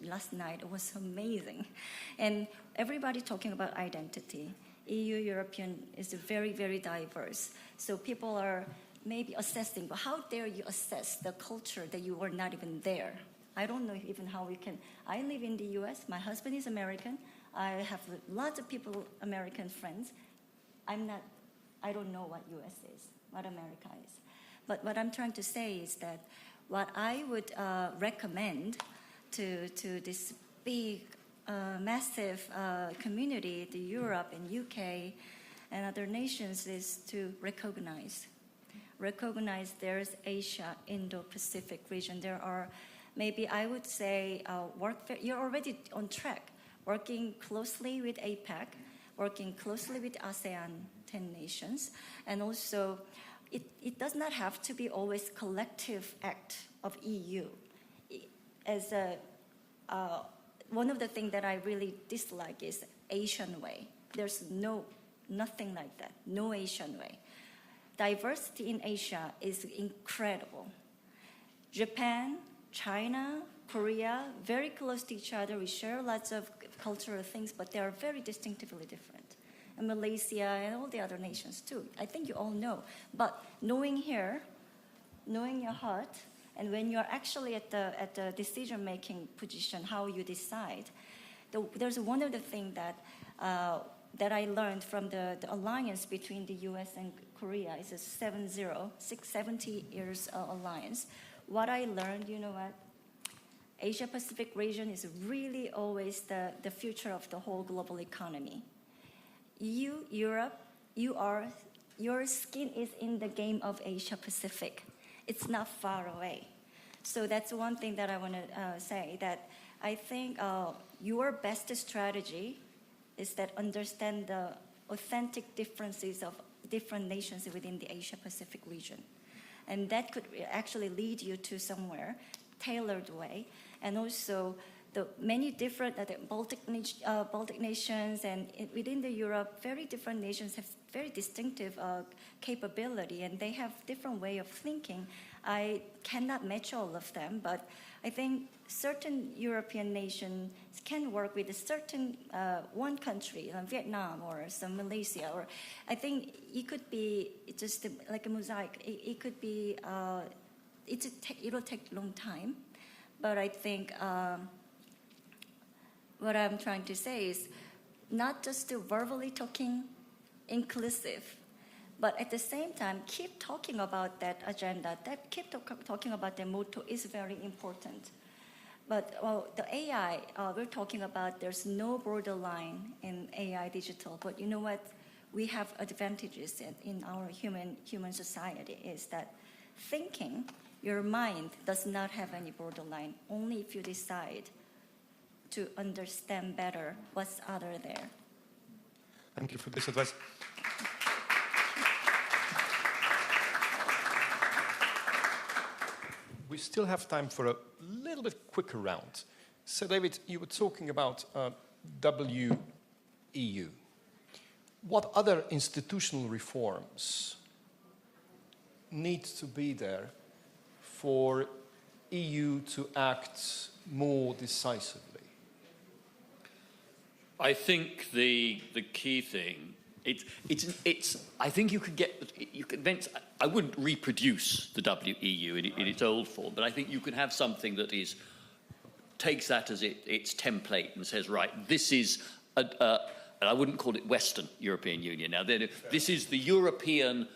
last night. It was amazing, and everybody talking about identity. EU European is very, very diverse, so people are maybe assessing, but how dare you assess the culture that you were not even there? I don't know even how we can. I live in the US, my husband is American, I have lots of people, American friends. I don't know what US is, what America is. But what I'm trying to say is that what I would recommend to this big, massive community, the Europe and UK and other nations, is to recognize there's Asia, Indo-Pacific region. There are, maybe I would say, you're already on track, working closely with APEC, working closely with ASEAN 10 nations, and also it does not have to be always collective act of EU. As one of the things that I really dislike is Asian way. There's nothing like that, no Asian way. Diversity in Asia is incredible. Japan, China, Korea, very close to each other. We share lots of cultural things, but they are very distinctively different. And Malaysia and all the other nations too. I think you all know. But knowing your heart, and when you're actually at the decision-making position, how you decide, there's one of the things that I learned from the alliance between the U.S. and Korea. It's a 70 years alliance. What I learned, you know what? Asia-Pacific region is really always the future of the whole global economy. EU, Europe, your skin is in the game of Asia-Pacific. It's not far away. So that's one thing that I want to say, that I think your best strategy is that understand the authentic differences of different nations within the Asia-Pacific region. And that could actually lead you to somewhere, tailored way. And also the many different Baltic nations and within the Europe, very different nations have very distinctive capability, and they have different way of thinking. I cannot match all of them, but I think certain European nations can work with a certain one country, like Vietnam or some Malaysia, or I think it could be just like a mosaic. It could be, it'll take a long time, but I think what I'm trying to say is not just to verbally talking inclusive, but at the same time, keep talking about that agenda, keep talking about the motto is very important. But the AI, we're talking about there's no borderline in AI digital, but you know what? We have advantages in our human society is that thinking, your mind does not have any borderline, only if you decide to understand better what's other there. Thank you for this advice. We still have time for a little bit quicker round. So, David, you were talking about WEU. What other institutional reforms need to be there for EU to act more decisively? I think the key thing, I think you can I wouldn't reproduce the WEU in its old form, but I think you can have something that takes that as its template and says, right, this is and I wouldn't call it Western European Union. Now, this is the European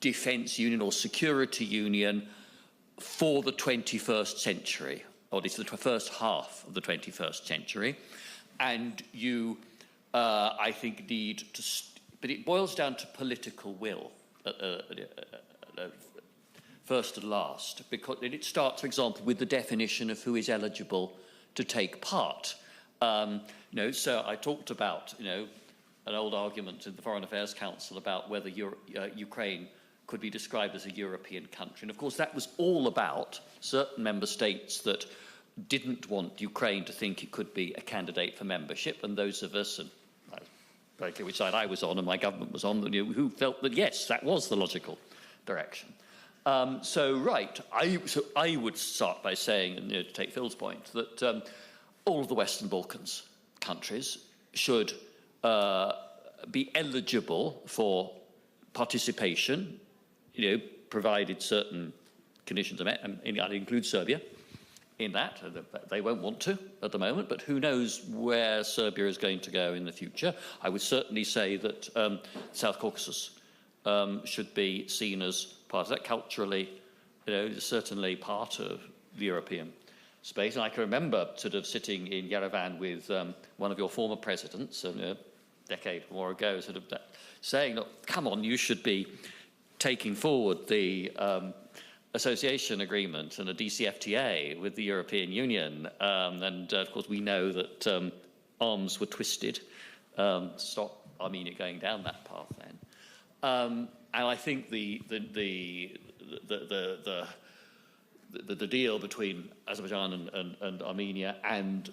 Defence Union or Security Union for the 21st century, or at least the first half of the 21st century. And you, I think, need to... But it boils down to political will, first and last, because it starts, for example, with the definition of who is eligible to take part. So I talked about, an old argument in the Foreign Affairs Council about whether Ukraine could be described as a European country. And of course, that was all about certain member states that didn't want Ukraine to think it could be a candidate for membership, and those of us, and I don't care which side I was on and my government was on, who felt that, yes, that was the logical direction. I would start by saying, to take Phil's point, that all of the Western Balkans countries should be eligible for participation, provided certain conditions are met, and that includes Serbia in that. They won't want to at the moment, but who knows where Serbia is going to go in the future. I would certainly say that South Caucasus should be seen as part of that. Culturally, certainly part of the European space. And I can remember sort of sitting in Yerevan with one of your former presidents a decade or more ago, sort of saying, look, come on, you should be taking forward the association agreement and a DCFTA with the European Union. Of course, we know that arms were twisted to stop Armenia going down that path then. And I think the deal between Azerbaijan and Armenia, and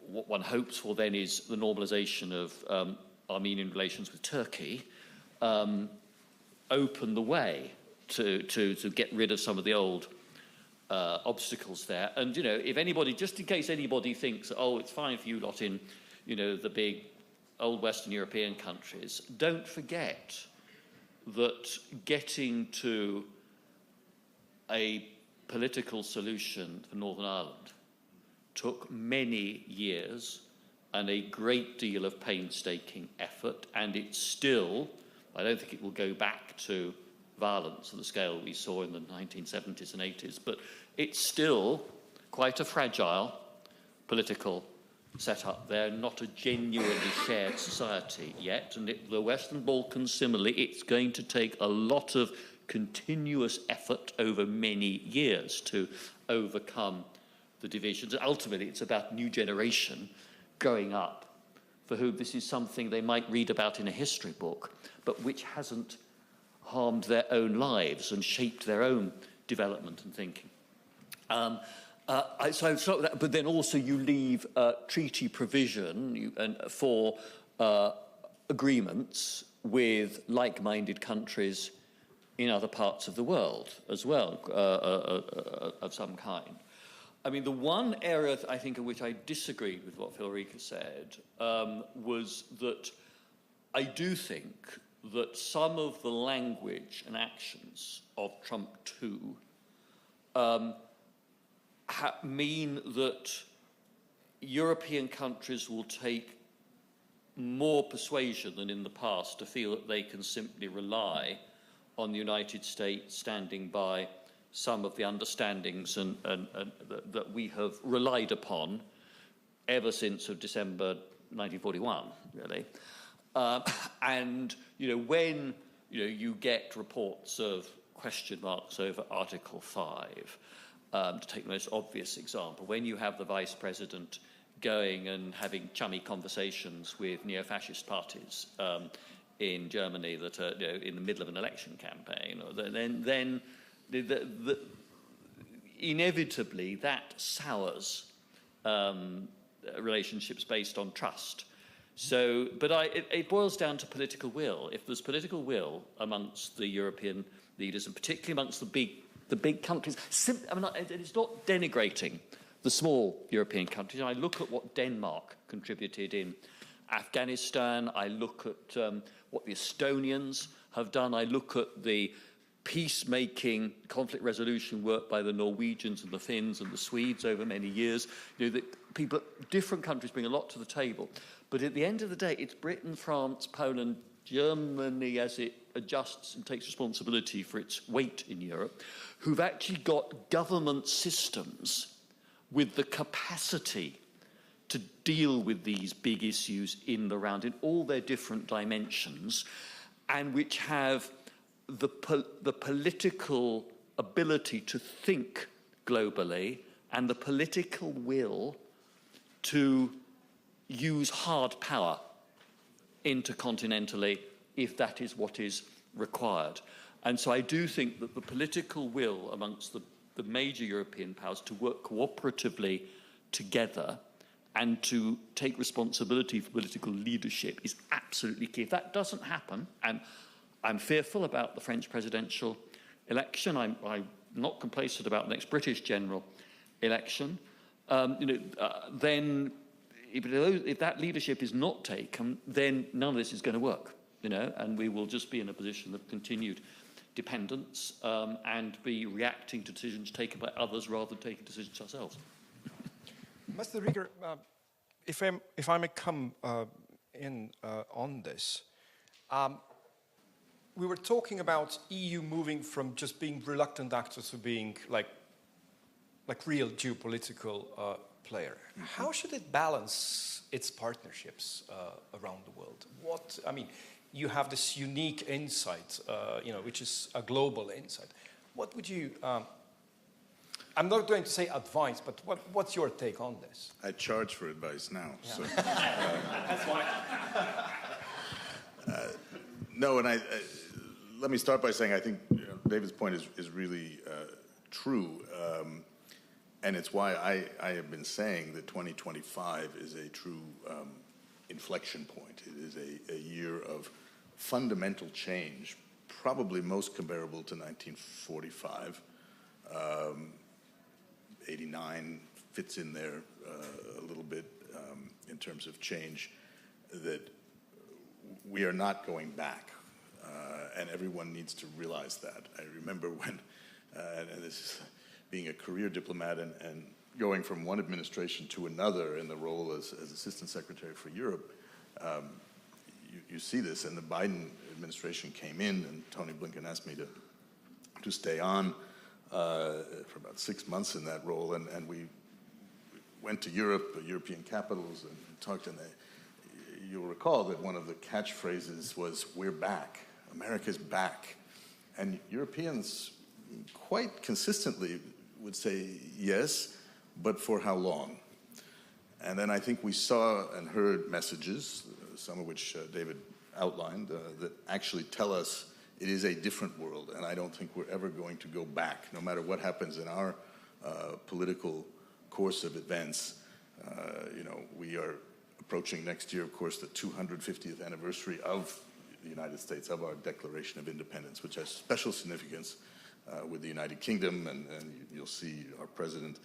what one hopes for then is the normalization of Armenian relations with Turkey, open the way to get rid of some of the old obstacles there. And, if anybody, just in case anybody thinks, oh, it's fine for you lot in, the big old Western European countries, don't forget that getting to a political solution for Northern Ireland took many years and a great deal of painstaking effort, and it's still, I don't think it will go back to violence on the scale we saw in the 1970s and 80s, but it's still quite a fragile political setup there, not a genuinely shared society yet. And the Western Balkans, similarly, it's going to take a lot of continuous effort over many years to overcome the divisions. Ultimately, it's about new generation growing up for whom this is something they might read about in a history book, but which hasn't harmed their own lives and shaped their own development and thinking. But then also you leave treaty provision for agreements with like-minded countries in other parts of the world as well, of some kind. I mean, the one area I think in which I disagreed with what Phil Rika said was that I do think that some of the language and actions of Trump 2 mean that European countries will take more persuasion than in the past to feel that they can simply rely on the United States standing by some of the understandings that we have relied upon ever since of December 1941, really. And, when, you get reports of question marks over Article 5, to take the most obvious example, when you have the Vice President going and having chummy conversations with neo-fascist parties in Germany that are in the middle of an election campaign, then inevitably that sours relationships based on trust. So, but it boils down to political will. If there's political will amongst the European leaders, and particularly amongst the big countries, it's not denigrating the small European countries. I look at what Denmark contributed in Afghanistan. I look at what the Estonians have done. I look at the peacemaking, conflict resolution work by the Norwegians and the Finns and the Swedes over many years. Different countries bring a lot to the table. But at the end of the day, it's Britain, France, Poland, Germany, as it adjusts and takes responsibility for its weight in Europe, who've actually got government systems with the capacity to deal with these big issues in the round, in all their different dimensions, and which have the political ability to think globally and the political will to use hard power intercontinentally if that is what is required. And so I do think that the political will amongst the major European powers to work cooperatively together and to take responsibility for political leadership is absolutely key. If that doesn't happen, and I'm fearful about the French presidential election, I'm not complacent about the next British general election, then if that leadership is not taken, then none of this is going to work, and we will just be in a position of continued dependence and be reacting to decisions taken by others rather than taking decisions ourselves. Mr. Rieger, if I may come in on this, we were talking about EU moving from just being reluctant actors to being like real geopolitical player. How should it balance its partnerships around the world? You have this unique insight, which is a global insight. What would you? I'm not going to say advice, but what's your take on this? I charge for advice now. Yeah. So, that's why. No, and let me start by saying I think David's point is really true. And it's why I have been saying that 2025 is a true inflection point. It is a year of fundamental change, probably most comparable to 1945. 89 fits in there a little bit in terms of change, that we are not going back. And everyone needs to realize that. I remember when, and this is being a career diplomat and going from one administration to another in the role as Assistant Secretary for Europe, you see this. And the Biden administration came in, and Tony Blinken asked me to stay on for about 6 months in that role. And we went to Europe, European capitals, and talked. And you'll recall that one of the catchphrases was, "We're back. America's back." And Europeans quite consistently would say yes, but for how long? And then I think we saw and heard messages, some of which David outlined, that actually tell us it is a different world, and I don't think we're ever going to go back, no matter what happens in our political course of events. We are approaching next year, of course, the 250th anniversary of the United States, of our Declaration of Independence, which has special significance with the United Kingdom, and you'll see our president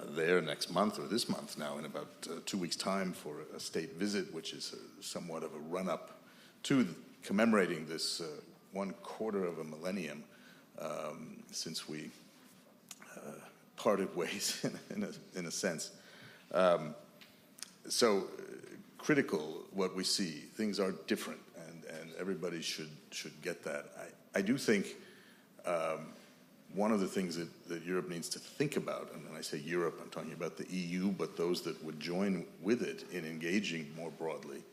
there next month, or this month now, in about 2 weeks' time for a state visit, which is somewhat of a run-up to commemorating this 1/4 of a millennium since we parted ways in a sense. So critical what we see. Things are different, and everybody should get that. I do think one of the things that Europe needs to think about, and when I say Europe, I'm talking about the EU, but those that would join with it in engaging more broadly,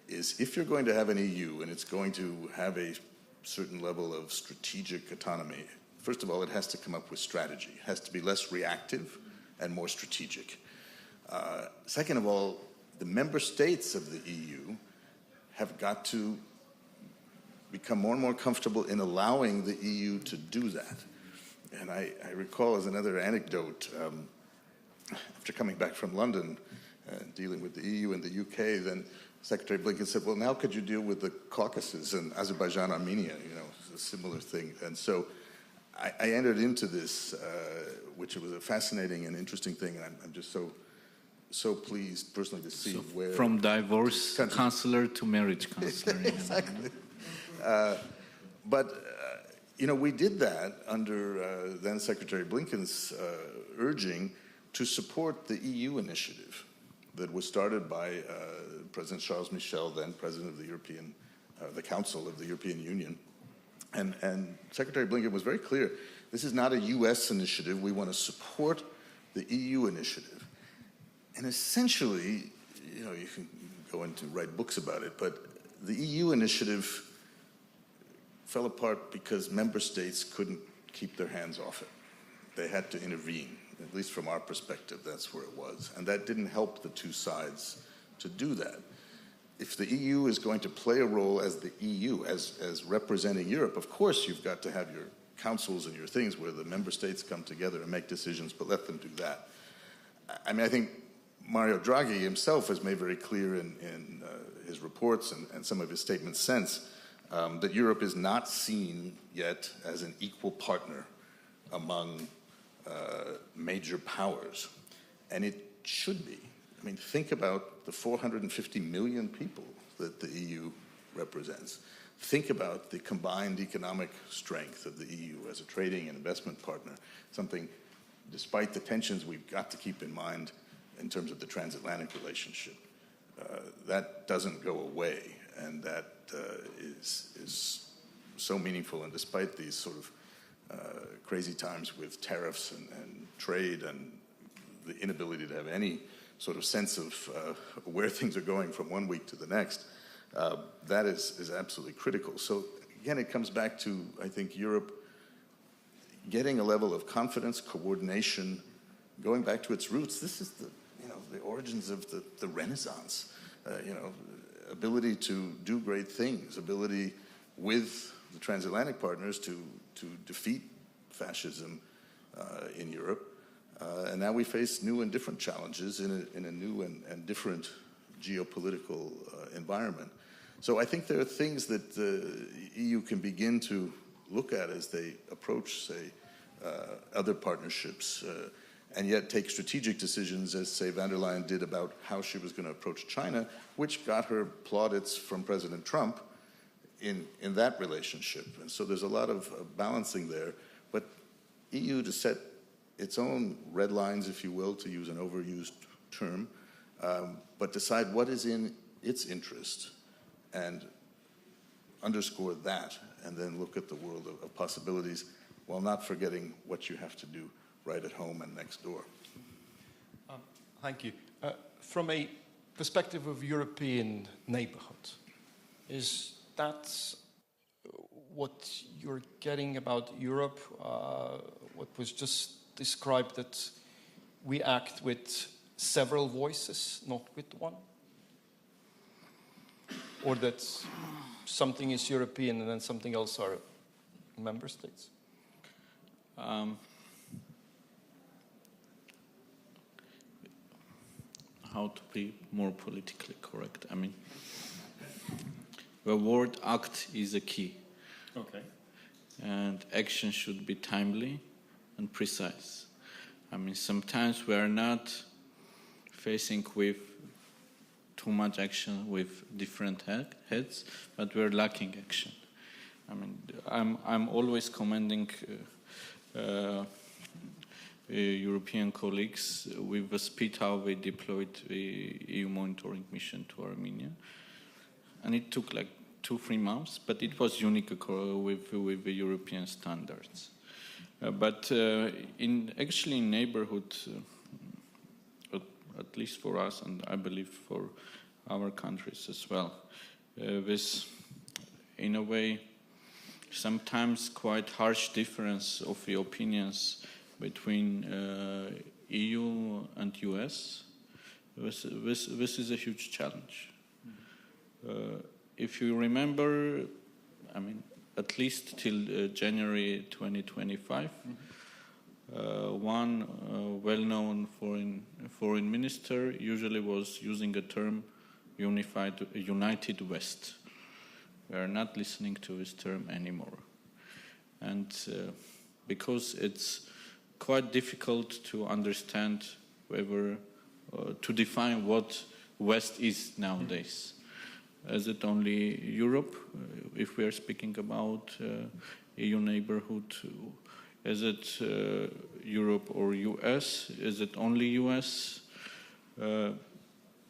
is if you're going to have an EU and it's going to have a certain level of strategic autonomy, first of all, it has to come up with strategy. It has to be less reactive and more strategic. Second of all, the member states of the EU have got to become more and more comfortable in allowing the EU to do that. And I recall as another anecdote, after coming back from London, dealing with the EU and the UK, then Secretary Blinken said, well, now could you deal with the Caucasus and Azerbaijan, Armenia, it's a similar thing. And so I entered into this, which was a fascinating and interesting thing, and I'm just so pleased personally to see where... From divorce counselor to marriage counselor. Exactly. We did that under then Secretary Blinken's urging to support the EU initiative that was started by President Charles Michel, then President of the Council of the European Union. And Secretary Blinken was very clear, this is not a US initiative, we want to support the EU initiative. And essentially, you can go into write books about it, but the EU initiative fell apart because member states couldn't keep their hands off it. They had to intervene, at least from our perspective, that's where it was. And that didn't help the two sides to do that. If the EU is going to play a role as the EU, as representing Europe, of course you've got to have your councils and your things where the member states come together and make decisions, but let them do that. I think Mario Draghi himself has made very clear in his reports and some of his statements since that Europe is not seen yet as an equal partner among major powers, and it should be. Think about the 450 million people that the EU represents. Think about the combined economic strength of the EU as a trading and investment partner, something, despite the tensions, we've got to keep in mind in terms of the transatlantic relationship. That doesn't go away, and that is so meaningful, and despite these sort of crazy times with tariffs and trade and the inability to have any sort of sense of where things are going from one week to the next, that is absolutely critical. So again, it comes back to, I think, Europe getting a level of confidence, coordination, going back to its roots. This is the origins of the Renaissance, ability to do great things, ability with the transatlantic partners to defeat fascism in Europe. And now we face new and different challenges in a new and different geopolitical environment. So I think there are things that the EU can begin to look at as they approach, say, other partnerships, and yet take strategic decisions, as, say, van der Leyen did about how she was going to approach China, which got her plaudits from President Trump in that relationship. And so there's a lot of balancing there. But EU to set its own red lines, if you will, to use an overused term, but decide what is in its interest and underscore that, and then look at the world of possibilities while not forgetting what you have to do right at home and next door. Thank you. From a perspective of European neighborhood, is that what you're getting about Europe? What was just described, that we act with several voices, not with one? Or that something is European and then something else are member states? How to be more politically correct? The word act is a key. Okay. And action should be timely and precise. Sometimes we are not facing with too much action with different heads, but we're lacking action. I'm always commending European colleagues with the speed how they deployed the EU monitoring mission to Armenia. And it took like 2-3 months, but it was unique with the European standards. But in neighborhood, at least for us, and I believe for our countries as well, this, in a way, sometimes quite harsh difference of the opinions between EU and US. This is a huge challenge. If you remember, at least till January 2025, one well-known foreign minister usually was using a term united West. We are not listening to this term anymore. And because it's quite difficult to understand whether, to define what West is nowadays. Is it only Europe, if we are speaking about EU neighborhood? Is it Europe or US? Is it only US?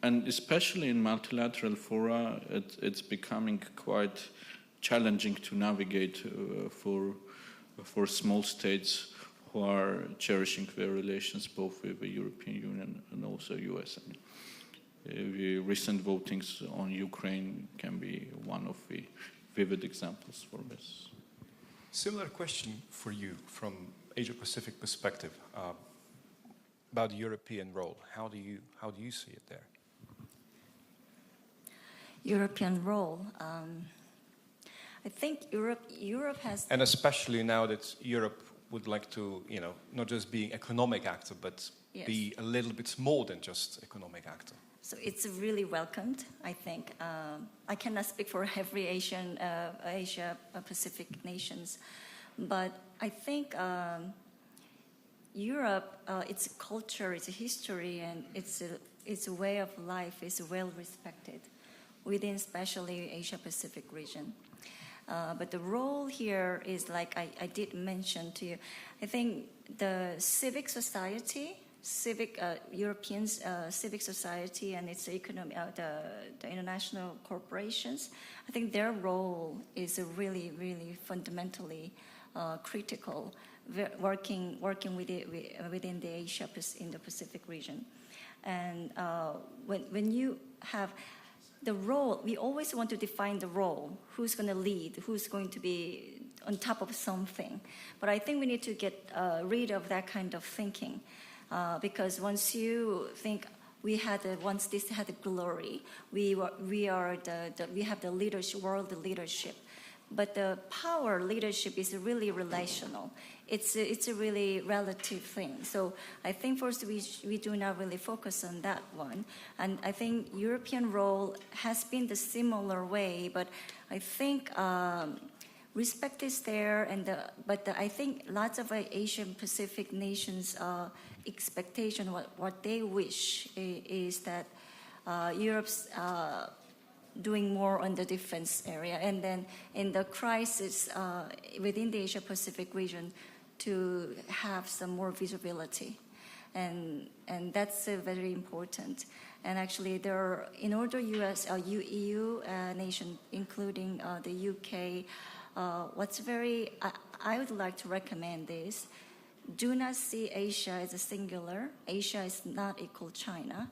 And especially in multilateral fora, it's becoming quite challenging to navigate for small states who are cherishing their relations both with the European Union and also US. And the recent votings on Ukraine can be one of the vivid examples for this. Similar question for you from Asia-Pacific perspective about the European role. How do you see it there? European role. I think Europe has... And especially now that Europe would like to, not just be an economic actor, but yes, be a little bit more than just economic actor. So it's really welcomed, I think. I cannot speak for every Asia-Pacific nations, but I think Europe, its culture, its history, and its way of life is well respected within especially Asia-Pacific region. But the role here is, like I did mention to you, I think the civic society, European civic society and its economy, the international corporations, I think their role is really, really fundamentally critical, working within the in the Pacific region. And when you have the role, we always want to define the role, who's going to lead, who's going to be on top of something. But I think we need to get rid of that kind of thinking, because once you think once this had the glory, we have the leadership, world leadership. But the power leadership is really relational. It's a really relative thing. So I think first we do not really focus on that one. And I think European role has been the similar way, but I think respect is there. But I think lots of Asian Pacific nations' expectation, what they wish is that Europe's doing more on the defense area, and then in the crisis within the Asia-Pacific region to have some more visibility, and that's very important. And actually, there are, in order EU nation, including the UK, what's very I would like to recommend this: do not see Asia as a singular. Asia is not equal China.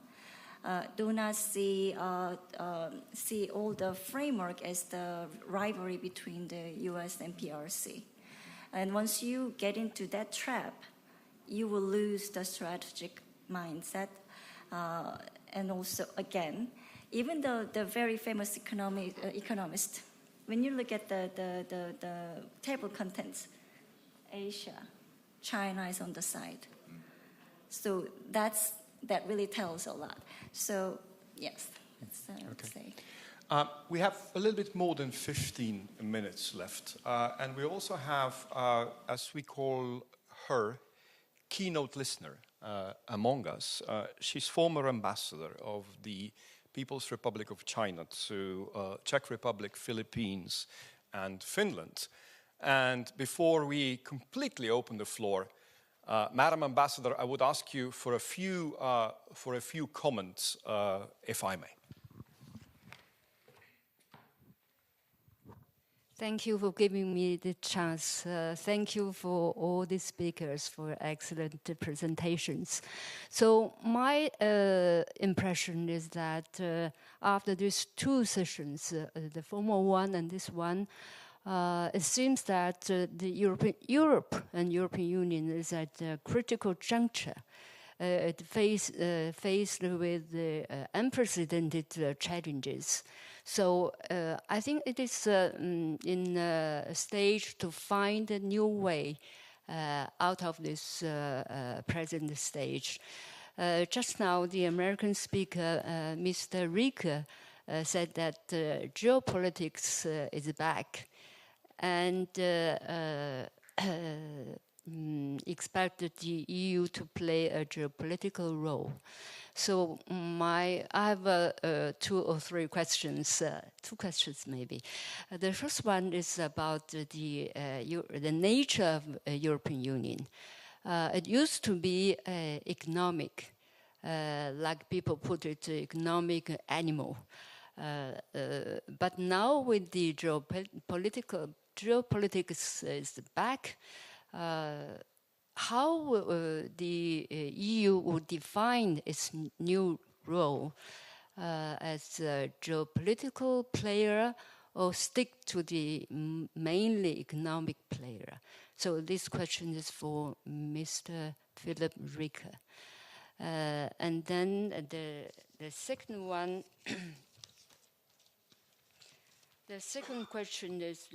Do not see all the framework as the rivalry between the US and PRC. And once you get into that trap, you will lose the strategic mindset. And also, again, even though the very famous economist, when you look at the table contents, Asia, China is on the side. So that really tells a lot. So, yes, that's what I would say. We have a little bit more than 15 minutes left. And we also have, as we call her, keynote listener among us. She's former ambassador of the People's Republic of China to Czech Republic, Philippines, and Finland. And before we completely open the floor, Madam Ambassador, I would ask you for a few comments, if I may. Thank you for giving me the chance. Thank you for all the speakers for excellent presentations. So my impression is that after these two sessions, the former one and this one, it seems that Europe and European Union is at a critical juncture. Faced with the unprecedented challenges. So I think it is in a stage to find a new way out of this present stage. Just now, the American speaker, Mr. Rieker, said that geopolitics is back, and expected the EU to play a geopolitical role. So I have 2 or 3 questions, 2 questions maybe. The first one is about the nature of European Union. It used to be economic, like people put it, economic animal. But now with the geopolitics is back, how the EU would define its new role as a geopolitical player or stick to the mainly economic player? So this question is for Mr. Philip Rieker. And then the second one, the second question is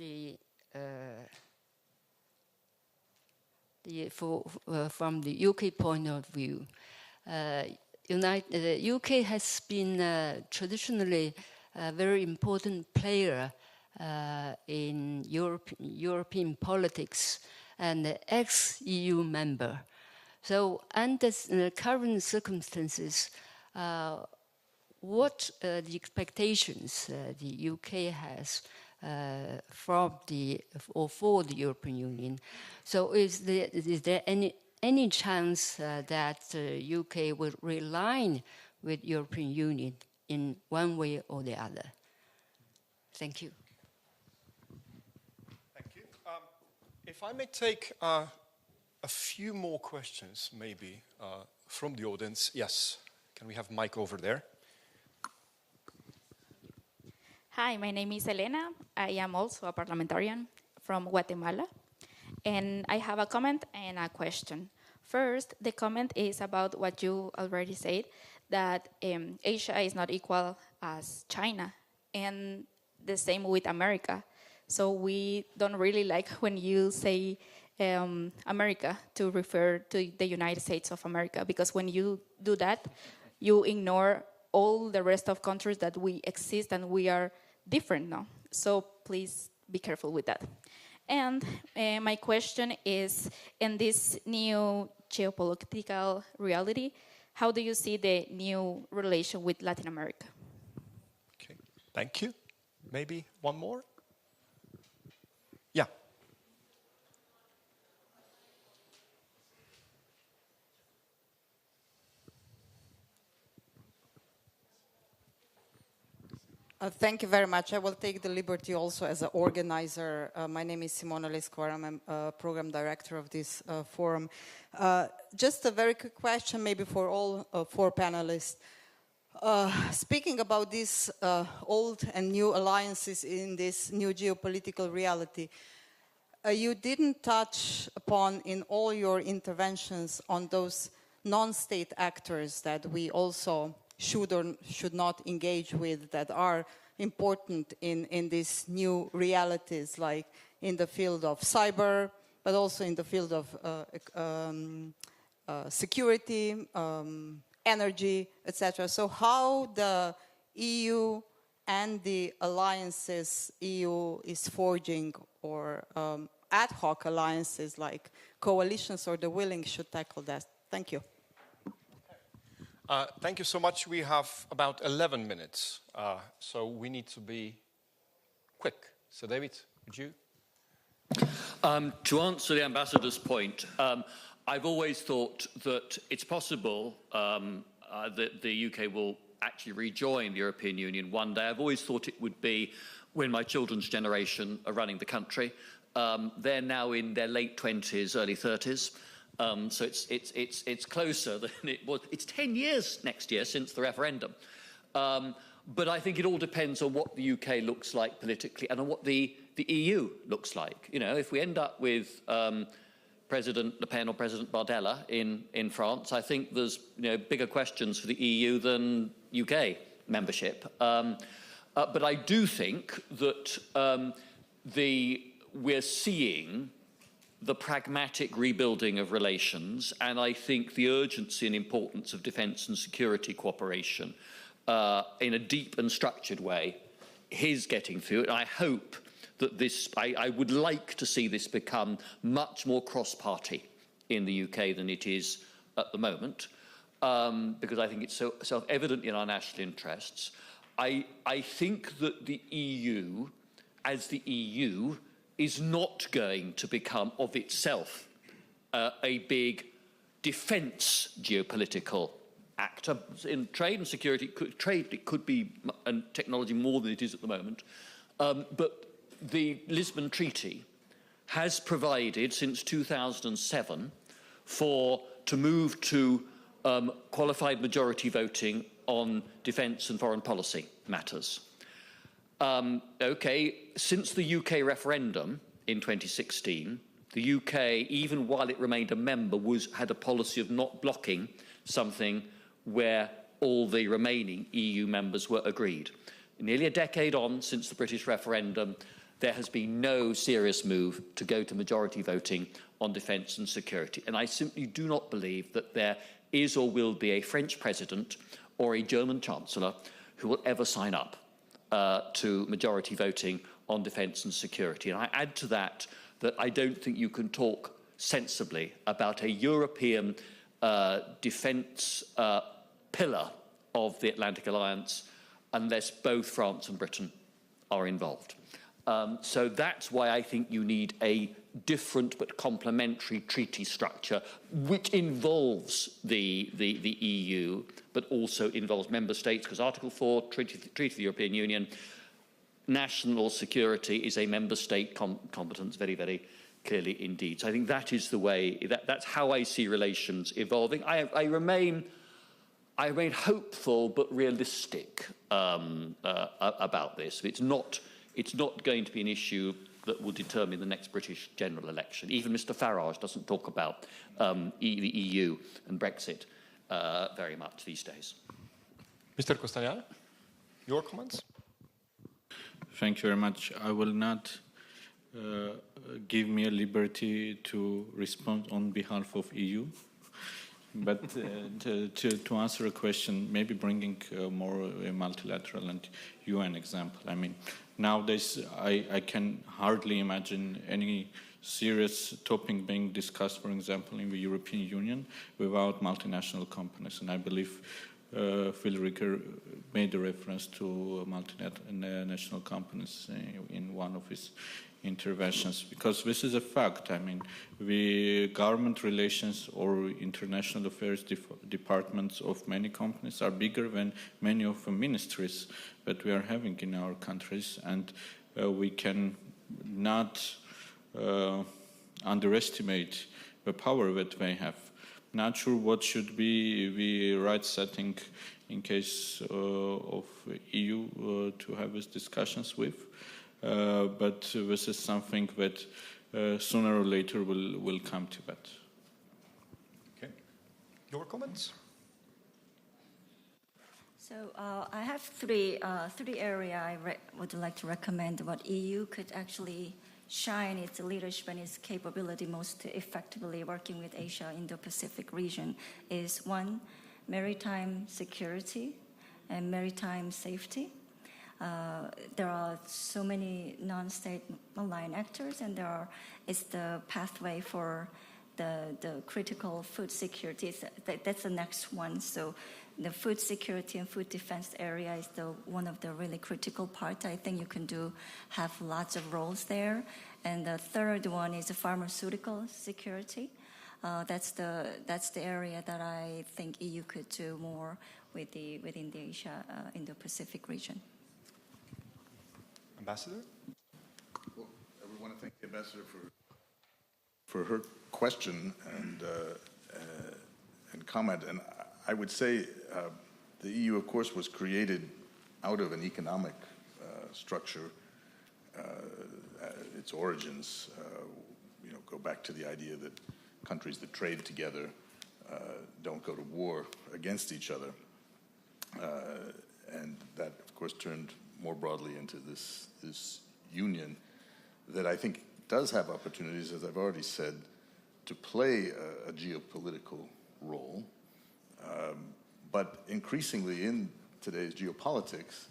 from the UK point of view. UK has been traditionally a very important player in European politics and ex-EU member. So under the current circumstances, what the expectations the UK has for the European Union? So is there any chance that UK will realign with European Union in one way or the other? Thank you. Thank you. If I may take a few more questions, maybe, from the audience. Yes, can we have a mic over there? Hi, my name is Elena. I am also a parliamentarian from Guatemala. And I have a comment and a question. First, the comment is about what you already said, that Asia is not equal as China, and the same with America. So we don't really like when you say America to refer to the United States of America, because when you do that, you ignore all the rest of countries that we exist and we are different now. So please be careful with that. And my question is, in this new geopolitical reality, how do you see the new relation with Latin America? Okay, thank you. Maybe one more? Yeah. Thank you very much. I will take the liberty also as an organizer. My name is Simona Lescuara. I'm a program director of this forum. Just a very quick question, maybe for all 4 panelists. Speaking about these old and new alliances in this new geopolitical reality, you didn't touch upon in all your interventions on those non-state actors that we also should or should not engage with, that are important in these new realities, like in the field of cyber, but also in the field of security, energy, etc. So how the EU and the alliances EU is forging, or ad hoc alliances like coalitions or the willing, should tackle that. Thank you. Thank you so much. We have about 11 minutes, so we need to be quick. So David, would you? To answer the ambassador's point, I've always thought that it's possible that the UK will actually rejoin the European Union one day. I've always thought it would be when my children's generation are running the country. They're now in their late 20s, early 30s. So it's closer than it was. It's 10 years next year since the referendum. But I think it all depends on what the UK looks like politically and on what the EU looks like. You know, if we end up with President Le Pen or President Bardella in France, I think there's bigger questions for the EU than UK membership. But I do think that we're seeing the pragmatic rebuilding of relations, and I think the urgency and importance of defence and security cooperation in a deep and structured way is getting through. And I hope that this, I would like to see this become much more cross-party in the UK than it is at the moment, because I think it's so self-evident in our national interests. I think that the EU, as the EU, is not going to become of itself a big defence geopolitical actor. In trade and security, it could be and technology more than it is at the moment. But the Lisbon Treaty has provided since 2007 to move to qualified majority voting on defence and foreign policy matters. Since the UK referendum in 2016, the UK, even while it remained a member, had a policy of not blocking something where all the remaining EU members were agreed. Nearly a decade on since the British referendum, there has been no serious move to go to majority voting on defence and security. And I simply do not believe that there is or will be a French president or a German chancellor who will ever sign up to majority voting on defence and security. And I add to that that I don't think you can talk sensibly about a European defence pillar of the Atlantic Alliance unless both France and Britain are involved. So that's why I think you need a different but complementary treaty structure, which involves the EU, but also involves member states, because Article 4, Treaty of the European Union, national security is a member state competence, very, very clearly indeed. So I think that is the way, that's how I see relations evolving. I remain hopeful but realistic about this. It's not going to be an issue that will determine the next British general election. Even Mr Farage doesn't talk about the EU and Brexit very much these days. Mr Costagnano, your comments? Thank you very much. I will not give me a liberty to respond on behalf of EU, but to answer a question, maybe bringing more a multilateral and UN example. I mean, nowadays I can hardly imagine any serious topic being discussed, for example, in the European Union without multinational companies. And I believe Phil Ricker made a reference to multinational companies in one of his interventions, because this is a fact. I mean, the government relations or international affairs departments of many companies are bigger than many of the ministries that we are having in our countries, and we can not underestimate the power that they have. Not sure what should be the right setting in case of EU to have these discussions with. But this is something that sooner or later will come to that. Okay. Your comments? So I have three areas I would like to recommend what EU could actually shine its leadership and its capability most effectively working with Asia Indo-Pacific region is one, maritime security and maritime safety. There are so many non-state aligned actors, and it's the pathway for the critical food security. That's the next one. So the food security and food defense area is one of the really critical parts. I think you can have lots of roles there. And the third one is the pharmaceutical security. That's the area that I think EU could do more within the Asia Indo-Pacific region. Ambassador? Well, I want to thank the Ambassador for her question and comment. And I would say the EU, of course, was created out of an economic structure. Its origins, go back to the idea that countries that trade together don't go to war against each other, and that, of course, turned more broadly into this union that I think does have opportunities, as I've already said, to play a geopolitical role. But increasingly in today's geopolitics,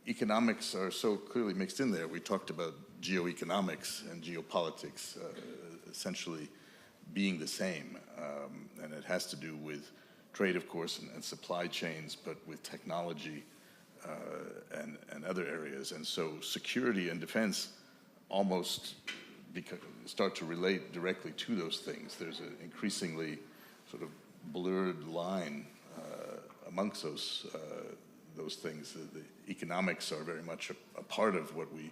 economics are so clearly mixed in there. We talked about geoeconomics and geopolitics essentially being the same. And it has to do with trade, of course, and supply chains, but with technology and other areas. And so security and defense almost start to relate directly to those things. There's an increasingly sort of blurred line amongst those things. The economics are very much a part of what we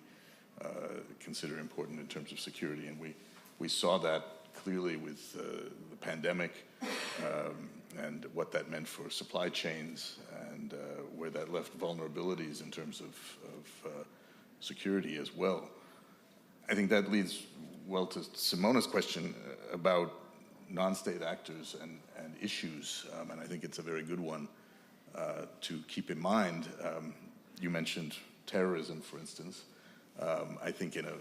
consider important in terms of security, and we saw that clearly with the pandemic and what that meant for supply chains and where that left vulnerabilities in terms of security as well. I think that leads well to Simona's question about non-state actors and issues, and I think it's a very good one to keep in mind. You mentioned terrorism, for instance. I think in a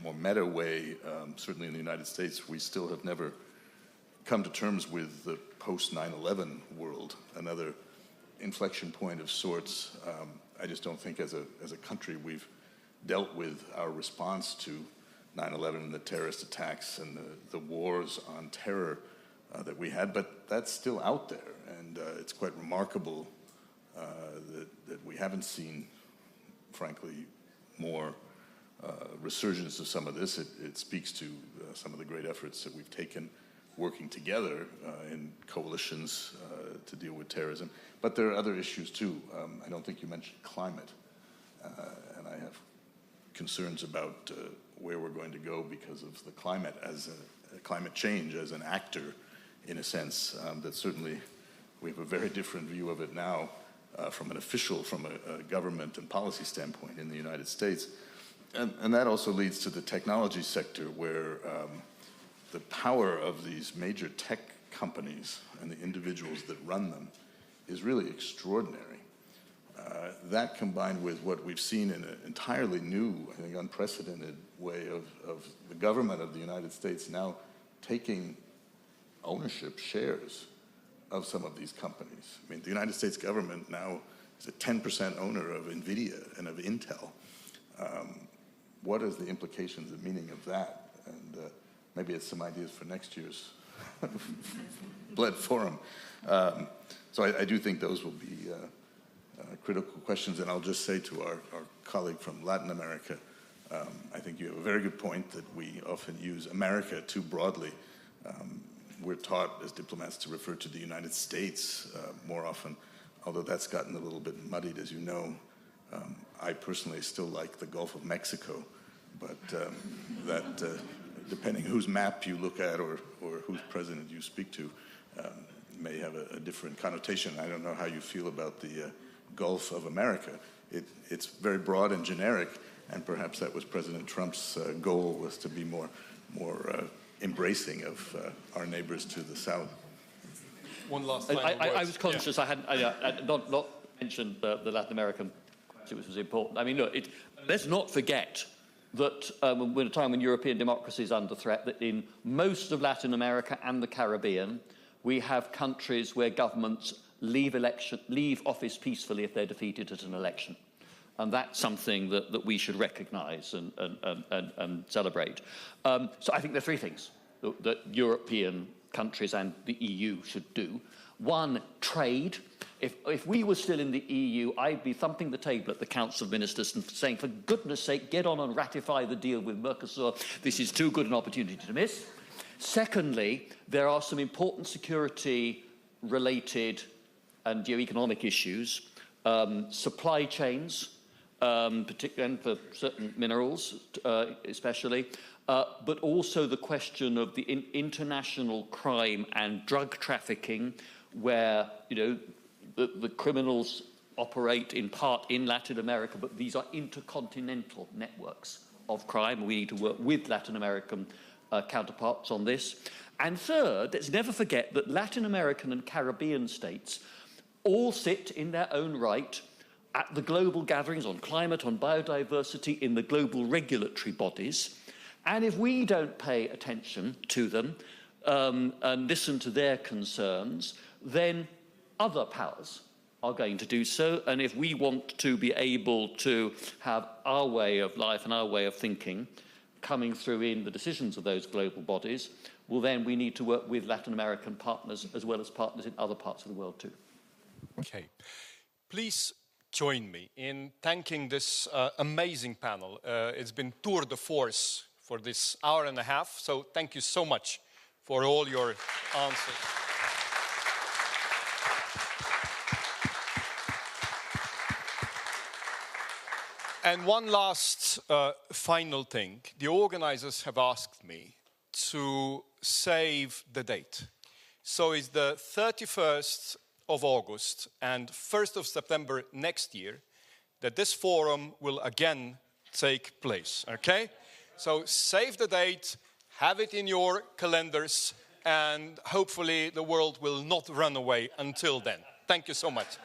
more meta way, certainly in the United States, we still have never come to terms with the post-9/11 world, another inflection point of sorts. I just don't think as a country we've dealt with our response to 9/11 and the terrorist attacks and the wars on terror that we had, but that's still out there, and it's quite remarkable that we haven't seen, frankly, more resurgence of some of this. It speaks to some of the great efforts that we've taken working together in coalitions to deal with terrorism. But there are other issues too. I don't think you mentioned climate, and I have concerns about where we're going to go because of the climate as climate change as an actor, in a sense, that certainly we have a very different view of it now from a government and policy standpoint in the United States. And that also leads to the technology sector, where the power of these major tech companies and the individuals that run them is really extraordinary. That combined with what we've seen in an entirely new, I think unprecedented way of the government of the United States now taking ownership shares of some of these companies. I mean, the United States government now is a 10% owner of NVIDIA and of Intel. What is the implications and meaning of that? And maybe it's some ideas for next year's Bled Forum. So I do think those will be critical questions. And I'll just say to our colleague from Latin America, I think you have a very good point that we often use America too broadly. We're taught as diplomats to refer to the United States more often, although that's gotten a little bit muddied, as you know. I personally still like the Gulf of Mexico, but that, depending whose map you look at or whose president you speak to, may have a different connotation. I don't know how you feel about the Gulf of America. It's very broad and generic, and perhaps that was President Trump's goal, was to be more embracing of our neighbors to the south. One last I was conscious I hadn't not mentioned the Latin American question, which was important. I mean, look, let's not forget that we're in a time when European democracy is under threat, that in most of Latin America and the Caribbean, we have countries where governments leave office peacefully if they're defeated at an election. And that's something that we should recognise and celebrate. So I think there are three things that European countries and the EU should do. One, trade. If we were still in the EU, I'd be thumping the table at the Council of Ministers and saying, for goodness sake, get on and ratify the deal with Mercosur. This is too good an opportunity to miss. Secondly, there are some important security-related and geoeconomic issues, supply chains, particularly for certain minerals, especially, but also the question of the international crime and drug trafficking, where the criminals operate in part in Latin America, but these are intercontinental networks of crime. We need to work with Latin American counterparts on this. And third, let's never forget that Latin American and Caribbean states all sit in their own right at the global gatherings on climate, on biodiversity, in the global regulatory bodies. And if we don't pay attention to them and listen to their concerns, then other powers are going to do so. And if we want to be able to have our way of life and our way of thinking coming through in the decisions of those global bodies, well, then we need to work with Latin American partners as well as partners in other parts of the world too. Okay. Please join me in thanking this amazing panel. It's been tour de force for this hour and a half, so thank you so much for all your answers. And one last final thing. The organizers have asked me to save the date. So it's the 31st of August and 1st of September next year that this forum will again take place, okay? So save the date, have it in your calendars, and hopefully the world will not run away until then. Thank you so much.